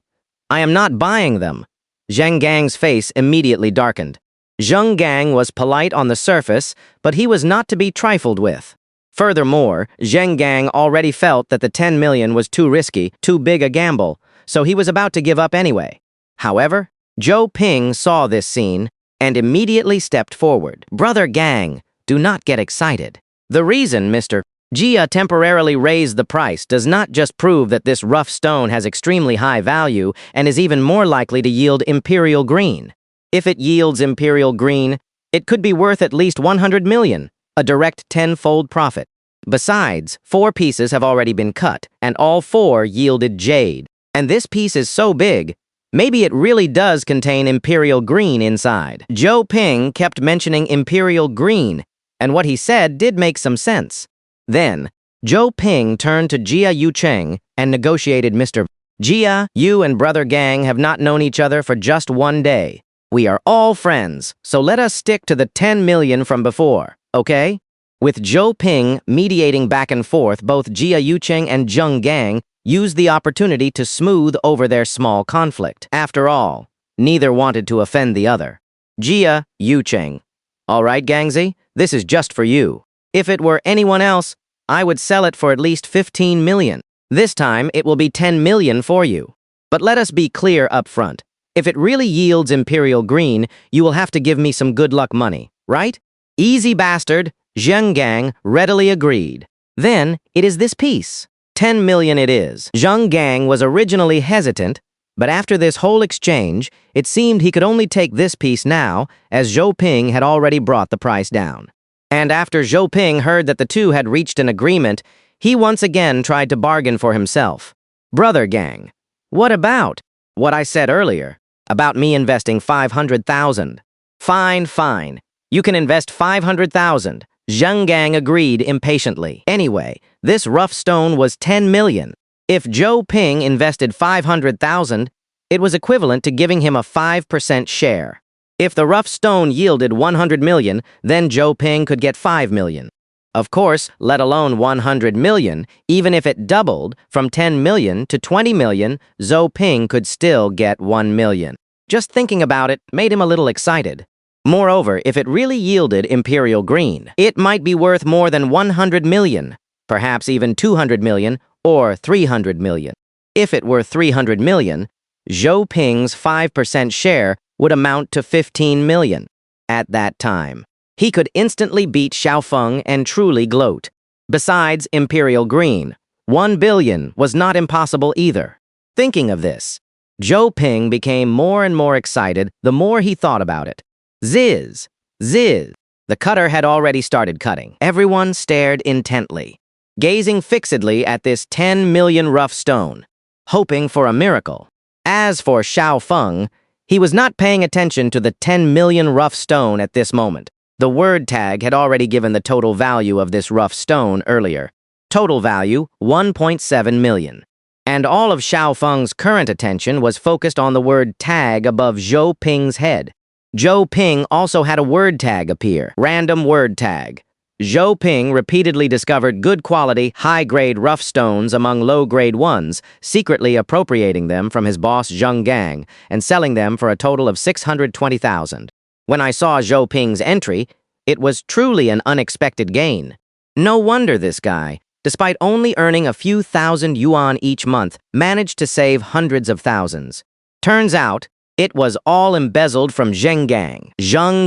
I am not buying them. Zheng Gang's face immediately darkened. Zheng Gang was polite on the surface, but he was not to be trifled with. Furthermore, Zheng Gang already felt that the 10 million was too risky, too big a gamble, so he was about to give up anyway. However, Zhou Ping saw this scene and immediately stepped forward. Brother Gang, do not get excited. The reason Mr. Jia temporarily raised the price does not just prove that this rough stone has extremely high value and is even more likely to yield imperial green. If it yields imperial green, it could be worth at least 100 million, a direct 10-fold profit. Besides, 4 pieces have already been cut, and all 4 yielded jade. And this piece is so big, maybe it really does contain imperial green inside. Zhou Ping kept mentioning imperial green, and what he said did make some sense. Then, Zhou Ping turned to Jia Yucheng and negotiated Mr. Jia, you and Brother Gang have not known each other for just 1 day. We are all friends, so let us stick to the 10 million from before, okay? With Zhou Ping mediating back and forth, both Jia Yucheng and Zheng Gang used the opportunity to smooth over their small conflict. After all, neither wanted to offend the other. Jia Yucheng. All right, Gangzi, this is just for you. If it were anyone else, I would sell it for at least 15 million. This time, it will be 10 million for you. But let us be clear up front. If it really yields imperial green, you will have to give me some good luck money, right? Easy bastard, Zheng Gang readily agreed. Then, it is this piece. 10 million it is. Zheng Gang was originally hesitant, but after this whole exchange, it seemed he could only take this piece now, as Zhou Ping had already brought the price down. And after Zhou Ping heard that the two had reached an agreement, he once again tried to bargain for himself. Brother Gang, what about what I said earlier, about me investing 500,000? Fine. You can invest 500,000. Zheng Gang agreed impatiently. Anyway, this rough stone was 10 million. If Zhou Ping invested 500,000, it was equivalent to giving him a 5% share. If the rough stone yielded 100 million, then Zhou Ping could get 5 million. Of course, let alone 100 million, even if it doubled from 10 million to 20 million, Zhou Ping could still get 1 million. Just thinking about it made him a little excited. Moreover, if it really yielded imperial green, it might be worth more than 100 million, perhaps even 200 million or 300 million. If it were 300 million, Zhou Ping's 5% share would amount to 15 million. At that time, he could instantly beat Xiaofeng and truly gloat. Besides imperial green, 1 billion was not impossible either. Thinking of this, Zhou Ping became more and more excited the more he thought about it. Ziz! Ziz! The cutter had already started cutting. Everyone stared intently, gazing fixedly at this 10 million rough stone, hoping for a miracle. As for Xiaofeng, he was not paying attention to the 10 million rough stone at this moment. The word tag had already given the total value of this rough stone earlier. Total value, 1.7 million. And all of Xiaofeng's current attention was focused on the word tag above Zhou Ping's head. Zhou Ping also had a word tag appear. Random word tag. Zhou Ping repeatedly discovered good quality, high-grade rough stones among low-grade ones, secretly appropriating them from his boss Zheng Gang and selling them for a total of 620,000. When I saw Zhou Ping's entry, it was truly an unexpected gain. No wonder this guy, despite only earning a few thousand yuan each month, managed to save hundreds of thousands. Turns out, it was all embezzled from Zheng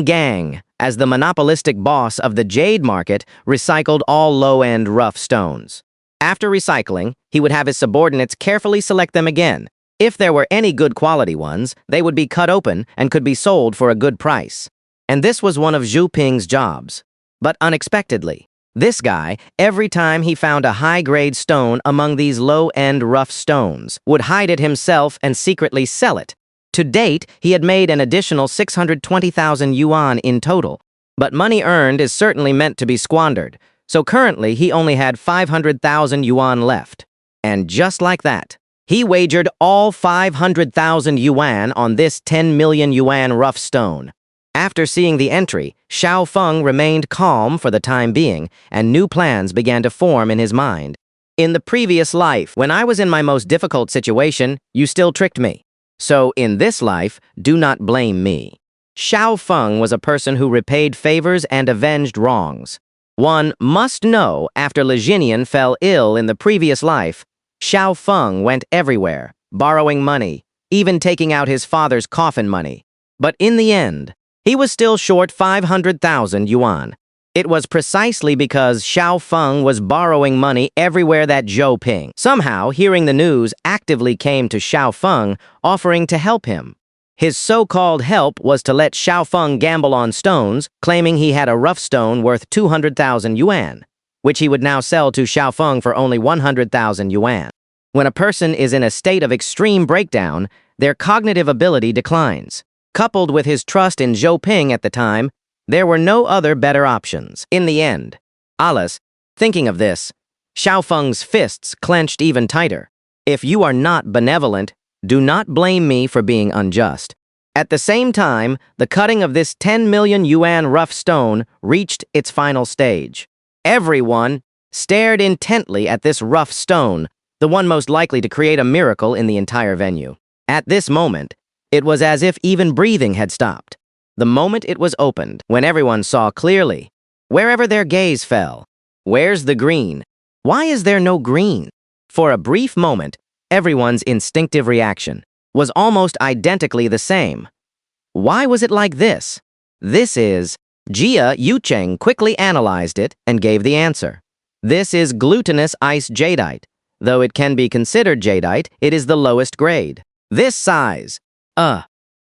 Gang, as the monopolistic boss of the jade market, recycled all low-end rough stones. After recycling, he would have his subordinates carefully select them again. If there were any good quality ones, they would be cut open and could be sold for a good price. And this was one of Zhou Ping's jobs. But unexpectedly, this guy, every time he found a high-grade stone among these low-end rough stones, would hide it himself and secretly sell it. To date, he had made an additional 620,000 yuan in total. But money earned is certainly meant to be squandered, so currently he only had 500,000 yuan left. And just like that, he wagered all 500,000 yuan on this 10 million yuan rough stone. After seeing the entry, Xiaofeng remained calm for the time being, and new plans began to form in his mind. In the previous life, when I was in my most difficult situation, you still tricked me. So, in this life, do not blame me. Xiaofeng was a person who repaid favors and avenged wrongs. One must know, after Leginian fell ill in the previous life, Xiaofeng went everywhere, borrowing money, even taking out his father's coffin money. But in the end, he was still short 500,000 yuan. It was precisely because Xiaofeng was borrowing money everywhere that Zhou Ping, somehow hearing the news, actively came to Xiaofeng, offering to help him. His so-called help was to let Xiaofeng gamble on stones, claiming he had a rough stone worth 200,000 yuan, which he would now sell to Xiaofeng for only 100,000 yuan. When a person is in a state of extreme breakdown, their cognitive ability declines. Coupled with his trust in Zhou Ping at the time, there were no other better options. In the end, Alice, thinking of this, Xiaofeng's fists clenched even tighter. If you are not benevolent, do not blame me for being unjust. At the same time, the cutting of this 10 million yuan rough stone reached its final stage. Everyone stared intently at this rough stone, the one most likely to create a miracle in the entire venue. At this moment, it was as if even breathing had stopped. The moment it was opened, when everyone saw clearly, wherever their gaze fell, where's the green? Why is there no green? For a brief moment, everyone's instinctive reaction was almost identically the same. Why was it like this? This is... Jia Yucheng quickly analyzed it and gave the answer. This is glutinous ice jadeite. Though it can be considered jadeite, it is the lowest grade. This size...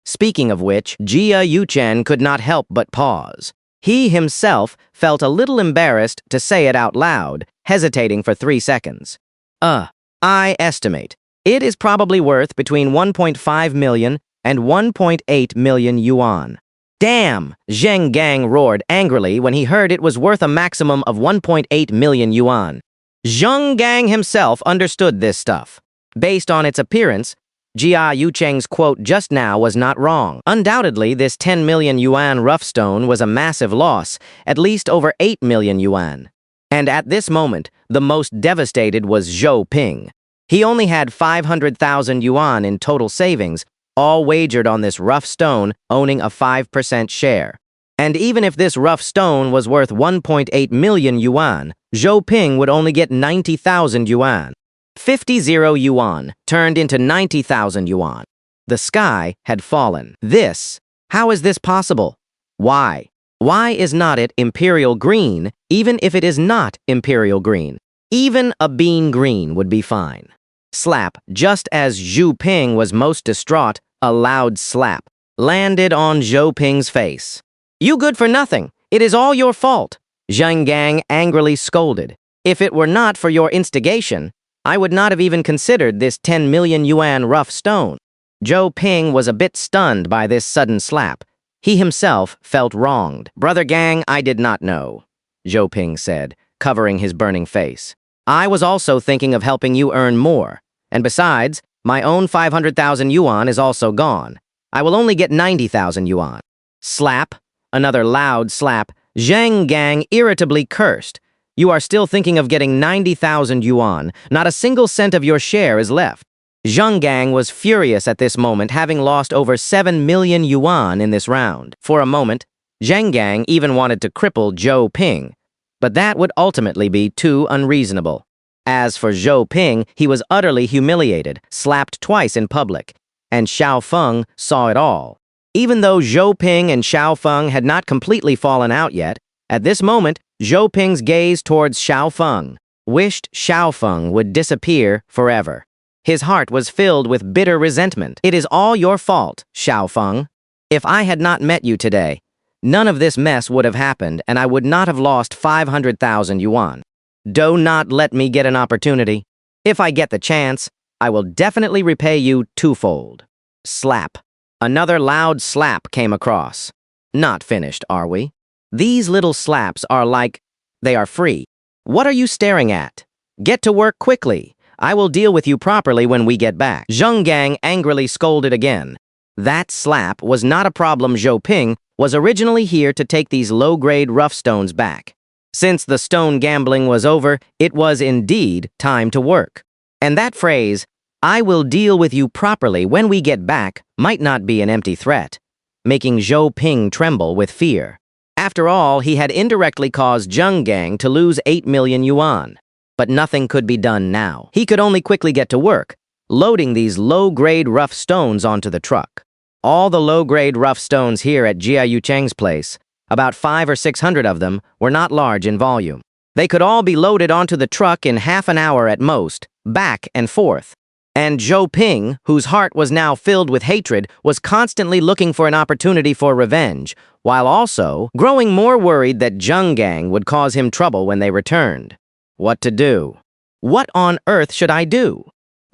Speaking of which, Jia Yuchen could not help but pause. He himself felt a little embarrassed to say it out loud, hesitating for 3 seconds. I estimate. It is probably worth between 1.5 million and 1.8 million yuan. Damn! Zheng Gang roared angrily when he heard it was worth a maximum of 1.8 million yuan. Zheng Gang himself understood this stuff. Based on its appearance, Jia Yucheng's quote just now was not wrong. Undoubtedly, this 10 million yuan rough stone was a massive loss, at least over 8 million yuan. And at this moment, the most devastated was Zhou Ping. He only had 500,000 yuan in total savings, all wagered on this rough stone, owning a 5% share. And even if this rough stone was worth 1.8 million yuan, Zhou Ping would only get 90,000 yuan. 50 yuan turned into 90,000 yuan. The sky had fallen. How is this possible? Why? Why is not it imperial green, even if it is not imperial green? Even a bean green would be fine. Slap, just as Zhou Ping was most distraught, a loud slap landed on Zhou Ping's face. You good for nothing. It is all your fault. Zhang Gang angrily scolded. If it were not for your instigation, I would not have even considered this 10 million yuan rough stone. Zhou Ping was a bit stunned by this sudden slap. He himself felt wronged. Brother Gang, I did not know, Zhou Ping said, covering his burning face. I was also thinking of helping you earn more. And besides, my own 500,000 yuan is also gone. I will only get 90,000 yuan. Slap. Another loud slap. Zhang Gang irritably cursed. You are still thinking of getting 90,000 yuan. Not a single cent of your share is left. Zhang Gang was furious at this moment, having lost over 7 million yuan in this round. For a moment, Zhang Gang even wanted to cripple Zhou Ping, but that would ultimately be too unreasonable. As for Zhou Ping, he was utterly humiliated, slapped twice in public, and Xiao Feng saw it all. Even though Zhou Ping and Xiao Feng had not completely fallen out yet, at this moment, Zhou Ping's gaze towards Xiao Feng wished Xiao Feng would disappear forever. His heart was filled with bitter resentment. It is all your fault, Xiao Feng. If I had not met you today, none of this mess would have happened, and I would not have lost 500,000 yuan. Do not let me get an opportunity. If I get the chance, I will definitely repay you twofold. Slap. Another loud slap came across. Not finished, are we? These little slaps are like, they are free. What are you staring at? Get to work quickly. I will deal with you properly when we get back. Zhang Gang angrily scolded again. That slap was not a problem. Zhou Ping was originally here to take these low-grade rough stones back. Since the stone gambling was over, it was indeed time to work. And that phrase, I will deal with you properly when we get back, might not be an empty threat, making Zhou Ping tremble with fear. After all, he had indirectly caused Zhang Gang to lose 8 million yuan. But nothing could be done now. He could only quickly get to work, loading these low-grade rough stones onto the truck. All the low-grade rough stones here at Jia Yucheng's place, about 500 or 600 of them, were not large in volume. They could all be loaded onto the truck in half an hour at most, back and forth. And Zhou Ping, whose heart was now filled with hatred, was constantly looking for an opportunity for revenge, while also growing more worried that Zhang Gang would cause him trouble when they returned. What to do? What on earth should I do?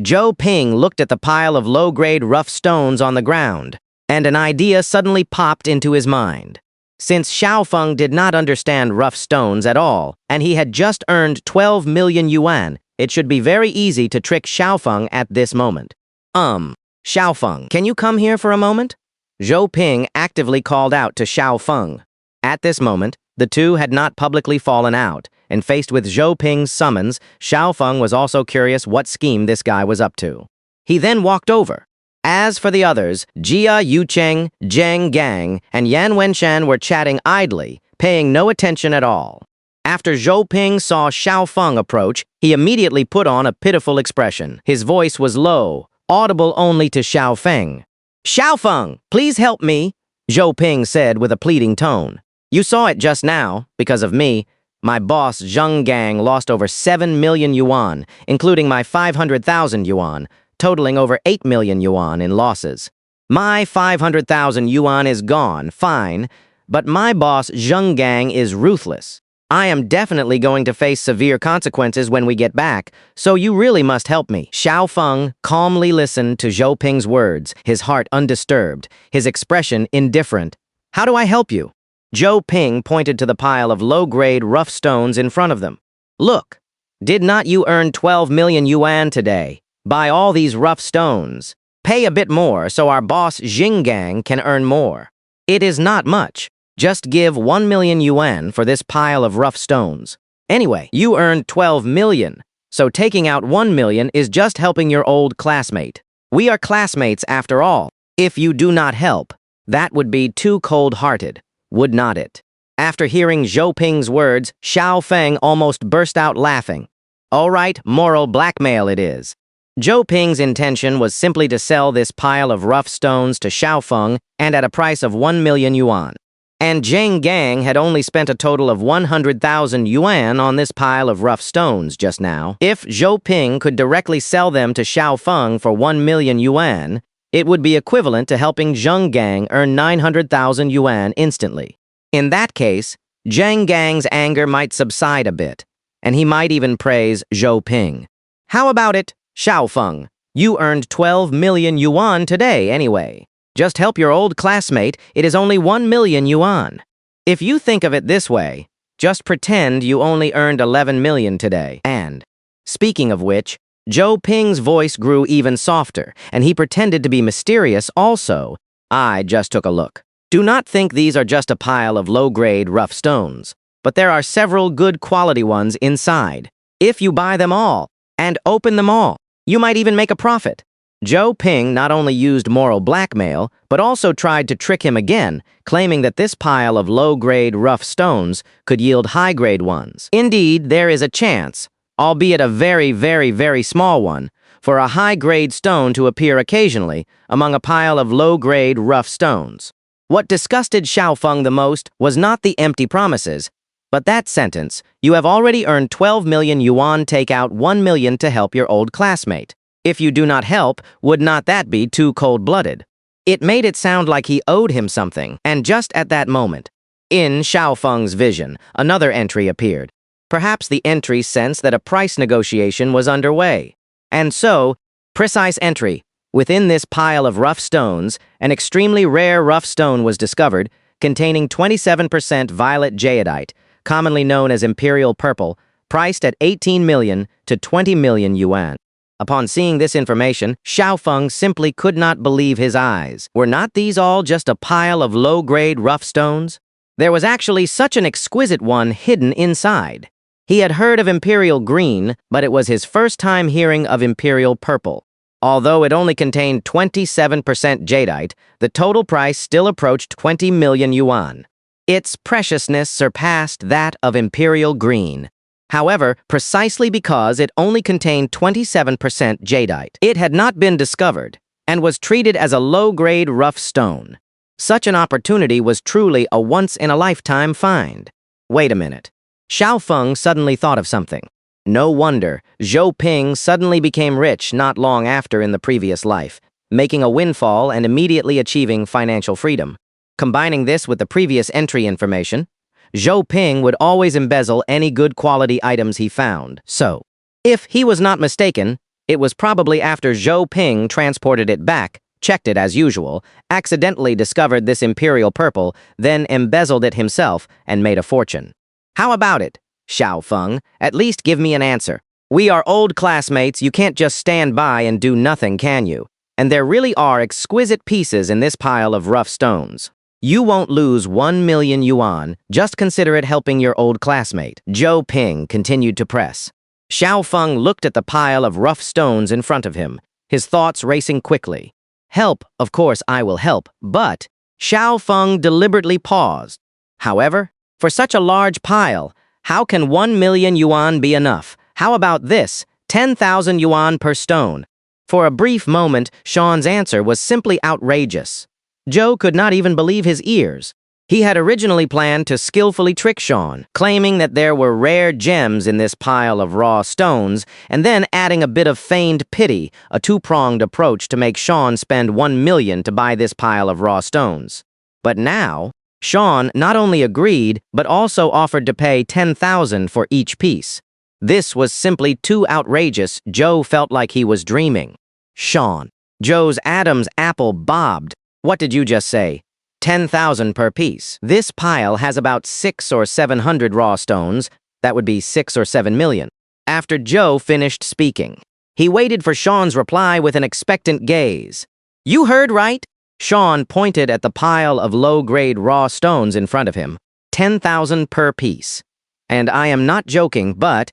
Zhou Ping looked at the pile of low-grade rough stones on the ground, and an idea suddenly popped into his mind. Since Xiao Feng did not understand rough stones at all, and he had just earned 12 million yuan, it should be very easy to trick Xiao Feng at this moment. Xiao Feng, can you come here for a moment? Zhou Ping actively called out to Xiao Feng. At this moment, the two had not publicly fallen out, and faced with Zhou Ping's summons, Xiao Feng was also curious what scheme this guy was up to. He then walked over. As for the others, Jia Yucheng, Zhang Gang, and Yan Wenshan were chatting idly, paying no attention at all. After Zhou Ping saw Xiao Feng approach, he immediately put on a pitiful expression. His voice was low, audible only to Xiao Feng. Xiao Feng, please help me, Zhou Ping said with a pleading tone. You saw it just now, because of me. My boss, Zhang Gang, lost over 7 million yuan, including my 500,000 yuan, totaling over 8 million yuan in losses. My 500,000 yuan is gone, fine, but my boss, Zhang Gang, is ruthless. I am definitely going to face severe consequences when we get back, so you really must help me. Xiao Feng calmly listened to Zhou Ping's words, his heart undisturbed, his expression indifferent. How do I help you? Zhou Ping pointed to the pile of low-grade rough stones in front of them. Look, did not you earn 12 million yuan today? Buy all these rough stones. Pay a bit more so our boss Zhang Gang can earn more. It is not much. Just give 1 million yuan for this pile of rough stones. Anyway, you earned 12 million, so taking out 1 million is just helping your old classmate. We are classmates after all. If you do not help, that would be too cold-hearted. would not it? After hearing Zhou Ping's words, Xiao Feng almost burst out laughing. All right, moral blackmail it is. Zhou Ping's intention was simply to sell this pile of rough stones to Xiao Feng and at a price of 1 million yuan. And Zheng Gang had only spent a total of 100,000 yuan on this pile of rough stones just now. If Zhou Ping could directly sell them to Xiao Feng for 1 million yuan, it would be equivalent to helping Zheng Gang earn 900,000 yuan instantly. In that case, Zheng Gang's anger might subside a bit, and he might even praise Zhou Ping. How about it, Xiao Feng? You earned 12 million yuan today anyway. Just help your old classmate, it is only 1 million yuan. If you think of it this way, just pretend you only earned 11 million today. And, speaking of which, Zhou Ping's voice grew even softer, and he pretended to be mysterious also. I just took a look. Do not think these are just a pile of low-grade rough stones, but there are several good quality ones inside. If you buy them all, and open them all, you might even make a profit. Zhou Ping not only used moral blackmail, but also tried to trick him again, claiming that this pile of low-grade rough stones could yield high-grade ones. Indeed, there is a chance, albeit a very, very, very small one, for a high-grade stone to appear occasionally among a pile of low-grade rough stones. What disgusted Xiao Feng the most was not the empty promises, but that sentence, "You have already earned 12 million yuan, take out 1 million to help your old classmate. If you do not help, would not that be too cold-blooded?" It made it sound like he owed him something, and just at that moment, in Xiao Feng's vision, another entry appeared. Perhaps the entry sensed that a price negotiation was underway. And so, precise entry. Within this pile of rough stones, an extremely rare rough stone was discovered, containing 27% violet jadeite, commonly known as imperial purple, priced at 18 million to 20 million yuan. Upon seeing this information, Xiao Feng simply could not believe his eyes. Were not these all just a pile of low-grade rough stones? There was actually such an exquisite one hidden inside. He had heard of imperial green, but it was his first time hearing of imperial purple. Although it only contained 27% jadeite, the total price still approached 20 million yuan. Its preciousness surpassed that of imperial green. However, precisely because it only contained 27% jadeite, it had not been discovered and was treated as a low-grade rough stone. Such an opportunity was truly a once-in-a-lifetime find. Wait a minute. Xiao Feng suddenly thought of something. No wonder Zhou Ping suddenly became rich not long after in the previous life, making a windfall and immediately achieving financial freedom. Combining this with the previous entry information, Zhou Ping would always embezzle any good quality items he found. So, if he was not mistaken, it was probably after Zhou Ping transported it back, checked it as usual, accidentally discovered this imperial purple, then embezzled it himself and made a fortune. How about it, Xiao Feng? At least give me an answer. We are old classmates, you can't just stand by and do nothing, can you? And there really are exquisite pieces in this pile of rough stones. You won't lose 1 million yuan, just consider it helping your old classmate. Zhou Ping continued to press. Xiao Feng looked at the pile of rough stones in front of him, his thoughts racing quickly. Help, of course I will help, but Xiao Feng deliberately paused. However, for such a large pile, how can 1 million yuan be enough? How about this, 10,000 yuan per stone? For a brief moment, Sean's answer was simply outrageous. Zhou could not even believe his ears. He had originally planned to skillfully trick Sean, claiming that there were rare gems in this pile of raw stones, and then adding a bit of feigned pity, a two-pronged approach to make Sean spend 1 million to buy this pile of raw stones. But now, Sean not only agreed, but also offered to pay 10,000 for each piece. This was simply too outrageous. Zhou felt like he was dreaming. Sean. Zhou's Adam's apple bobbed. What did you just say? 10,000 per piece. This pile has about 600 or 700 raw stones. That would be 6 or 7 million. After Zhou finished speaking, he waited for Sean's reply with an expectant gaze. You heard right? Sean pointed at the pile of low-grade raw stones in front of him. 10,000 per piece. And I am not joking, but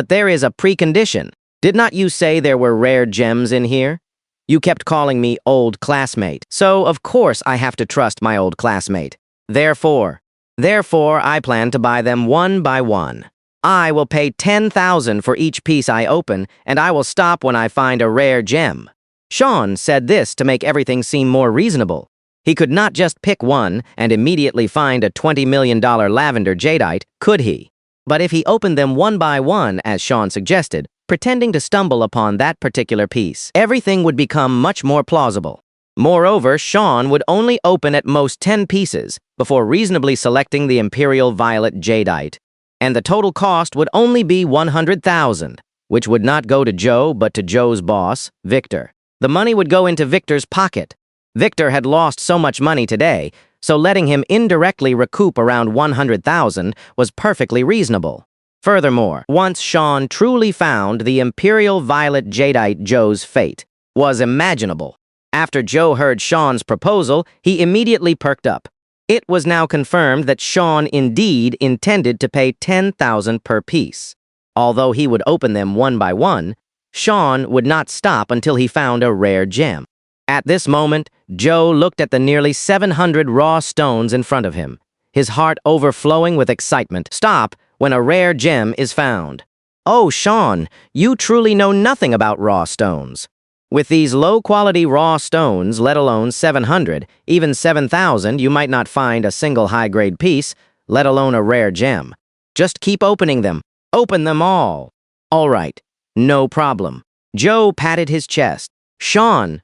there is a precondition. Did not you say there were rare gems in here? You kept calling me old classmate, so of course I have to trust my old classmate. Therefore, Therefore, I plan to buy them one by one. I will pay 10,000 for each piece I open, and I will stop when I find a rare gem. Sean said this to make everything seem more reasonable. He could not just pick one and immediately find a $20 million lavender jadeite, could he? But if he opened them one by one, as Sean suggested, pretending to stumble upon that particular piece, everything would become much more plausible. Moreover, Sean would only open at most 10 pieces before reasonably selecting the Imperial Violet jadeite, and the total cost would only be 100,000, which would not go to Joe but to Joe's boss, Victor. The money would go into Victor's pocket. Victor had lost so much money today, so letting him indirectly recoup around 100,000 was perfectly reasonable. Furthermore, once Sean truly found the Imperial Violet jadeite, Joe's fate was imaginable. After Joe heard Sean's proposal, he immediately perked up. It was now confirmed that Sean indeed intended to pay 10,000 per piece. Although he would open them one by one, Sean would not stop until he found a rare gem. At this moment, Joe looked at the nearly 700 raw stones in front of him, his heart overflowing with excitement. Stop when a rare gem is found. Oh, Sean, you truly know nothing about raw stones. With these low-quality raw stones, let alone 700, even 7,000, you might not find a single high-grade piece, let alone a rare gem. Just keep opening them. Open them all. All right, no problem. Joe patted his chest. Sean,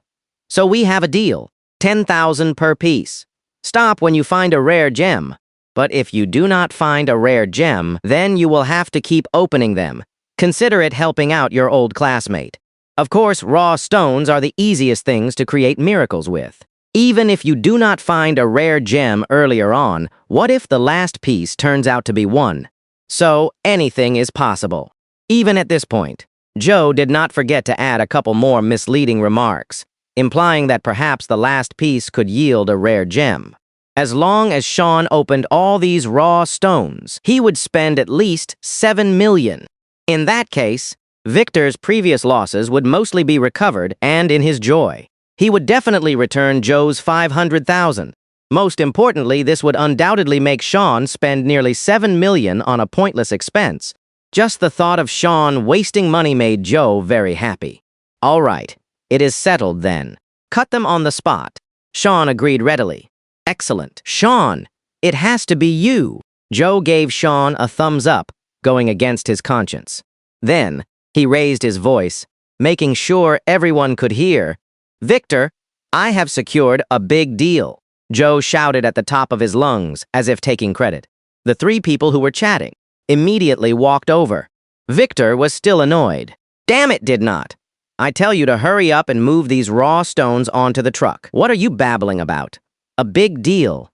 so we have a deal. 10,000 per piece. Stop when you find a rare gem. But if you do not find a rare gem, then you will have to keep opening them. Consider it helping out your old classmate. Of course, raw stones are the easiest things to create miracles with. Even if you do not find a rare gem earlier on, what if the last piece turns out to be one? So, anything is possible. Even at this point, Joe did not forget to add a couple more misleading remarks, implying that perhaps the last piece could yield a rare gem. As long as Sean opened all these raw stones, he would spend at least 7 million. In that case, Victor's previous losses would mostly be recovered, and in his joy, he would definitely return Joe's 500,000. Most importantly, this would undoubtedly make Sean spend nearly 7 million on a pointless expense. Just the thought of Sean wasting money made Joe very happy. All right, it is settled then. Cut them on the spot. Sean agreed readily. Excellent. Sean, it has to be you. Joe gave Sean a thumbs up, going against his conscience. Then, he raised his voice, making sure everyone could hear. Victor, I have secured a big deal. Joe shouted at the top of his lungs, as if taking credit. The three people who were chatting immediately walked over. Victor was still annoyed. Damn it, did not. I tell you to hurry up and move these raw stones onto the truck. What are you babbling about? A big deal.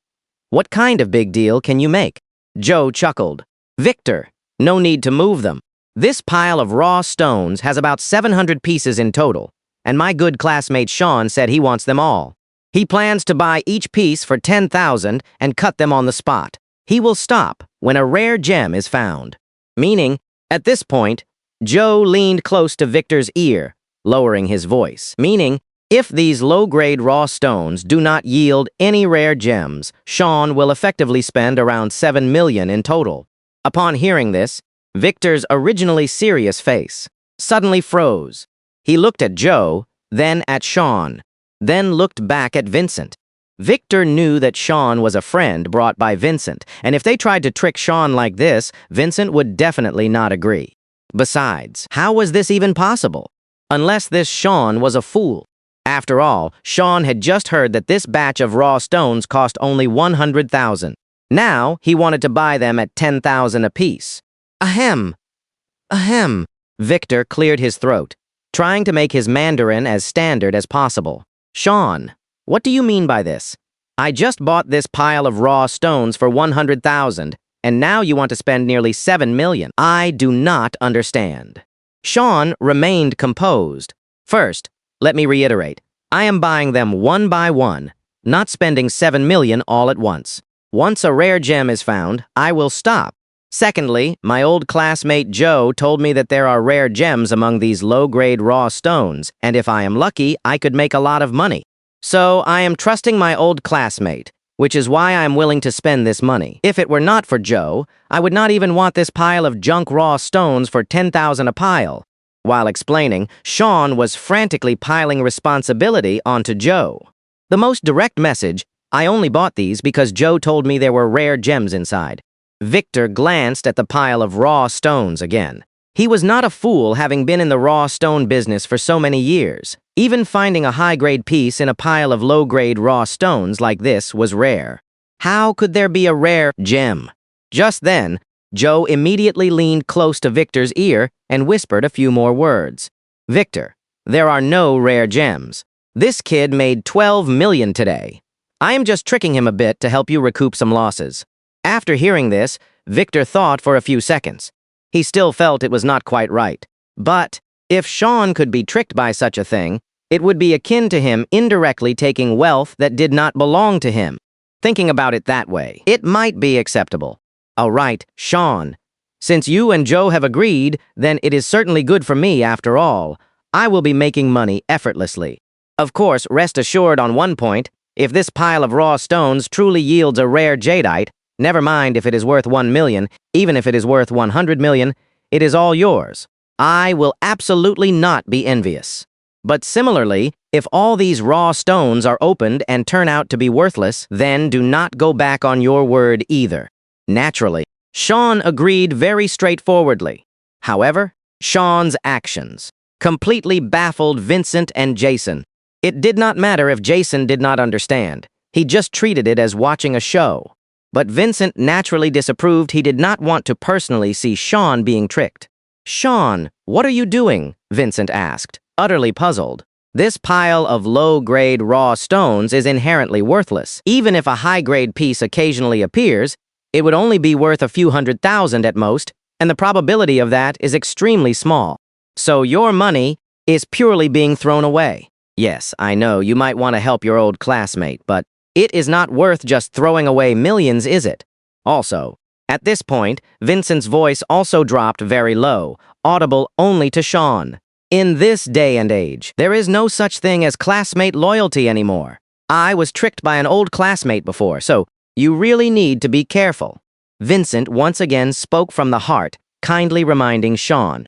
What kind of big deal can you make? Joe chuckled. Victor, no need to move them. This pile of raw stones has about 700 pieces in total, and my good classmate Sean said he wants them all. He plans to buy each piece for 10,000 and cut them on the spot. He will stop when a rare gem is found. Meaning, at this point, Joe leaned close to Victor's ear, lowering his voice. Meaning, if these low-grade raw stones do not yield any rare gems, Sean will effectively spend around 7 million in total. Upon hearing this, Victor's originally serious face suddenly froze. He looked at Joe, then at Sean, then looked back at Vincent. Victor knew that Sean was a friend brought by Vincent, and if they tried to trick Sean like this, Vincent would definitely not agree. Besides, how was this even possible? Unless this Sean was a fool. After all, Sean had just heard that this batch of raw stones cost only 100,000. Now, he wanted to buy them at 10,000 apiece. Ahem. Ahem. Victor cleared his throat, trying to make his Mandarin as standard as possible. Sean, what do you mean by this? I just bought this pile of raw stones for 100,000, and now you want to spend nearly 7 million. I do not understand. Sean remained composed. First, let me reiterate, I am buying them one by one, not spending 7 million all at once. Once a rare gem is found, I will stop. Secondly, my old classmate Joe told me that there are rare gems among these low-grade raw stones, and if I am lucky, I could make a lot of money. So I am trusting my old classmate, which is why I am willing to spend this money. If it were not for Joe, I would not even want this pile of junk raw stones for 10,000 a pile. While explaining, Sean was frantically piling responsibility onto Joe. The most direct message, I only bought these because Joe told me there were rare gems inside. Victor glanced at the pile of raw stones again. He was not a fool, having been in the raw stone business for so many years. Even finding a high-grade piece in a pile of low-grade raw stones like this was rare. How could there be a rare gem? Just then, Joe immediately leaned close to Victor's ear and whispered a few more words. Victor, there are no rare gems. This kid made 12 million today. I am just tricking him a bit to help you recoup some losses. After hearing this, Victor thought for a few seconds. He still felt it was not quite right. But if Sean could be tricked by such a thing, it would be akin to him indirectly taking wealth that did not belong to him. Thinking about it that way, it might be acceptable. All right, Sean. Since you and Joe have agreed, then it is certainly good for me after all. I will be making money effortlessly. Of course, rest assured on one point, if this pile of raw stones truly yields a rare jadeite, never mind if it is worth 1 million, even if it is worth 100 million, it is all yours. I will absolutely not be envious. But similarly, if all these raw stones are opened and turn out to be worthless, then do not go back on your word either. Naturally, Sean agreed very straightforwardly. However, Sean's actions completely baffled Vincent and Jason. It did not matter if Jason did not understand. He just treated it as watching a show. But Vincent naturally disapproved. He did not want to personally see Sean being tricked. Sean, what are you doing? Vincent asked, utterly puzzled. This pile of low-grade raw stones is inherently worthless. Even if a high-grade piece occasionally appears, it would only be worth a few 100,000 at most, and the probability of that is extremely small. So your money is purely being thrown away. Yes, I know you might want to help your old classmate, but it is not worth just throwing away millions, is it? Also, at this point, Vincent's voice also dropped very low, audible only to Sean. In this day and age, there is no such thing as classmate loyalty anymore. I was tricked by an old classmate before, so you really need to be careful. Vincent once again spoke from the heart, kindly reminding Sean.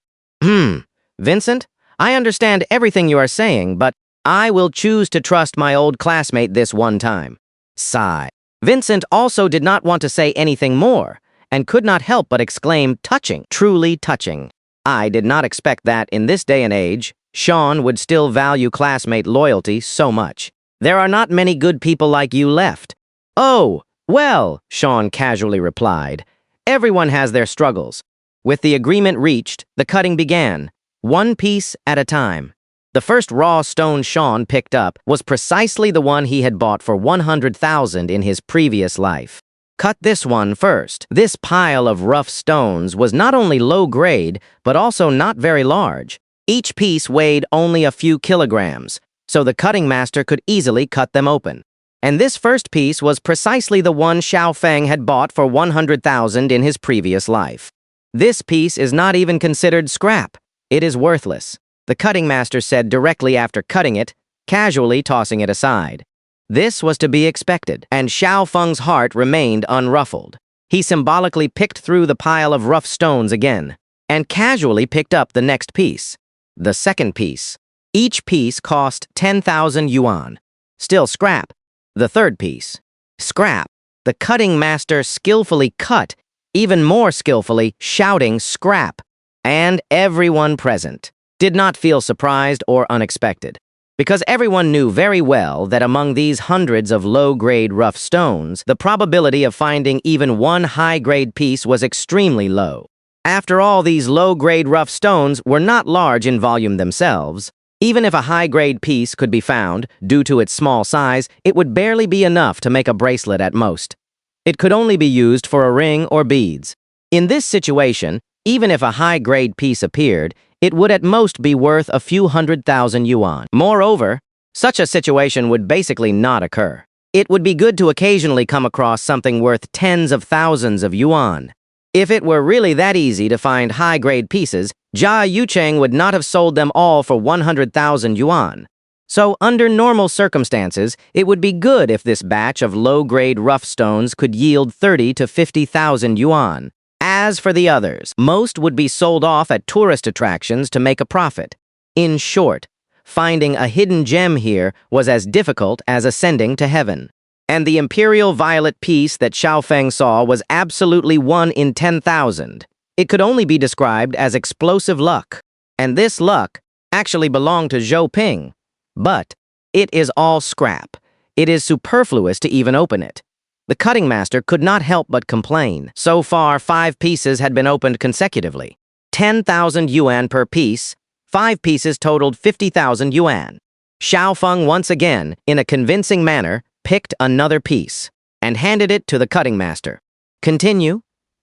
Vincent, I understand everything you are saying, but I will choose to trust my old classmate this one time. Sigh. Vincent also did not want to say anything more, and could not help but exclaim, touching, truly touching. I did not expect that in this day and age, Sean would still value classmate loyalty so much. There are not many good people like you left. Oh, well, Sean casually replied. Everyone has their struggles. With the agreement reached, the cutting began, one piece at a time. The first raw stone Sean picked up was precisely the one he had bought for 100,000 in his previous life. Cut this one first. This pile of rough stones was not only low grade, but also not very large. Each piece weighed only a few kilograms, so the cutting master could easily cut them open. And this first piece was precisely the one Xiao Feng had bought for 100,000 in his previous life. This piece is not even considered scrap. It is worthless. The cutting master said directly after cutting it, casually tossing it aside. This was to be expected, and Xiao Feng's heart remained unruffled. He symbolically picked through the pile of rough stones again, and casually picked up the next piece. The second piece. Each piece cost 10,000 yuan. Still scrap. The third piece. Scrap. The cutting master skillfully cut, even more skillfully, shouting scrap. And everyone present did not feel surprised or unexpected, because everyone knew very well that among these hundreds of low-grade rough stones, the probability of finding even one high-grade piece was extremely low. After all, these low-grade rough stones were not large in volume themselves. Even if a high-grade piece could be found, due to its small size, it would barely be enough to make a bracelet at most. It could only be used for a ring or beads. In this situation, even if a high-grade piece appeared, it would at most be worth a few 100,000 yuan. Moreover, such a situation would basically not occur. It would be good to occasionally come across something worth tens of thousands of yuan. If it were really that easy to find high-grade pieces, Jia Yucheng would not have sold them all for 100,000 yuan. So, under normal circumstances, it would be good if this batch of low-grade rough stones could yield 30 to 50,000 yuan. As for the others, most would be sold off at tourist attractions to make a profit. In short, finding a hidden gem here was as difficult as ascending to heaven. And the imperial violet piece that Xiaofeng saw was absolutely 1 in 10,000. It could only be described as explosive luck. And this luck actually belonged to Zhou Ping. But it is all scrap. It is superfluous to even open it. The cutting master could not help but complain. So far, 5 pieces had been opened consecutively. 10,000 yuan per piece, 5 pieces totaled 50,000 yuan. Xiaofeng once again, in a convincing manner, picked another piece and handed it to the cutting master. Continue.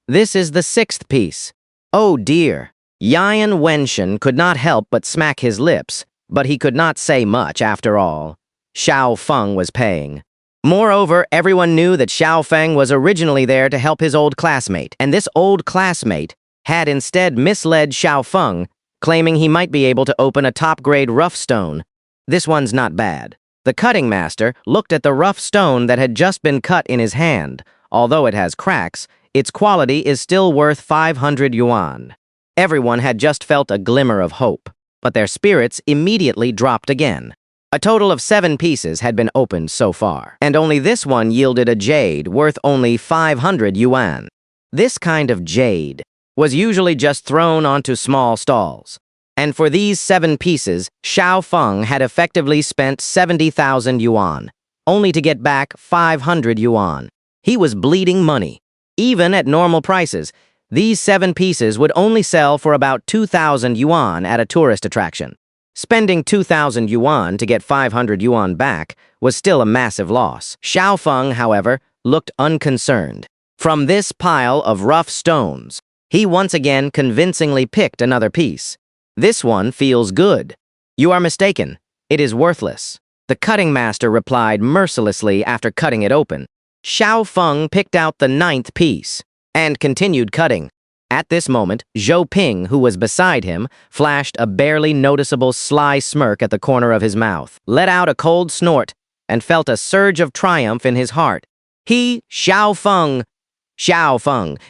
This is the 6th piece. Oh dear. Yan Wenshan could not help but smack his lips, but he could not say much after all. Xiaofeng was paying. Moreover, everyone knew that Xiaofeng was originally there to help his old classmate, and this old classmate had instead misled Xiaofeng, claiming he might be able to open a top-grade rough stone. This one's not bad. The cutting master looked at the rough stone that had just been cut in his hand. Although it has cracks, its quality is still worth 500 yuan. Everyone had just felt a glimmer of hope, but their spirits immediately dropped again. A total of 7 pieces had been opened so far, and only this one yielded a jade worth only 500 yuan. This kind of jade was usually just thrown onto small stalls. And for these 7 pieces, Xiaofeng had effectively spent 70,000 yuan, only to get back 500 yuan. He was bleeding money. Even at normal prices, these 7 pieces would only sell for about 2,000 yuan at a tourist attraction. Spending 2,000 yuan to get 500 yuan back was still a massive loss. Xiaofeng, however, looked unconcerned. From this pile of rough stones, he once again convincingly picked another piece. This one feels good. You are mistaken. It is worthless. The cutting master replied mercilessly after cutting it open. Xiaofeng picked out the 9th piece and continued cutting. At this moment, Zhou Ping, who was beside him, flashed a barely noticeable sly smirk at the corner of his mouth, let out a cold snort, and felt a surge of triumph in his heart. Xiaofeng,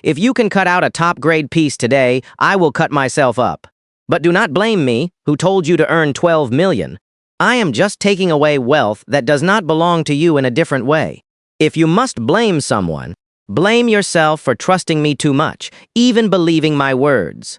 if you can cut out a top-grade piece today, I will cut myself up. But do not blame me, who told you to earn 12 million. I am just taking away wealth that does not belong to you in a different way. If you must blame someone, blame yourself for trusting me too much, even believing my words.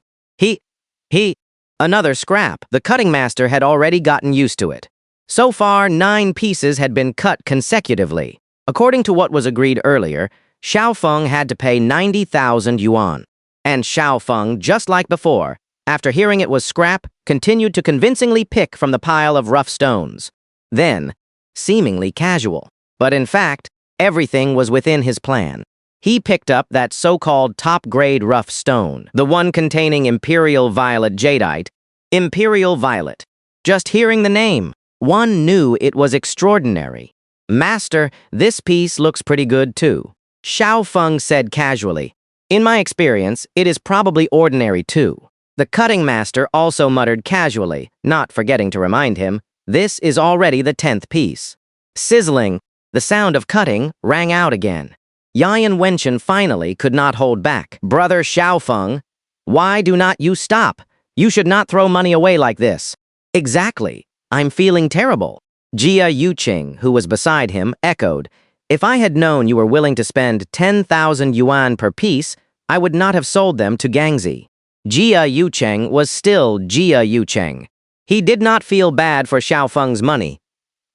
Another scrap. The cutting master had already gotten used to it. So far, 9 pieces had been cut consecutively. According to what was agreed earlier, Xiaofeng had to pay 90,000 yuan. And Xiaofeng, just like before, after hearing it was scrap, continued to convincingly pick from the pile of rough stones. Then, seemingly casual, but in fact, everything was within his plan. He picked up that so-called top-grade rough stone, the one containing imperial violet jadeite. Imperial violet. Just hearing the name, one knew it was extraordinary. Master, this piece looks pretty good too. Xiaofeng said casually. In my experience, it is probably ordinary too. The cutting master also muttered casually, not forgetting to remind him, this is already the 10th piece. Sizzling, the sound of cutting rang out again. Yan Wenshan finally could not hold back. Brother Xiaofeng, why do not you stop? You should not throw money away like this. Exactly. I'm feeling terrible. Jia Yuqing, who was beside him, echoed, if I had known you were willing to spend 10,000 yuan per piece, I would not have sold them to Gangzi. Jia Yuqing was still Jia Yuqing. He did not feel bad for Xiaofeng's money.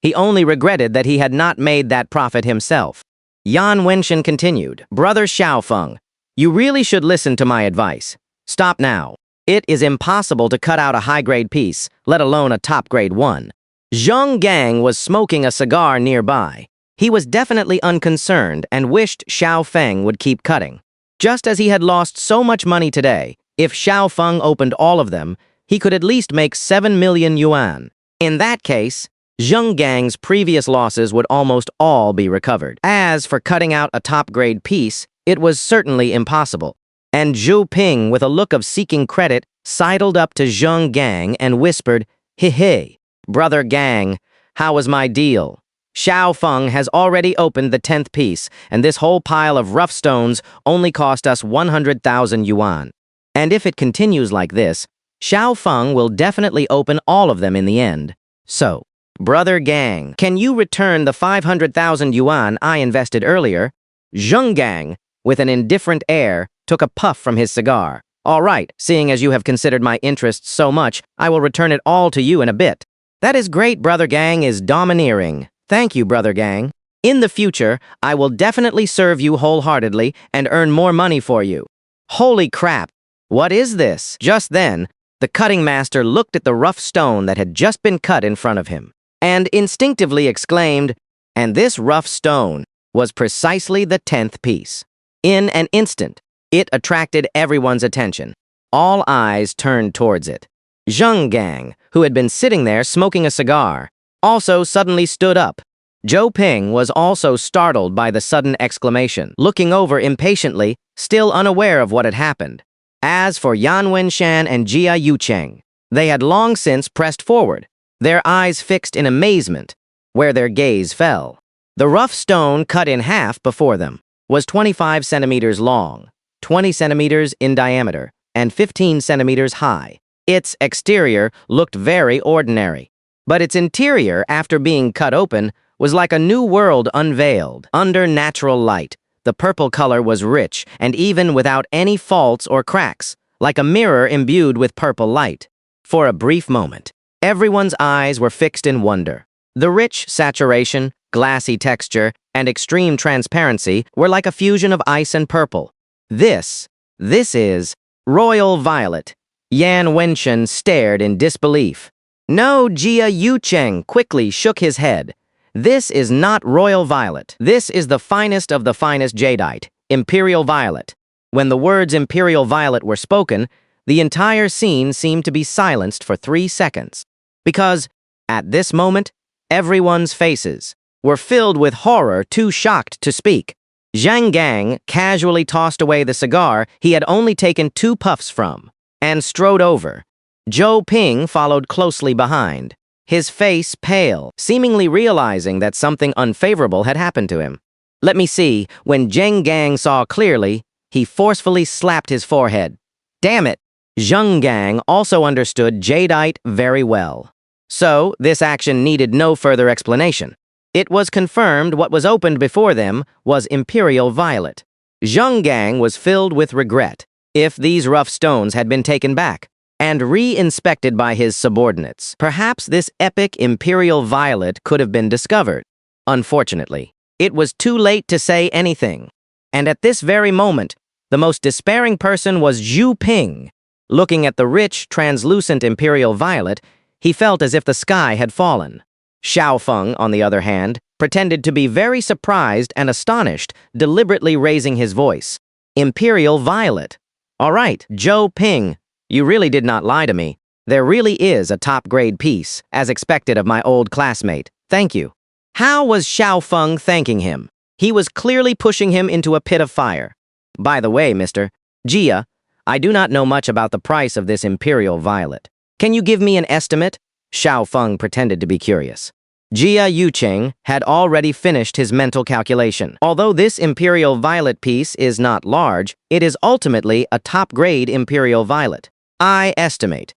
He only regretted that he had not made that profit himself. Yan Wenshan continued, Brother Xiaofeng, you really should listen to my advice. Stop now. It is impossible to cut out a high-grade piece, let alone a top-grade one. Zheng Gang was smoking a cigar nearby. He was definitely unconcerned and wished Xiaofeng would keep cutting. Just as he had lost so much money today, if Xiaofeng opened all of them, he could at least make 7 million yuan. In that case, Zheng Gang's previous losses would almost all be recovered. As for cutting out a top-grade piece, it was certainly impossible. And Zhu Ping, with a look of seeking credit, sidled up to Zheng Gang and whispered, Hey, Brother Gang, how was my deal? Xiao Feng has already opened the 10th piece, and this whole pile of rough stones only cost us 100,000 yuan. And if it continues like this, Xiao Feng will definitely open all of them in the end. So, brother Gang, can you return the 500,000 yuan I invested earlier? Zheng Gang, with an indifferent air, took a puff from his cigar. All right, seeing as you have considered my interests so much, I will return it all to you in a bit. That is great, brother Gang is domineering. Thank you, brother Gang. In the future, I will definitely serve you wholeheartedly and earn more money for you. Holy crap! What is this? Just then, the cutting master looked at the rough stone that had just been cut in front of him, and instinctively exclaimed, and this rough stone was precisely the 10th piece. In an instant, it attracted everyone's attention. All eyes turned towards it. Zheng Gang, who had been sitting there smoking a cigar, also suddenly stood up. Zhou Ping was also startled by the sudden exclamation, looking over impatiently, still unaware of what had happened. As for Yan Wenshan and Jia Yucheng, they had long since pressed forward, their eyes fixed in amazement, where their gaze fell. The rough stone cut in half before them was 25 centimeters long, 20 centimeters in diameter, and 15 centimeters high. Its exterior looked very ordinary, but its interior, after being cut open, was like a new world unveiled. Under natural light, the purple color was rich and even without any faults or cracks, like a mirror imbued with purple light. For a brief moment, everyone's eyes were fixed in wonder. The rich saturation, glassy texture, and extreme transparency were like a fusion of ice and purple. This is royal violet. Yan Wenshan stared in disbelief. No, Jia Yucheng quickly shook his head. This is not royal violet. This is the finest of the finest jadeite, imperial violet. When the words imperial violet were spoken, the entire scene seemed to be silenced for 3 seconds. Because, at this moment, everyone's faces were filled with horror, too shocked to speak. Zhang Gang casually tossed away the cigar he had only taken 2 puffs from, and strode over. Zhou Ping followed closely behind, his face pale, seemingly realizing that something unfavorable had happened to him. Let me see, when Zheng Gang saw clearly, he forcefully slapped his forehead. Damn it! Zheng Gang also understood jadeite very well. So, this action needed no further explanation. It was confirmed what was opened before them was imperial violet. Zheng Gang was filled with regret if these rough stones had been taken back and re-inspected by his subordinates. Perhaps this epic imperial violet could have been discovered. Unfortunately, it was too late to say anything. And at this very moment, the most despairing person was Zhu Ping. Looking at the rich, translucent imperial violet, he felt as if the sky had fallen. Xiao Feng, on the other hand, pretended to be very surprised and astonished, deliberately raising his voice. Imperial violet. All right, Zhou Ping, you really did not lie to me. There really is a top-grade piece, as expected of my old classmate. Thank you. How was Xiao Feng thanking him? He was clearly pushing him into a pit of fire. By the way, Mr. Jia, I do not know much about the price of this imperial violet. Can you give me an estimate? Xiao Feng pretended to be curious. Jia Yucheng had already finished his mental calculation. Although this imperial violet piece is not large, it is ultimately a top-grade imperial violet. I estimate.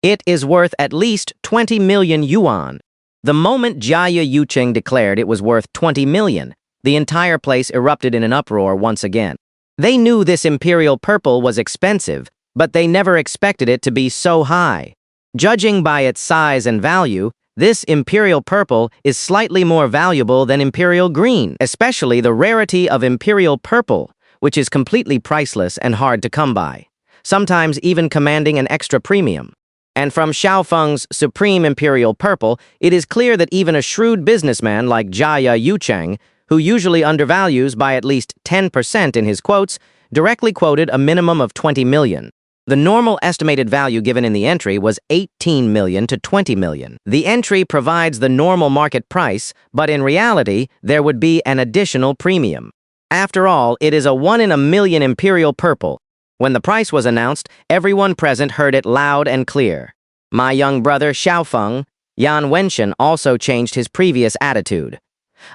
It is worth at least 20 million yuan. The moment Jia Yucheng declared it was worth 20 million, the entire place erupted in an uproar once again. They knew this imperial purple was expensive, but they never expected it to be so high. Judging by its size and value, this imperial purple is slightly more valuable than imperial green, especially the rarity of imperial purple, which is completely priceless and hard to come by, sometimes even commanding an extra premium. And from Xiao Feng's supreme imperial purple, it is clear that even a shrewd businessman like Jia Yucheng, who usually undervalues by at least 10% in his quotes, directly quoted a minimum of 20 million. The normal estimated value given in the entry was 18 million to 20 million. The entry provides the normal market price, but in reality, there would be an additional premium. After all, it is a 1 in a million imperial purple. When the price was announced, everyone present heard it loud and clear. My young brother Xiao Feng, Yan Wenshan also changed his previous attitude.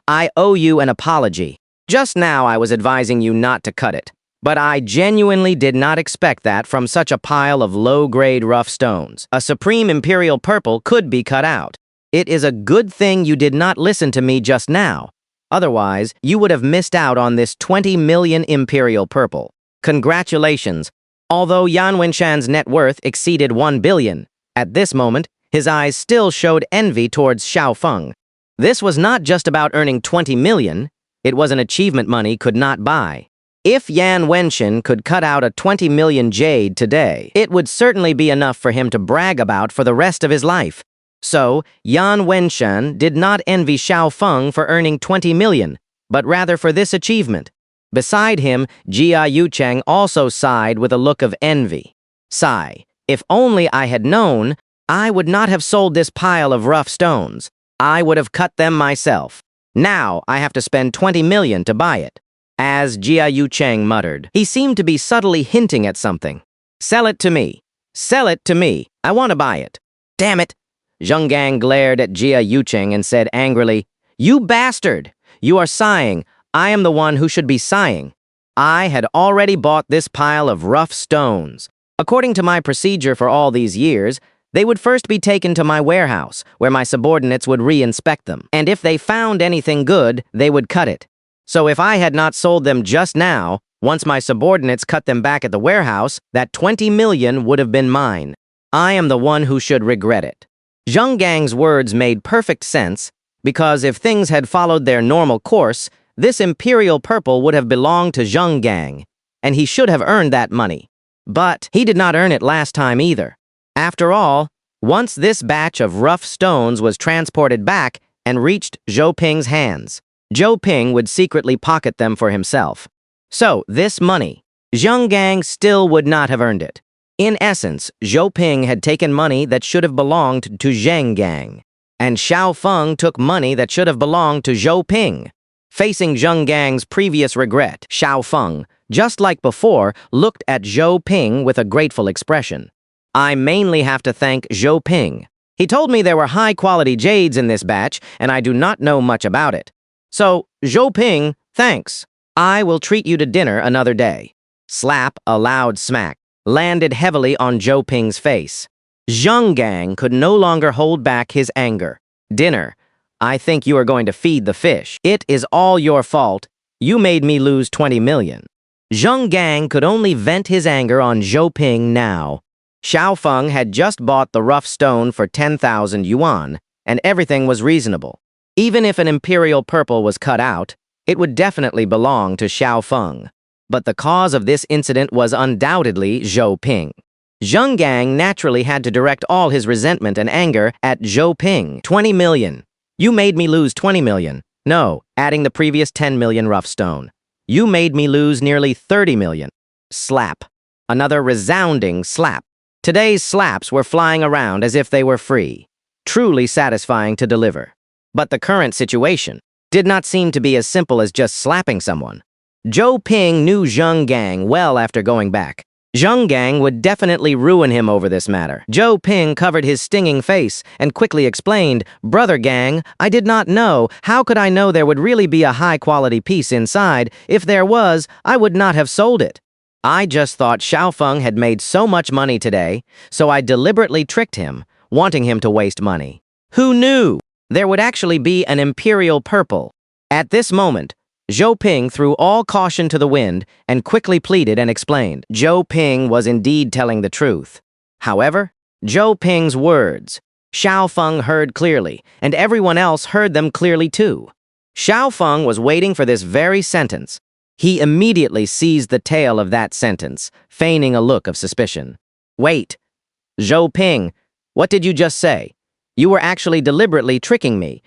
I owe you an apology. Just now I was advising you not to cut it, but I genuinely did not expect that from such a pile of low-grade rough stones. A supreme imperial purple could be cut out. It is a good thing you did not listen to me just now. Otherwise, you would have missed out on this 20 million imperial purple. Congratulations. Although Yan Wenshan's net worth exceeded 1 billion, at this moment, his eyes still showed envy towards Xiaofeng. This was not just about earning 20 million, it was an achievement money could not buy. If Yan Wenshan could cut out a 20 million jade today, it would certainly be enough for him to brag about for the rest of his life. So, Yan Wenshan did not envy Xiaofeng for earning 20 million, but rather for this achievement. Beside him, Jia Yucheng also sighed with a look of envy. Sigh, if only I had known, I would not have sold this pile of rough stones. I would have cut them myself. Now I have to spend 20 million to buy it. As Jia Yucheng muttered, he seemed to be subtly hinting at something. Sell it to me. Sell it to me. I want to buy it. Damn it. Zheng Gang glared at Jia Yucheng and said angrily, You bastard! You are sighing. I am the one who should be sighing. I had already bought this pile of rough stones. According to my procedure for all these years, they would first be taken to my warehouse, where my subordinates would re-inspect them. And if they found anything good, they would cut it. So if I had not sold them just now, once my subordinates cut them back at the warehouse, that 20 million would have been mine. I am the one who should regret it. Zheng Gang's words made perfect sense, because if things had followed their normal course, this imperial purple would have belonged to Zheng Gang, and he should have earned that money. But he did not earn it last time either. After all, once this batch of rough stones was transported back and reached Zhou Ping's hands, Zhou Ping would secretly pocket them for himself. So, this money, Zheng Gang still would not have earned it. In essence, Zhou Ping had taken money that should have belonged to Zheng Gang, and Xiaofeng took money that should have belonged to Zhou Ping. Facing Zheng Gang's previous regret, Xiaofeng, just like before, looked at Zhou Ping with a grateful expression. I mainly have to thank Zhou Ping. He told me there were high-quality jades in this batch, and I do not know much about it. So, Zhou Ping, thanks. I will treat you to dinner another day. Slap, a loud smack, landed heavily on Zhou Ping's face. Zheng Gang could no longer hold back his anger. Dinner. I think you are going to feed the fish. It is all your fault. You made me lose 20 million. Zheng Gang could only vent his anger on Zhou Ping now. Xiaofeng had just bought the rough stone for 10,000 yuan, and everything was reasonable. Even if an imperial purple was cut out, it would definitely belong to Xiaofeng. But the cause of this incident was undoubtedly Zhou Ping. Zheng Gang naturally had to direct all his resentment and anger at Zhou Ping. 20 million. You made me lose 20 million. No, adding the previous 10 million rough stone. You made me lose nearly 30 million. Slap. Another resounding slap. Today's slaps were flying around as if they were free. Truly satisfying to deliver. But the current situation did not seem to be as simple as just slapping someone. Zhou Ping knew Zheng Gang well after going back. Zheng Gang would definitely ruin him over this matter. Zhou Ping covered his stinging face and quickly explained, Brother Gang, I did not know. How could I know there would really be a high-quality piece inside? If there was, I would not have sold it. I just thought Xiaofeng had made so much money today, so I deliberately tricked him, wanting him to waste money. Who knew? There would actually be an imperial purple. At this moment, Zhou Ping threw all caution to the wind and quickly pleaded and explained. Zhou Ping was indeed telling the truth. However, Zhou Ping's words, Xiaofeng heard clearly, and everyone else heard them clearly too. Xiaofeng was waiting for this very sentence. He immediately seized the tail of that sentence, feigning a look of suspicion. Wait, Zhou Ping, what did you just say? You were actually deliberately tricking me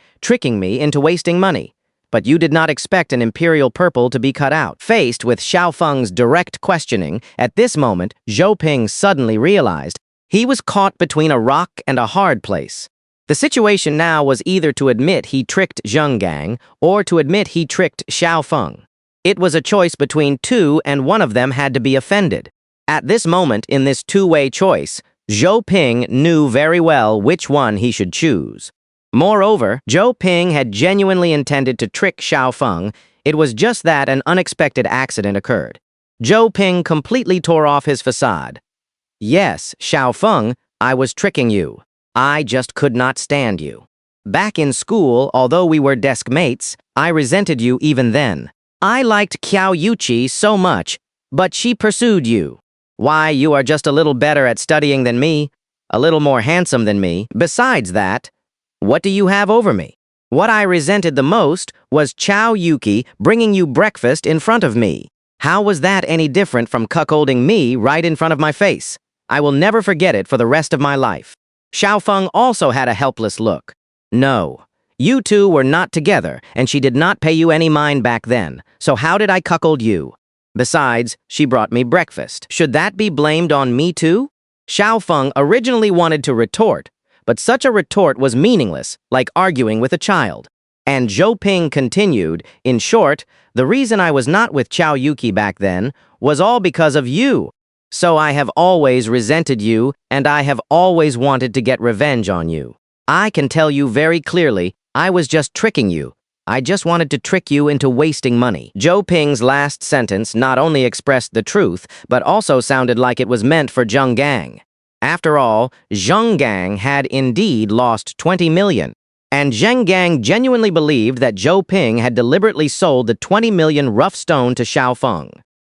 into wasting money. But you did not expect an imperial purple to be cut out. Faced with Xiaofeng's direct questioning, at this moment, Zhou Ping suddenly realized he was caught between a rock and a hard place. The situation now was either to admit he tricked Zheng Gang or to admit he tricked Xiaofeng. It was a choice between two, and one of them had to be offended. At this moment, in this two-way choice, Zhou Ping knew very well which one he should choose. Moreover, Zhou Ping had genuinely intended to trick Xiao Feng. It was just that an unexpected accident occurred. Zhou Ping completely tore off his facade. Yes, Xiao Feng, I was tricking you. I just could not stand you. Back in school, although we were desk mates, I resented you even then. I liked Qiao Yuqi so much, but she pursued you. Why, you are just a little better at studying than me, a little more handsome than me. Besides that, what do you have over me? What I resented the most was Qiao Yuqi bringing you breakfast in front of me. How was that any different from cuckolding me right in front of my face? I will never forget it for the rest of my life. Xiao Feng also had a helpless look. No, you two were not together, and she did not pay you any mind back then, so how did I cuckold you? Besides, she brought me breakfast. Should that be blamed on me too? Xiao Feng originally wanted to retort, but such a retort was meaningless, like arguing with a child. And Zhou Ping continued, in short, the reason I was not with Qiao Yuqi back then was all because of you. So I have always resented you, and I have always wanted to get revenge on you. I can tell you very clearly, I was just tricking you. I just wanted to trick you into wasting money. Zhou Ping's last sentence not only expressed the truth, but also sounded like it was meant for Zheng Gang. After all, Zheng Gang had indeed lost 20 million. And Zheng Gang genuinely believed that Zhou Ping had deliberately sold the 20 million rough stone to Xiao Feng.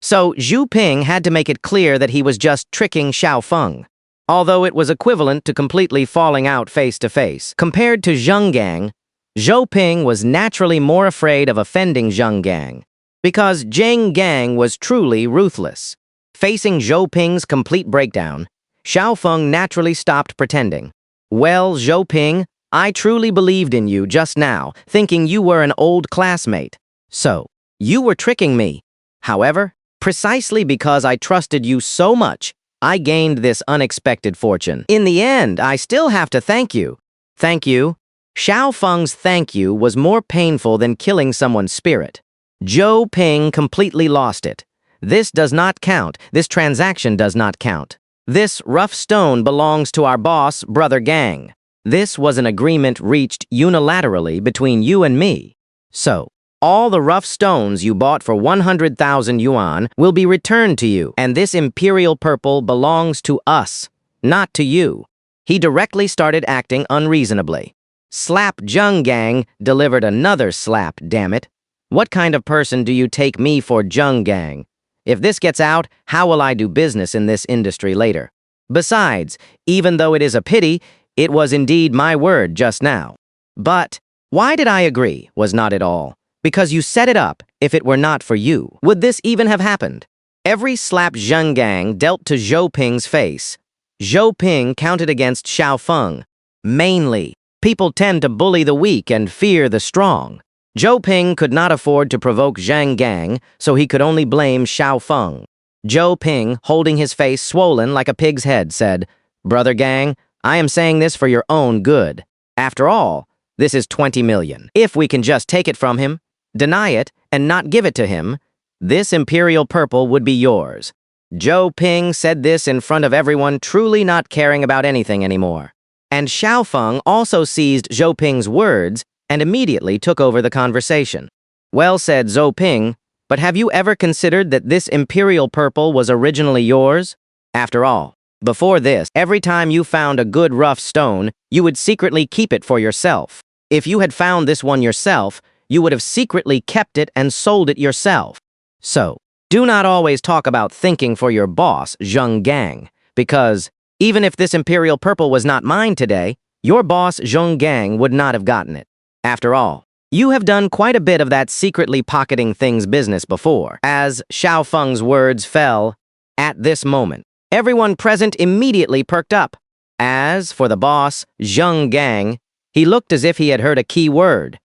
So Zhou Ping had to make it clear that he was just tricking Xiao Feng. Although it was equivalent to completely falling out face to face. Compared to Zheng Gang, Zhou Ping was naturally more afraid of offending Zheng Gang, because Zheng Gang was truly ruthless. Facing Zhou Ping's complete breakdown, Xiao Feng naturally stopped pretending. Well, Zhou Ping, I truly believed in you just now, thinking you were an old classmate. So, you were tricking me. However, precisely because I trusted you so much, I gained this unexpected fortune. In the end, I still have to thank you. Thank you. Xiao Feng's thank you was more painful than killing someone's spirit. Zhou Ping completely lost it. This does not count. This transaction does not count. This rough stone belongs to our boss, Brother Gang. This was an agreement reached unilaterally between you and me. So, all the rough stones you bought for 100,000 yuan will be returned to you, and this imperial purple belongs to us, not to you. He directly started acting unreasonably. Slap Zheng Gang delivered another slap, damn it. What kind of person do you take me for, Zheng Gang? If this gets out, how will I do business in this industry later? Besides, even though it is a pity, it was indeed my word just now. But why did I agree, was not it all? Because you set it up. If it were not for you, would this even have happened? Every slap Zheng Gang dealt to Zhou Ping's face, Zhou Ping counted against Xiao Feng. Mainly, people tend to bully the weak and fear the strong. Zhou Ping could not afford to provoke Zheng Gang, so he could only blame Xiao Feng. Zhou Ping, holding his face swollen like a pig's head, said, Brother Gang, I am saying this for your own good. After all, this is 20 million. If we can just take it from him, deny it, and not give it to him, this imperial purple would be yours. Zhou Ping said this in front of everyone, truly not caring about anything anymore. And Xiao Feng also seized Zhou Ping's words and immediately took over the conversation. Well said, Zhou Ping, but have you ever considered that this imperial purple was originally yours? After all, before this, every time you found a good rough stone, you would secretly keep it for yourself. If you had found this one yourself, you would have secretly kept it and sold it yourself. So, do not always talk about thinking for your boss, Zheng Gang, because even if this imperial purple was not mine today, your boss, Zheng Gang, would not have gotten it. After all, you have done quite a bit of that secretly pocketing things business before. As Xiao Feng's words fell, at this moment, everyone present immediately perked up. As for the boss, Zheng Gang, he looked as if he had heard a key word.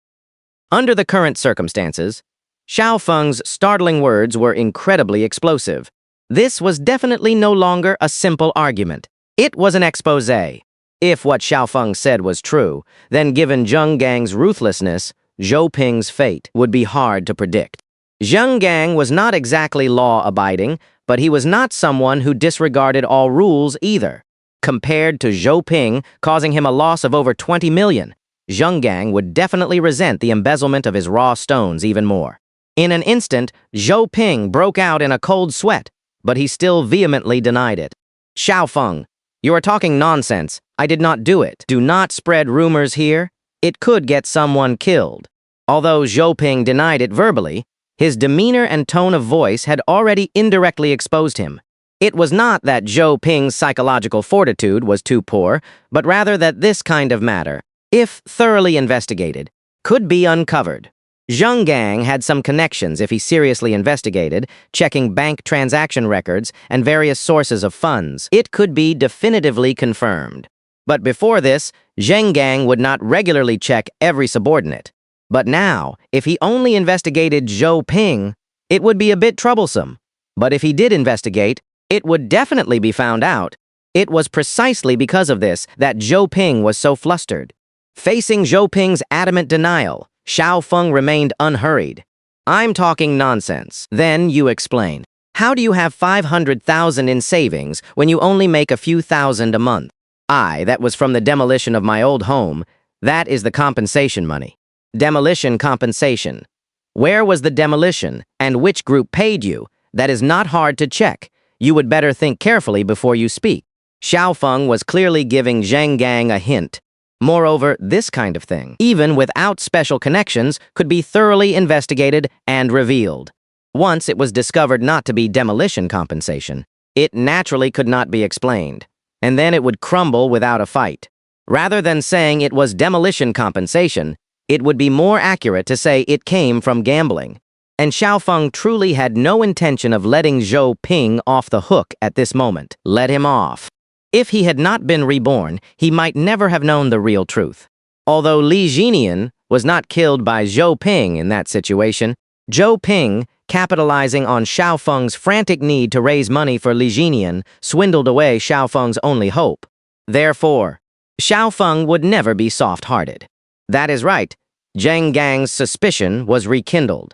Under the current circumstances, Xiao Feng's startling words were incredibly explosive. This was definitely no longer a simple argument. It was an exposé. If what Xiao Feng said was true, then given Zheng Gang's ruthlessness, Zhou Ping's fate would be hard to predict. Zheng Gang was not exactly law-abiding, but he was not someone who disregarded all rules either. compared to Zhou Ping causing him a loss of over 20 million. Zheng Gang would definitely resent the embezzlement of his raw stones even more. In an instant, Zhou Ping broke out in a cold sweat, but he still vehemently denied it. Xiao Feng, you are talking nonsense. I did not do it. Do not spread rumors here. It could get someone killed. Although Zhou Ping denied it verbally, his demeanor and tone of voice had already indirectly exposed him. It was not that Zhou Ping's psychological fortitude was too poor, but rather that this kind of matter, if thoroughly investigated, could be uncovered. Zheng Gang had some connections if he seriously investigated, checking bank transaction records and various sources of funds. It could be definitively confirmed. But before this, Zheng Gang would not regularly check every subordinate. But now, if he only investigated Zhou Ping, it would be a bit troublesome. But if he did investigate, it would definitely be found out. It was precisely because of this that Zhou Ping was so flustered. Facing Zhou Ping's adamant denial, Xiao Feng remained unhurried. I'm talking nonsense. Then you explain. How do you have 500,000 in savings when you only make a few thousand a month? That was from the demolition of my old home. That is the compensation money. Demolition compensation. Where was the demolition, and which group paid you? That is not hard to check. You would better think carefully before you speak. Xiao Feng was clearly giving Zheng Gang a hint. Moreover, this kind of thing, even without special connections, could be thoroughly investigated and revealed. Once it was discovered not to be demolition compensation, it naturally could not be explained, and then it would crumble without a fight. Rather than saying it was demolition compensation, it would be more accurate to say it came from gambling. And Xiao Feng truly had no intention of letting Zhou Ping off the hook at this moment. Let him off. If he had not been reborn, he might never have known the real truth. Although Li Jinian was not killed by Zhou Ping in that situation, Zhou Ping, capitalizing on Xiao Feng's frantic need to raise money for Li Jinian, swindled away Xiao Feng's only hope. Therefore, Xiao Feng would never be soft-hearted. That is right. Zheng Gang's suspicion was rekindled.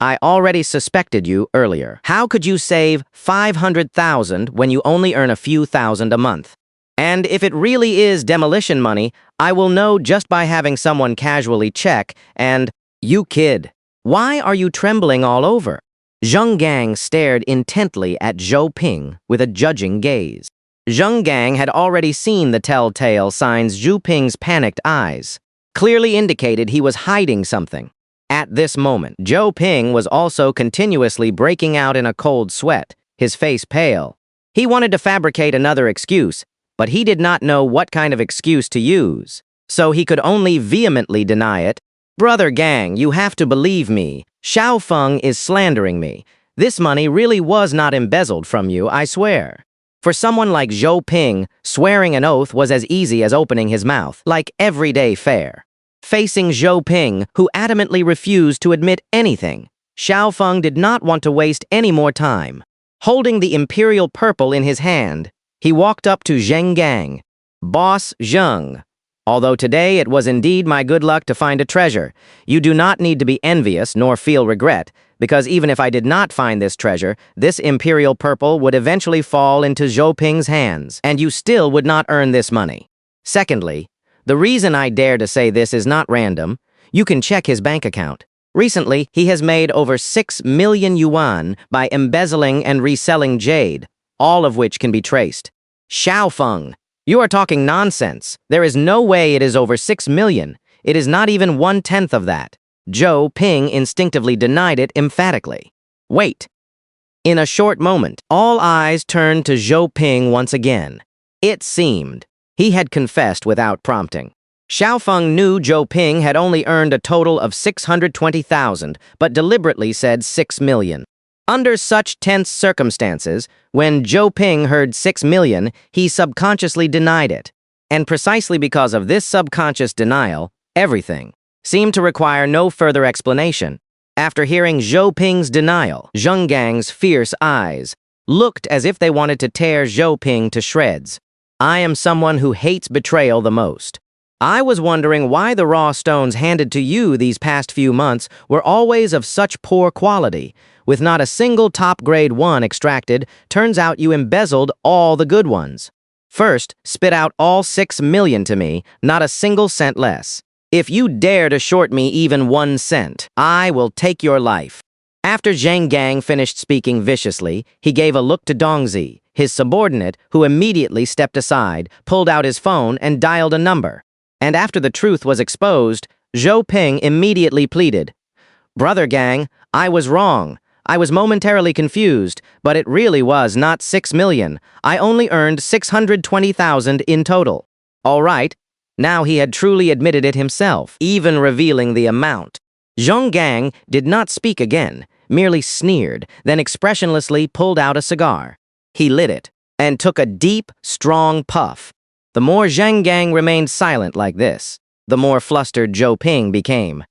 I already suspected you earlier. How could you save 500,000 when you only earn a few thousand a month? And if it really is demolition money, I will know just by having someone casually check and, you kid, why are you trembling all over? Zheng Gang stared intently at Zhou Ping with a judging gaze. Zheng Gang had already seen the telltale signs. Zhou Ping's panicked eyes clearly indicated he was hiding something. At this moment, Zhou Ping was also continuously breaking out in a cold sweat, his face pale. He wanted to fabricate another excuse, but he did not know what kind of excuse to use, so he could only vehemently deny it. Brother Gang, you have to believe me. Xiao Feng is slandering me. This money really was not embezzled from you, I swear. For someone like Zhou Ping, swearing an oath was as easy as opening his mouth, like everyday fare. Facing Zhou Ping, who adamantly refused to admit anything, Xiao Feng did not want to waste any more time. Holding the imperial purple in his hand, he walked up to Zheng Gang. Boss Zheng, although today it was indeed my good luck to find a treasure, you do not need to be envious nor feel regret, because even if I did not find this treasure, this imperial purple would eventually fall into Zhou Ping's hands, and you still would not earn this money. Secondly, the reason I dare to say this is not random. You can check his bank account. Recently, he has made over 6 million yuan by embezzling and reselling jade, all of which can be traced. Xiao Feng, you are talking nonsense. There is no way it is over 6 million. It is not even 1/10 of that. Zhou Ping instinctively denied it emphatically. Wait. In a short moment, all eyes turned to Zhou Ping once again. It seemed he had confessed without prompting. Xiao Feng knew Zhou Ping had only earned a total of 620,000, but deliberately said 6 million. Under such tense circumstances, when Zhou Ping heard 6 million, he subconsciously denied it. And precisely because of this subconscious denial, everything seemed to require no further explanation. After hearing Zhou Ping's denial, Zheng Gang's fierce eyes looked as if they wanted to tear Zhou Ping to shreds. I am someone who hates betrayal the most. I was wondering why the raw stones handed to you these past few months were always of such poor quality. With not a single top-grade one extracted, turns out you embezzled all the good ones. First, spit out all 6 million to me, not a single cent less. If you dare to short me even 1 cent, I will take your life. After Zhang Gang finished speaking viciously, he gave a look to Dongzi, his subordinate, who immediately stepped aside, pulled out his phone, and dialed a number. And after the truth was exposed, Zhou Ping immediately pleaded, "Brother Gang, I was wrong. I was momentarily confused, but it really was not 6 million. I only earned 620,000 in total." All right, now he had truly admitted it himself, even revealing the amount. Zhang Gang did not speak again, merely sneered, then expressionlessly pulled out a cigar. He lit it, and took a deep, strong puff. The more Zhang Gang remained silent like this, the more flustered Zhou Ping became.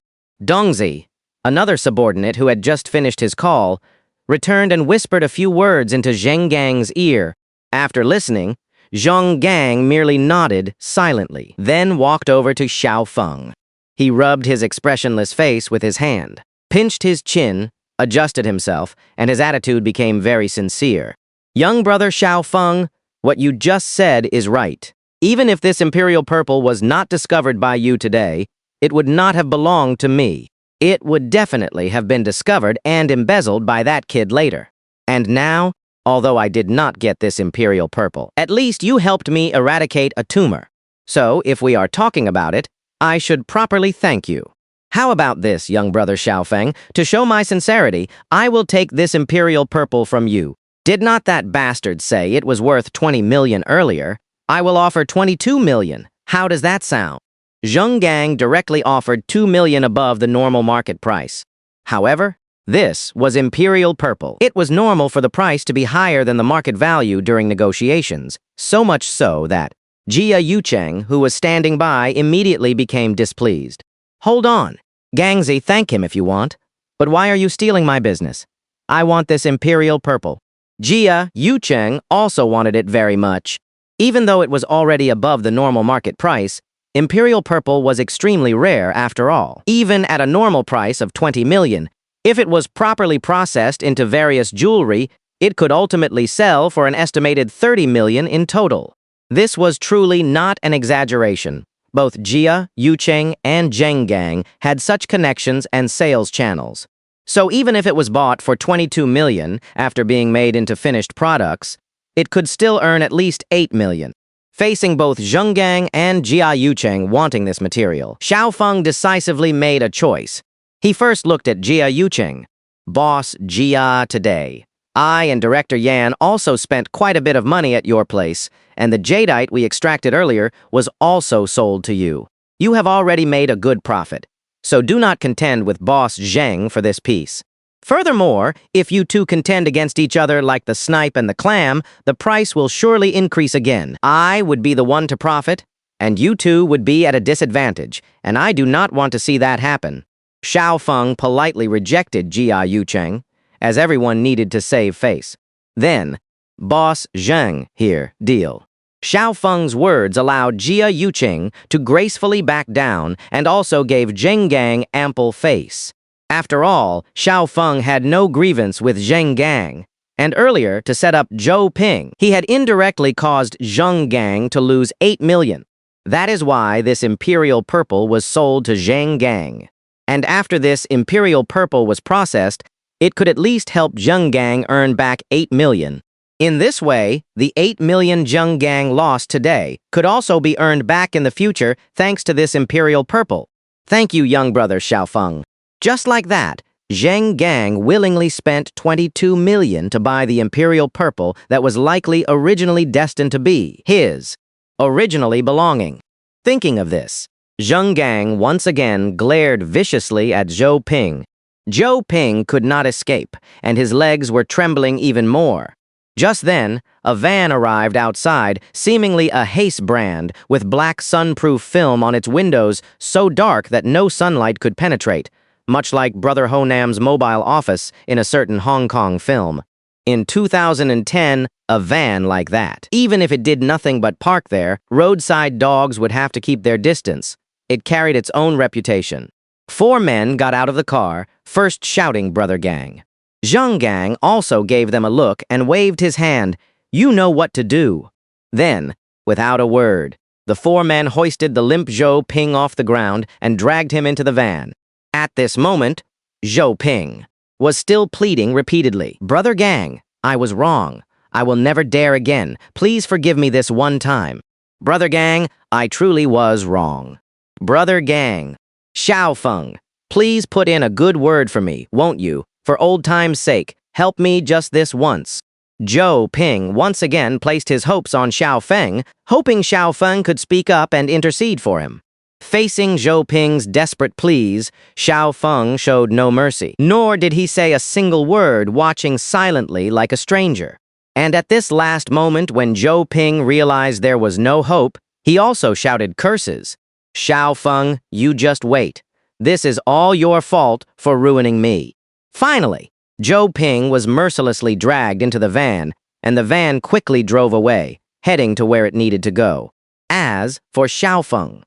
Dongzi, another subordinate who had just finished his call, returned and whispered a few words into Zhang Gang's ear. After listening, Zhang Gang merely nodded silently, then walked over to Xiao Feng. He rubbed his expressionless face with his hand, pinched his chin, adjusted himself, and his attitude became very sincere. "Young brother Xiao Feng, what you just said is right. Even if this Imperial Purple was not discovered by you today, it would not have belonged to me. It would definitely have been discovered and embezzled by that kid later. And now, although I did not get this Imperial Purple, at least you helped me eradicate a tumor. So, if we are talking about it, I should properly thank you. How about this, young brother Xiaofeng? To show my sincerity, I will take this Imperial Purple from you. Did not that bastard say it was worth 20 million earlier? I will offer 22 million. How does that sound?" Zhang Gang directly offered 2 million above the normal market price. However, this was Imperial Purple. It was normal for the price to be higher than the market value during negotiations, so much so that Jia Yucheng, who was standing by, immediately became displeased. "Hold on. Gangzi, thank him if you want. But why are you stealing my business? I want this Imperial Purple." Jia Yucheng also wanted it very much. Even though it was already above the normal market price, Imperial Purple was extremely rare after all. Even at a normal price of 20 million, if it was properly processed into various jewelry, it could ultimately sell for an estimated 30 million in total. This was truly not an exaggeration. Both Jia, Yucheng, and Zheng Gang had such connections and sales channels. So even if it was bought for 22 million after being made into finished products, it could still earn at least 8 million. Facing both Zheng Gang and Jia Yucheng wanting this material, Xiao Feng decisively made a choice. He first looked at Jia Yucheng. "Boss Jia, today, I and Director Yan also spent quite a bit of money at your place, and the jadeite we extracted earlier was also sold to you. You have already made a good profit, so do not contend with Boss Zheng for this piece. Furthermore, if you two contend against each other like the snipe and the clam, the price will surely increase again. I would be the one to profit, and you two would be at a disadvantage, and I do not want to see that happen." Xiao Feng politely rejected Jia Yucheng, as everyone needed to save face. Then, "Boss Zheng here, deal." Xiao Feng's words allowed Jia Yucheng to gracefully back down and also gave Zheng Gang ample face. After all, Xiao Feng had no grievance with Zheng Gang, and earlier, to set up Zhou Ping, he had indirectly caused Zheng Gang to lose 8 million. That is why this Imperial Purple was sold to Zheng Gang. And after this Imperial Purple was processed, it could at least help Zheng Gang earn back 8 million. In this way, the 8 million Zheng Gang lost today could also be earned back in the future thanks to this Imperial Purple. Thank you, young brother Xiao Feng. Just like that, Zheng Gang willingly spent 22 million to buy the Imperial Purple that was likely originally destined to be his, originally belonging. Thinking of this, Zheng Gang once again glared viciously at Zhou Ping. Zhou Ping could not escape, and his legs were trembling even more. Just then, a van arrived outside, seemingly a Hace brand, with black sunproof film on its windows so dark that no sunlight could penetrate, much like Brother Honam's mobile office in a certain Hong Kong film. In 2010, a van like that, even if it did nothing but park there, roadside dogs would have to keep their distance. It carried its own reputation. 4 men got out of the car, first shouting Brother Gang. Zheng Gang also gave them a look and waved his hand. "You know what to do." Then, Without a word, the four men hoisted the limp Zhou Ping off the ground and dragged him into the van. At this moment, Zhou Ping was still pleading repeatedly. "Brother Gang, I was wrong. I will never dare again. Please forgive me this one time. Brother Gang, I truly was wrong. Brother Gang, Xiao Feng, please put in a good word for me, won't you? For old time's sake, help me just this once." Zhou Ping once again placed his hopes on Xiao Feng, hoping Xiao Feng could speak up and intercede for him. Facing Zhou Ping's desperate pleas, Xiao Feng showed no mercy, nor did he say a single word, watching silently like a stranger. And at this last moment, when Zhou Ping realized there was no hope, he also shouted curses. "Xiao Feng, you just wait. This is all your fault for ruining me." Finally, Zhou Ping was mercilessly dragged into the van, and the van quickly drove away, heading to where it needed to go. As for Xiao Feng,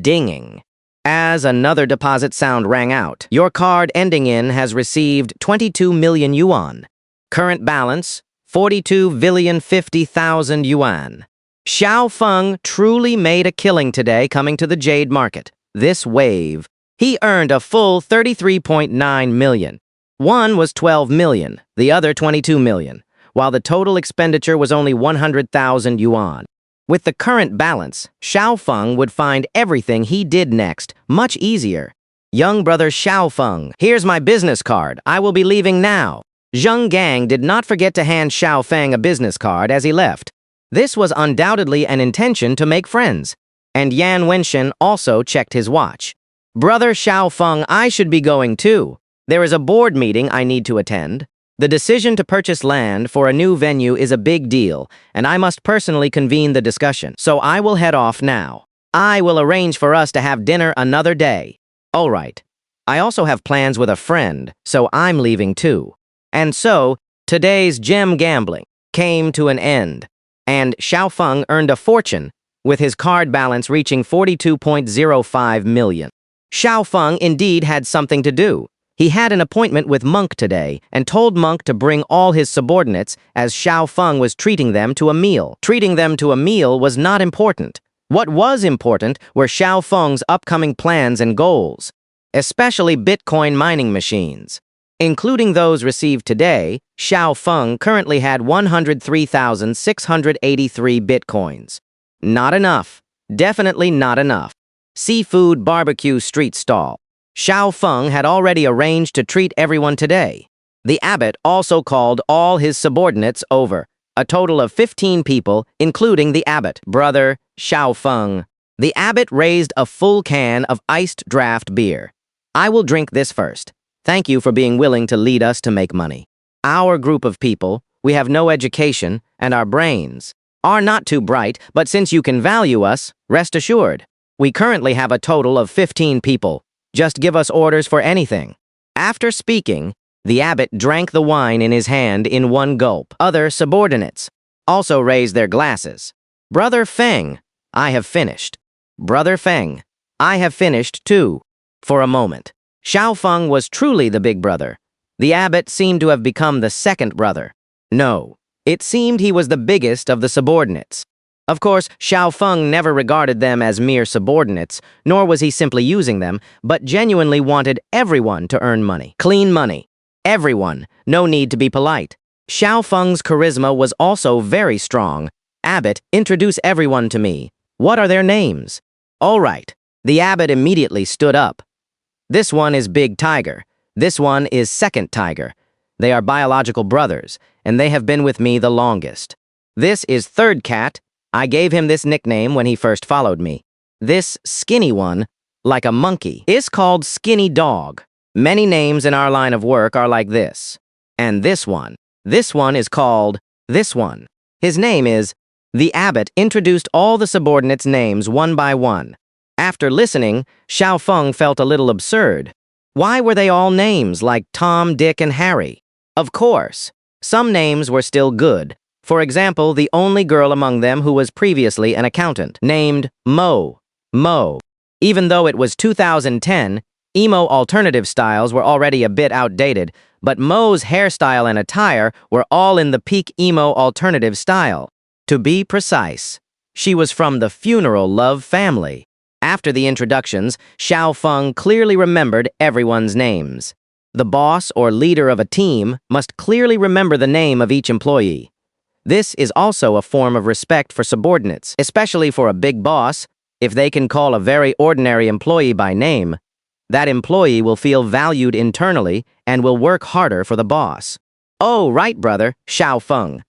dinging. As another deposit sound rang out, your card ending in has received 22 million yuan. Current balance, 42,050,000 yuan. Xiao Feng truly made a killing today coming to the jade market. This wave, he earned a full 33.9 million. One was 12 million, the other 22 million, while the total expenditure was only 100,000 yuan. With the current balance, Xiao Feng would find everything he did next much easier. "Young brother Xiao Feng, here's my business card. I will be leaving now." Zheng Gang did not forget to hand Xiao Feng a business card as he left. This was undoubtedly an intention to make friends. And Yan Wenshin also checked his watch. "Brother Xiao Feng, I should be going too. There is a board meeting I need to attend. The decision to purchase land for a new venue is a big deal, and I must personally convene the discussion, so I will head off now. I will arrange for us to have dinner another day." "All right. I also have plans with a friend, so I'm leaving too." And so, today's gem gambling came to an end, and Xiao Feng earned a fortune, with his card balance reaching 42.05 million. Xiao Feng indeed had something to do. He had an appointment with Monk today and told Monk to bring all his subordinates as Xiao Feng was treating them to a meal. Treating them to a meal was not important. What was important were Xiao Feng's upcoming plans and goals, especially Bitcoin mining machines. Including those received today, Xiao Feng currently had 103,683 Bitcoins. Not enough. Definitely not enough. Seafood barbecue street stall. Xiao Feng had already arranged to treat everyone today. The abbot also called all his subordinates over, a total of 15 people, including the abbot. "Brother Xiao Feng." The abbot raised a full can of iced draft beer. "I will drink this first. Thank you for being willing to lead us to make money. Our group of people, we have no education, and our brains are not too bright, but since you can value us, rest assured. We currently have a total of 15 people. Just give us orders for anything." After speaking, the abbot drank the wine in his hand in one gulp. Other subordinates also raised their glasses. "Brother Feng, I have finished." "Brother Feng, I have finished too." For a moment, Xiao Feng was truly the big brother. The abbot seemed to have become the second brother. No, it seemed he was the biggest of the subordinates. Of course, Xiao Feng never regarded them as mere subordinates, nor was he simply using them, but genuinely wanted everyone to earn money. Clean money. Everyone. No need to be polite. Xiao Feng's charisma was also very strong. "Abbot, introduce everyone to me. What are their names?" "All right." The abbot immediately stood up. "This one is Big Tiger. This one is Second Tiger. They are biological brothers, and they have been with me the longest. This is Third Cat. I gave him this nickname when he first followed me. This skinny one, like a monkey, is called Skinny Dog. Many names in our line of work are like this. And this one is called this one. His name is..." The abbot introduced all the subordinates' names one by one. After listening, Xiao Feng felt a little absurd. Why were they all names like Tom, Dick, and Harry? Of course, some names were still good. For example, the only girl among them who was previously an accountant, named Mo. Even though it was 2010, emo alternative styles were already a bit outdated, but Mo's hairstyle and attire were all in the peak emo alternative style. To be precise, She was from the funeral love family. After the introductions, Xiao Feng clearly remembered everyone's names. The boss or leader of a team must clearly remember the name of each employee. This is also a form of respect for subordinates, especially for a big boss. If they can call a very ordinary employee by name, that employee will feel valued internally and will work harder for the boss. Oh, right, brother, Xiao Feng.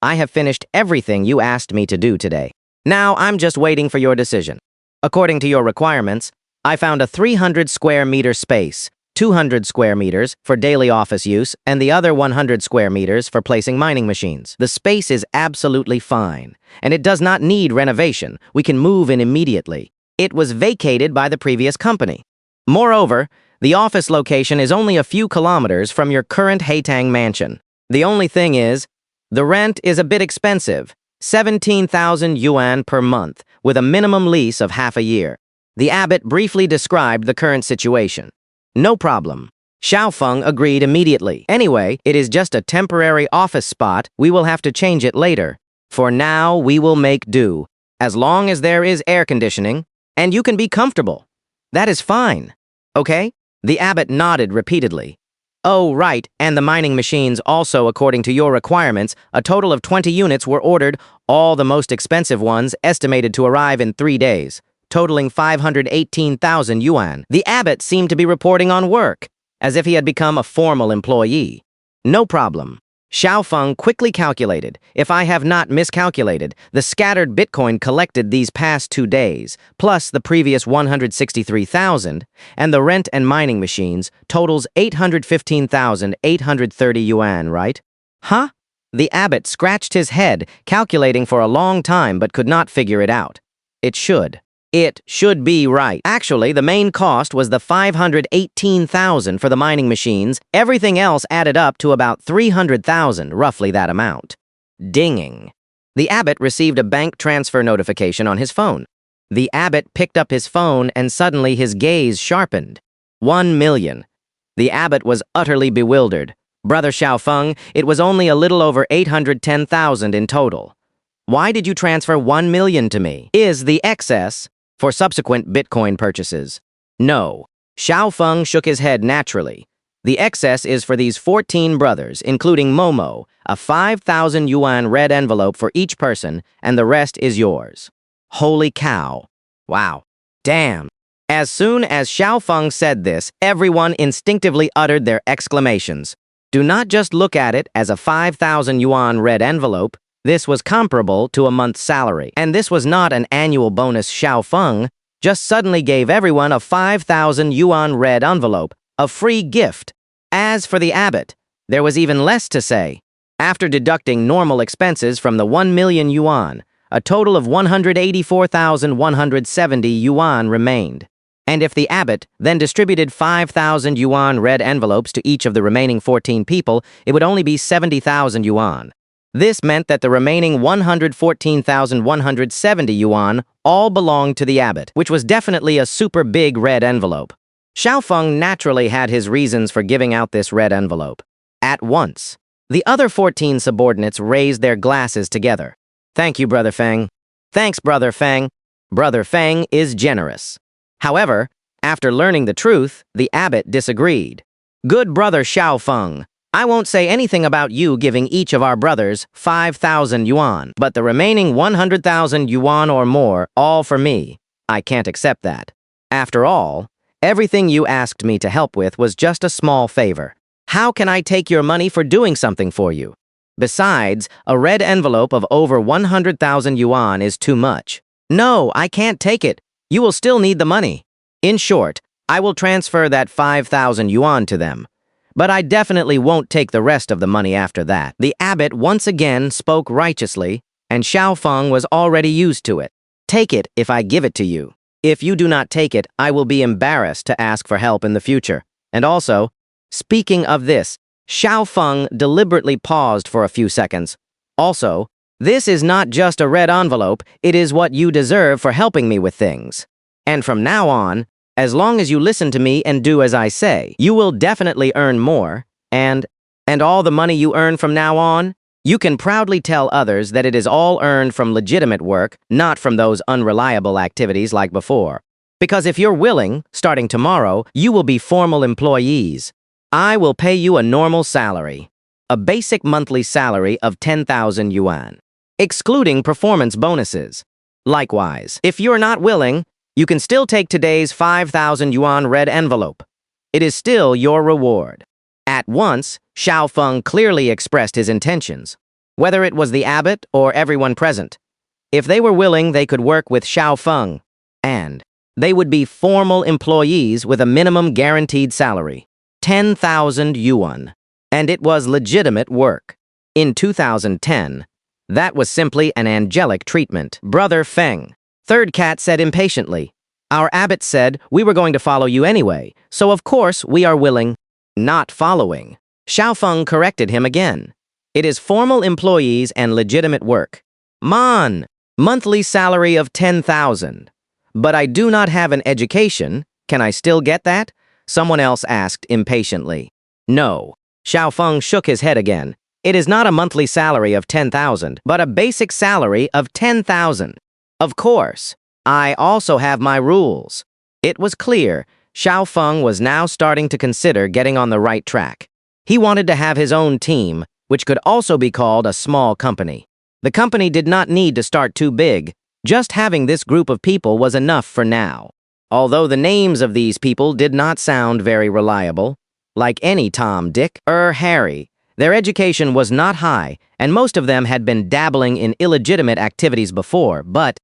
I have finished everything you asked me to do today. Now I'm just waiting for your decision. According to your requirements, I found a 300 square meter space, 200 square meters for daily office use, and the other 100 square meters for placing mining machines. The space is absolutely fine, and it does not need renovation. We can move in immediately. It was vacated by the previous company. Moreover, the office location is only a few kilometers from your current Haitang mansion. The only thing is, the rent is a bit expensive, 17,000 yuan per month, with a minimum lease of half a year. The abbot briefly described the current situation. No problem. Xiao Feng agreed immediately. Anyway, it is just a temporary office spot. We will have to change it later. For now, we will make do, as long as there is air conditioning, and you can be comfortable. That is fine. Okay? The abbot nodded repeatedly. Oh, right, and the mining machines also, according to your requirements, a total of 20 units were ordered, all the most expensive ones estimated to arrive in 3 days, totaling 518,000 yuan. The abbot seemed to be reporting on work, as if he had become a formal employee. No problem. Xiao Feng quickly calculated. If I have not miscalculated, the scattered Bitcoin collected these past 2 days, plus the previous 163,000, and the rent and mining machines, totals 815,830 yuan, right? Huh? The abbot scratched his head, calculating for a long time but could not figure it out. It should be right. Actually, the main cost was the 518,000 for the mining machines. Everything else added up to about 300,000, roughly that amount. Dinging. The abbot received a bank transfer notification on his phone. The abbot picked up his phone and suddenly his gaze sharpened. 1 million. The abbot was utterly bewildered. Brother Xiao Feng, it was only a little over 810,000 in total. Why did you transfer 1 million to me? Is the excess for subsequent Bitcoin purchases? No. Xiao Feng shook his head naturally. The excess is for these 14 brothers, including Momo, a 5,000 yuan red envelope for each person, and the rest is yours. Holy cow. Wow. Damn. As soon as Xiao Feng said this, everyone instinctively uttered their exclamations. Do not just look at it as a 5,000 yuan red envelope. This was comparable to a month's salary. And this was not an annual bonus. Xiao Feng just suddenly gave everyone a 5,000 yuan red envelope, a free gift. As for the abbot, there was even less to say. After deducting normal expenses from the 1 million yuan, a total of 184,170 yuan remained. And if the abbot then distributed 5,000 yuan red envelopes to each of the remaining 14 people, it would only be 70,000 yuan. This meant that the remaining 114,170 yuan all belonged to the abbot, which was definitely a super big red envelope. Xiao Feng naturally had his reasons for giving out this red envelope. At once, the other 14 subordinates raised their glasses together. Thank you, Brother Feng. Thanks, Brother Feng. Brother Feng is generous. However, after learning the truth, the abbot disagreed. Good Brother Xiao Feng, I won't say anything about you giving each of our brothers 5,000 yuan, but the remaining 100,000 yuan or more, all for me. I can't accept that. After all, everything you asked me to help with was just a small favor. How can I take your money for doing something for you? Besides, a red envelope of over 100,000 yuan is too much. No, I can't take it. You will still need the money. In short, I will transfer that 5,000 yuan to them. But I definitely won't take the rest of the money after that. The abbot once again spoke righteously, and Xiao Feng was already used to it. Take it if I give it to you. If you do not take it, I will be embarrassed to ask for help in the future. And also, speaking of this, Xiao Feng deliberately paused for a few seconds. Also, this is not just a red envelope, it is what you deserve for helping me with things. And from now on, as long as you listen to me and do as I say, you will definitely earn more, and all the money you earn from now on, You can proudly tell others that it is all earned from legitimate work, not from those unreliable activities like before. Because if you're willing, starting tomorrow, you will be formal employees. I will pay you a normal salary, a basic monthly salary of 10,000 yuan, excluding performance bonuses. Likewise, if you're not willing, you can still take today's 5,000 yuan red envelope. It is still your reward. At once, Xiao Feng clearly expressed his intentions, whether it was the abbot or everyone present. If they were willing, they could work with Xiao Feng, and they would be formal employees with a minimum guaranteed salary, 10,000 yuan. And it was legitimate work. In 2010, that was simply an angelic treatment. Brother Feng, Third Cat said impatiently. Our abbot said we were going to follow you anyway, so of course we are willing. Not following. Xiao Feng corrected him again. It is formal employees and legitimate work. Man, monthly salary of 10,000. But I do not have an education. Can I still get that? Someone else asked impatiently. No. Xiao Feng shook his head again. It is not a monthly salary of 10,000, but a basic salary of 10,000. Of course, I also have my rules. It was clear Xiao Feng was now starting to consider getting on the right track. He wanted to have his own team, which could also be called a small company. The company did not need to start too big. Just having this group of people was enough for now. Although the names of these people did not sound very reliable, like any Tom, Dick, or Harry, their education was not high, and most of them had been dabbling in illegitimate activities before, but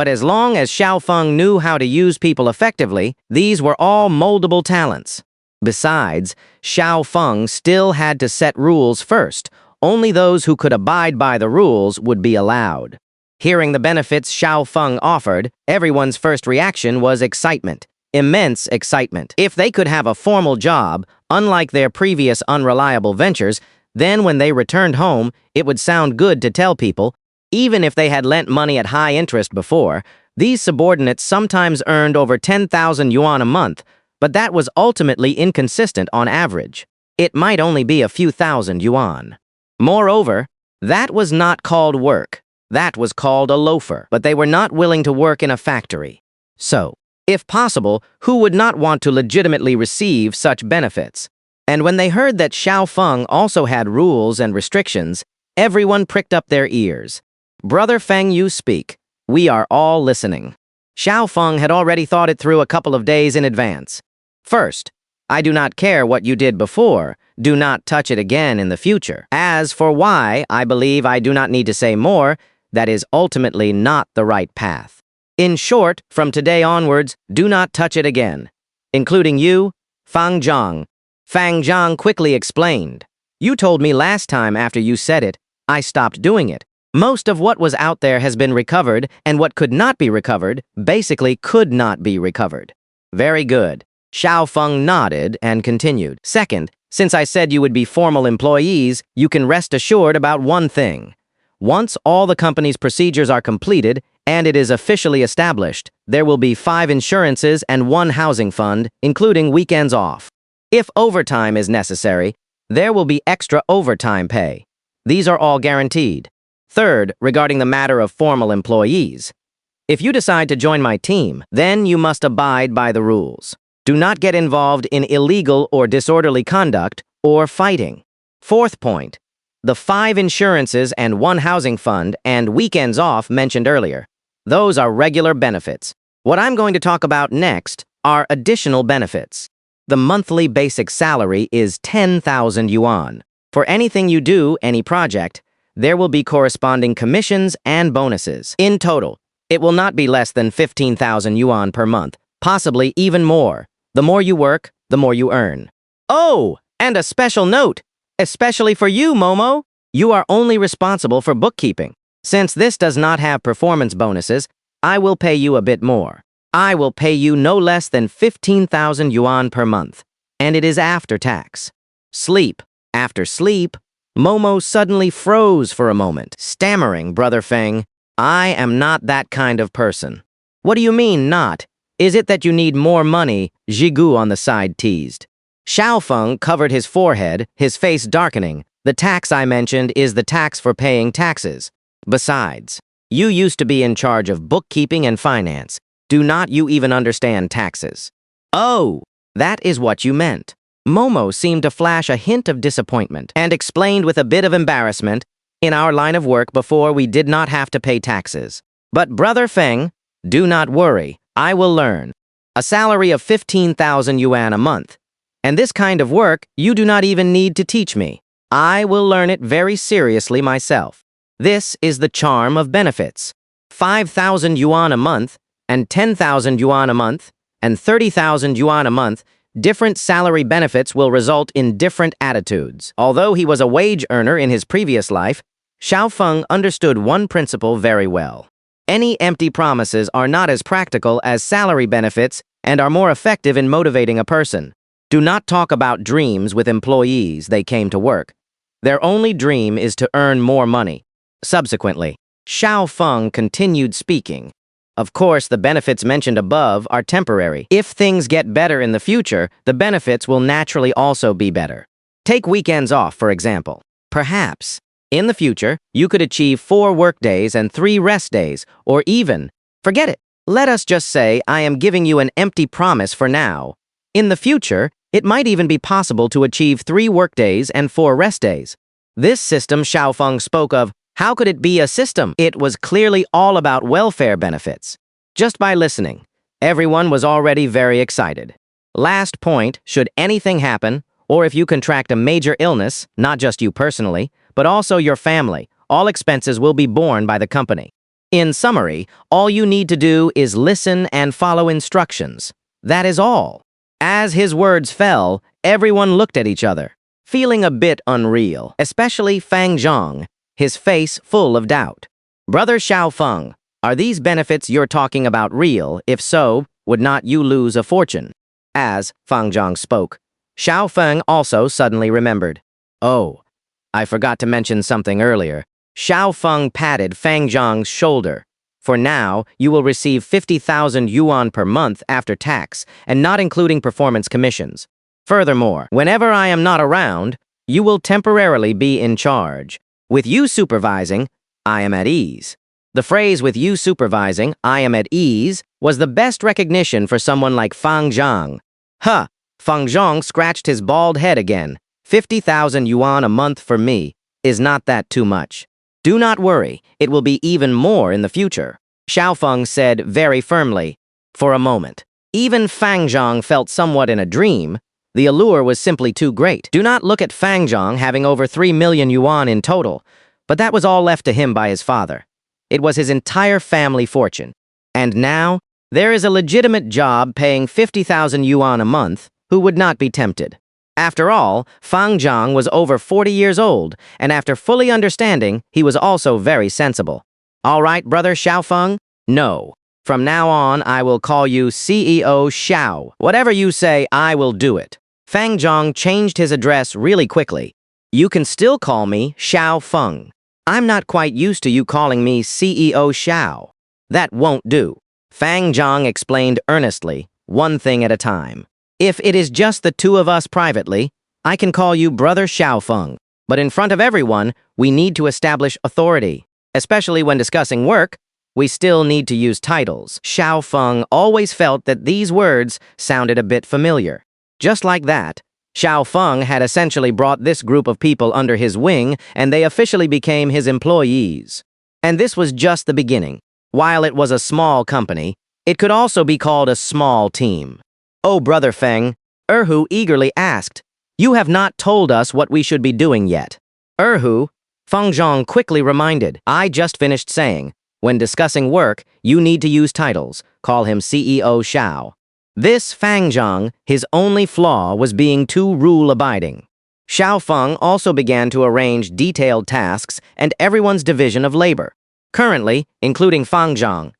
as long as Xiao Feng knew how to use people effectively, these were all moldable talents. Besides, Xiao Feng still had to set rules first. Only those who could abide by the rules would be allowed. Hearing the benefits Xiao Feng offered, everyone's first reaction was excitement. Immense excitement. If they could have a formal job, unlike their previous unreliable ventures, then when they returned home, it would sound good to tell people. Even if they had lent money at high interest before, these subordinates sometimes earned over 10,000 yuan a month, but that was ultimately inconsistent on average. It might only be a few thousand yuan. Moreover, that was not called work. That was called a loafer, but they were not willing to work in a factory. So, if possible, who would not want to legitimately receive such benefits? And when they heard that Xiao Feng also had rules and restrictions, everyone pricked up their ears. Brother Feng, you speak. We are all listening. Xiao Feng had already thought it through a couple of days in advance. First, I do not care what you did before. Do not touch it again in the future. As for why, I believe I do not need to say more. That is ultimately not the right path. In short, from today onwards, do not touch it again. Including you, Fang Zhang. Fang Zhang quickly explained. You told me last time after you said it, I stopped doing it. Most of what was out there has been recovered, and what could not be recovered, basically could not be recovered. Very good. Xiao Feng nodded and continued. Second, since I said you would be formal employees, you can rest assured about one thing. Once all the company's procedures are completed, and it is officially established, there will be 5 insurances and 1 housing fund, including weekends off. If overtime is necessary, there will be extra overtime pay. These are all guaranteed. Third, regarding the matter of formal employees. If you decide to join my team, then you must abide by the rules. Do not get involved in illegal or disorderly conduct or fighting. Fourth point, the 5 insurances and 1 housing fund and weekends off mentioned earlier. Those are regular benefits. What I'm going to talk about next are additional benefits. The monthly basic salary is 10,000 yuan. For anything you do, any project, there will be corresponding commissions and bonuses. In total, it will not be less than 15,000 yuan per month, possibly even more. The more you work, the more you earn. Oh, and a special note, especially for you, Momo. You are only responsible for bookkeeping. Since this does not have performance bonuses, I will pay you a bit more. I will pay you no less than 15,000 yuan per month, and it is after tax. Sleep. After sleep, Momo suddenly froze for a moment, stammering, Brother Feng, I am not that kind of person. What do you mean, not? Is it that you need more money? Jigu on the side teased. Xiao Feng covered his forehead, his face darkening. The tax I mentioned is the tax for paying taxes. Besides, you used to be in charge of bookkeeping and finance. Do not you even understand taxes? Oh, that is what you meant. Momo seemed to flash a hint of disappointment and explained with a bit of embarrassment, in our line of work before we did not have to pay taxes. But Brother Feng, do not worry, I will learn. A salary of 15,000 yuan a month. And this kind of work you do not even need to teach me. I will learn it very seriously myself. This is the charm of benefits. 5,000 yuan a month, and 10,000 yuan a month, and 30,000 yuan a month. Different salary benefits will result in different attitudes. Although he was a wage earner in his previous life, Xiao Feng understood one principle very well. Any empty promises are not as practical as salary benefits and are more effective in motivating a person. Do not talk about dreams with employees they came to work. Their only dream is to earn more money. Subsequently, Xiao Feng continued speaking. Of course, the benefits mentioned above are temporary. If things get better in the future, the benefits will naturally also be better. Take weekends off, for example. Perhaps, in the future, you could achieve 4 work days and 3 rest days, or even, forget it. Let us just say I am giving you an empty promise for now. In the future, it might even be possible to achieve 3 work days and 4 rest days. This system Xiao Feng spoke of, how could it be a system? It was clearly all about welfare benefits. Just by listening, everyone was already very excited. Last point, should anything happen, or if you contract a major illness, not just you personally, but also your family, all expenses will be borne by the company. In summary, all you need to do is listen and follow instructions. That is all. As his words fell, everyone looked at each other, feeling a bit unreal, especially Fang Zhang, his face full of doubt. Brother Xiao Feng, are these benefits you're talking about real? If so, would not you lose a fortune? As Fang Zhang spoke, Xiao Feng also suddenly remembered. Oh, I forgot to mention something earlier. Xiao Feng patted Fang Zhang's shoulder. For now, you will receive 50,000 yuan per month after tax, and not including performance commissions. Furthermore, whenever I am not around, you will temporarily be in charge. With you supervising, I am at ease. The phrase with you supervising, I am at ease, was the best recognition for someone like Fang Zhang. Huh, Fang Zhang scratched his bald head again. 50,000 yuan a month for me. Is not that too much? Do not worry, it will be even more in the future, Xiao Feng said very firmly. For a moment, even Fang Zhang felt somewhat in a dream. The allure was simply too great. Do not look at Fang Zhang having over 3 million yuan in total, but that was all left to him by his father. It was his entire family fortune. And now, there is a legitimate job paying 50,000 yuan a month. Who would not be tempted? After all, Fang Zhang was over 40 years old, and after fully understanding, he was also very sensible. All right, brother Xiao Feng? No. From now on, I will call you CEO Xiao. Whatever you say, I will do it. Fang Zhang changed his address really quickly. You can still call me Xiao Feng. I'm not quite used to you calling me CEO Xiao. That won't do. Fang Zhang explained earnestly, one thing at a time. If it is just the two of us privately, I can call you Brother Xiao Feng. But in front of everyone, we need to establish authority. Especially when discussing work, we still need to use titles. Xiao Feng always felt that these words sounded a bit familiar. Just like that, Xiao Feng had essentially brought this group of people under his wing, and they officially became his employees. And this was just the beginning. While it was a small company, it could also be called a small team. Oh, Brother Feng, Erhu eagerly asked, you have not told us what we should be doing yet. Erhu, Feng Zhang quickly reminded, I just finished saying, when discussing work, you need to use titles. Call him CEO Xiao. This Fang Zhang, his only flaw was being too rule-abiding. Xiao Feng also began to arrange detailed tasks and everyone's division of labor. Currently, including Fang Zhang,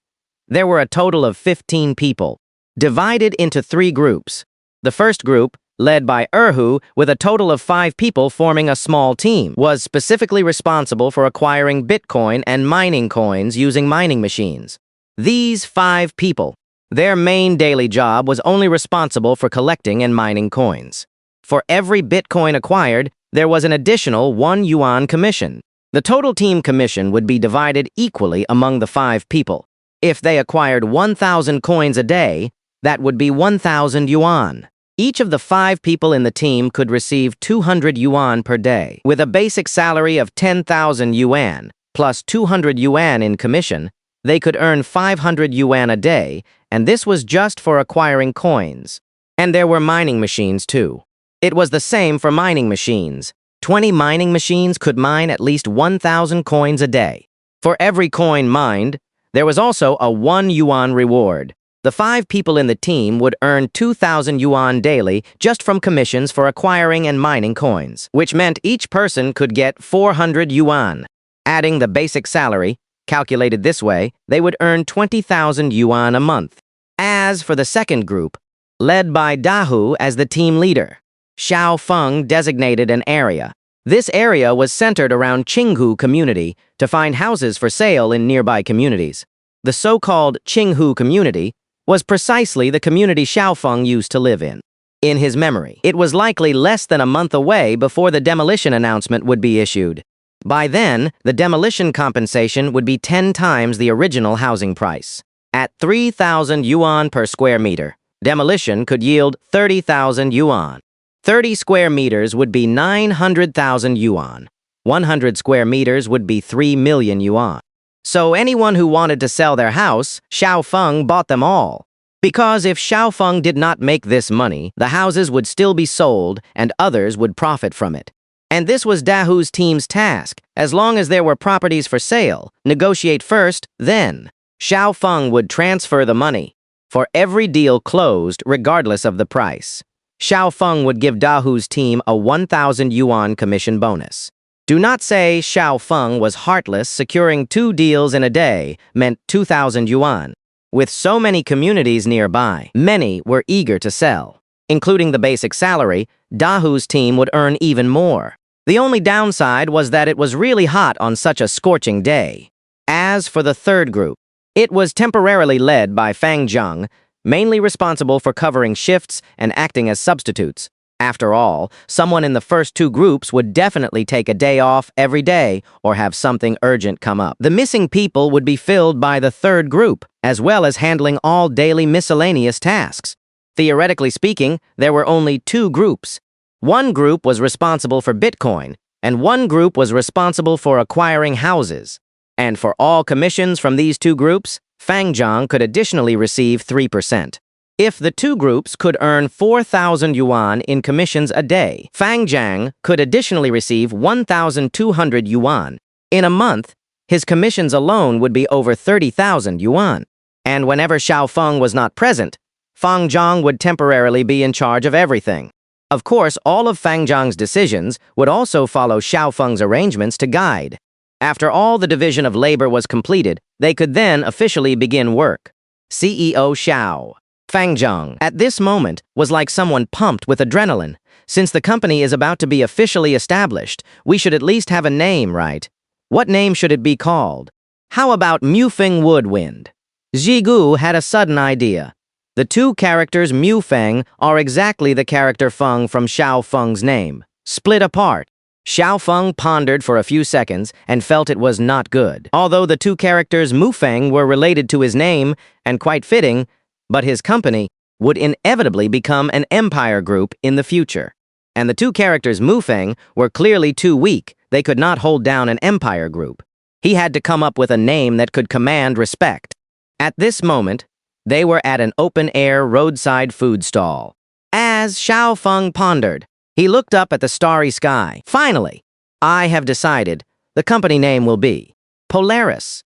there were a total of 15 people, divided into 3 groups. The first group, led by Erhu, with a total of 5 people forming a small team, was specifically responsible for acquiring Bitcoin and mining coins using mining machines. These 5 people, their main daily job was only responsible for collecting and mining coins. For every Bitcoin acquired, there was an additional 1 yuan commission. The total team commission would be divided equally among the 5 people. If they acquired 1,000 coins a day, that would be 1,000 yuan. Each of the 5 people in the team could receive 200 yuan per day. With a basic salary of 10,000 yuan, plus 200 yuan in commission, they could earn 500 yuan a day, and this was just for acquiring coins. And there were mining machines too. It was the same for mining machines. 20 mining machines could mine at least 1,000 coins a day. For every coin mined, there was also a 1 yuan reward. The 5 people in the team would earn 2,000 yuan daily just from commissions for acquiring and mining coins, which meant each person could get 400 yuan. Adding the basic salary, calculated this way, they would earn 20,000 yuan a month. As for the second group, led by Dahu as the team leader, Xiao Feng designated an area. This area was centered around Qinghu community to find houses for sale in nearby communities. The so-called Qinghu community was precisely the community Xiao Feng used to live in. In his memory, it was likely less than a month away before the demolition announcement would be issued. By then, the demolition compensation would be 10 times the original housing price. At 3,000 yuan per square meter, demolition could yield 30,000 yuan. 30 square meters would be 900,000 yuan. 100 square meters would be 3 million yuan. So anyone who wanted to sell their house, Xiao Feng bought them all. Because if Xiao Feng did not make this money, the houses would still be sold and others would profit from it. And this was Dahu's team's task. As long as there were properties for sale, negotiate first, then. Xiao Feng would transfer the money for every deal closed regardless of the price. Xiao Feng would give Dahu's team a 1,000 yuan commission bonus. Do not say Xiao Feng was heartless. Securing 2 deals in a day meant 2,000 yuan. With so many communities nearby, many were eager to sell. Including the basic salary, Dahu's team would earn even more. The only downside was that it was really hot on such a scorching day. As for the third group, it was temporarily led by Fang Zheng, mainly responsible for covering shifts and acting as substitutes. After all, someone in the first 2 groups would definitely take a day off every day or have something urgent come up. The missing people would be filled by the third group, as well as handling all daily miscellaneous tasks. Theoretically speaking, there were only 2 groups. One group was responsible for Bitcoin, and one group was responsible for acquiring houses. And for all commissions from these 2 groups, Fang Zheng could additionally receive 3%. If the 2 groups could earn 4,000 yuan in commissions a day, Fang Zheng could additionally receive 1,200 yuan. In a month, his commissions alone would be over 30,000 yuan. And whenever Xiao Feng was not present, Fang Zheng would temporarily be in charge of everything. Of course, all of Fang Zheng's decisions would also follow Xiao Feng's arrangements to guide. After all the division of labor was completed, they could then officially begin work. CEO Xiao. Fang Zheng, at this moment, was like someone pumped with adrenaline. Since the company is about to be officially established, we should at least have a name, right? What name should it be called? How about Mufeng Woodwind? Zhigu had a sudden idea. The 2 characters Mufeng are exactly the character Feng from Xiao Feng's name, split apart. Xiao Feng pondered for a few seconds and felt it was not good. Although the 2 characters Mufeng were related to his name and quite fitting, but his company would inevitably become an empire group in the future. And the 2 characters Mufeng were clearly too weak. They could not hold down an empire group. He had to come up with a name that could command respect. At this moment, they were at an open-air roadside food stall. As Xiao Feng pondered, he looked up at the starry sky. Finally, I have decided the company name will be Polaris.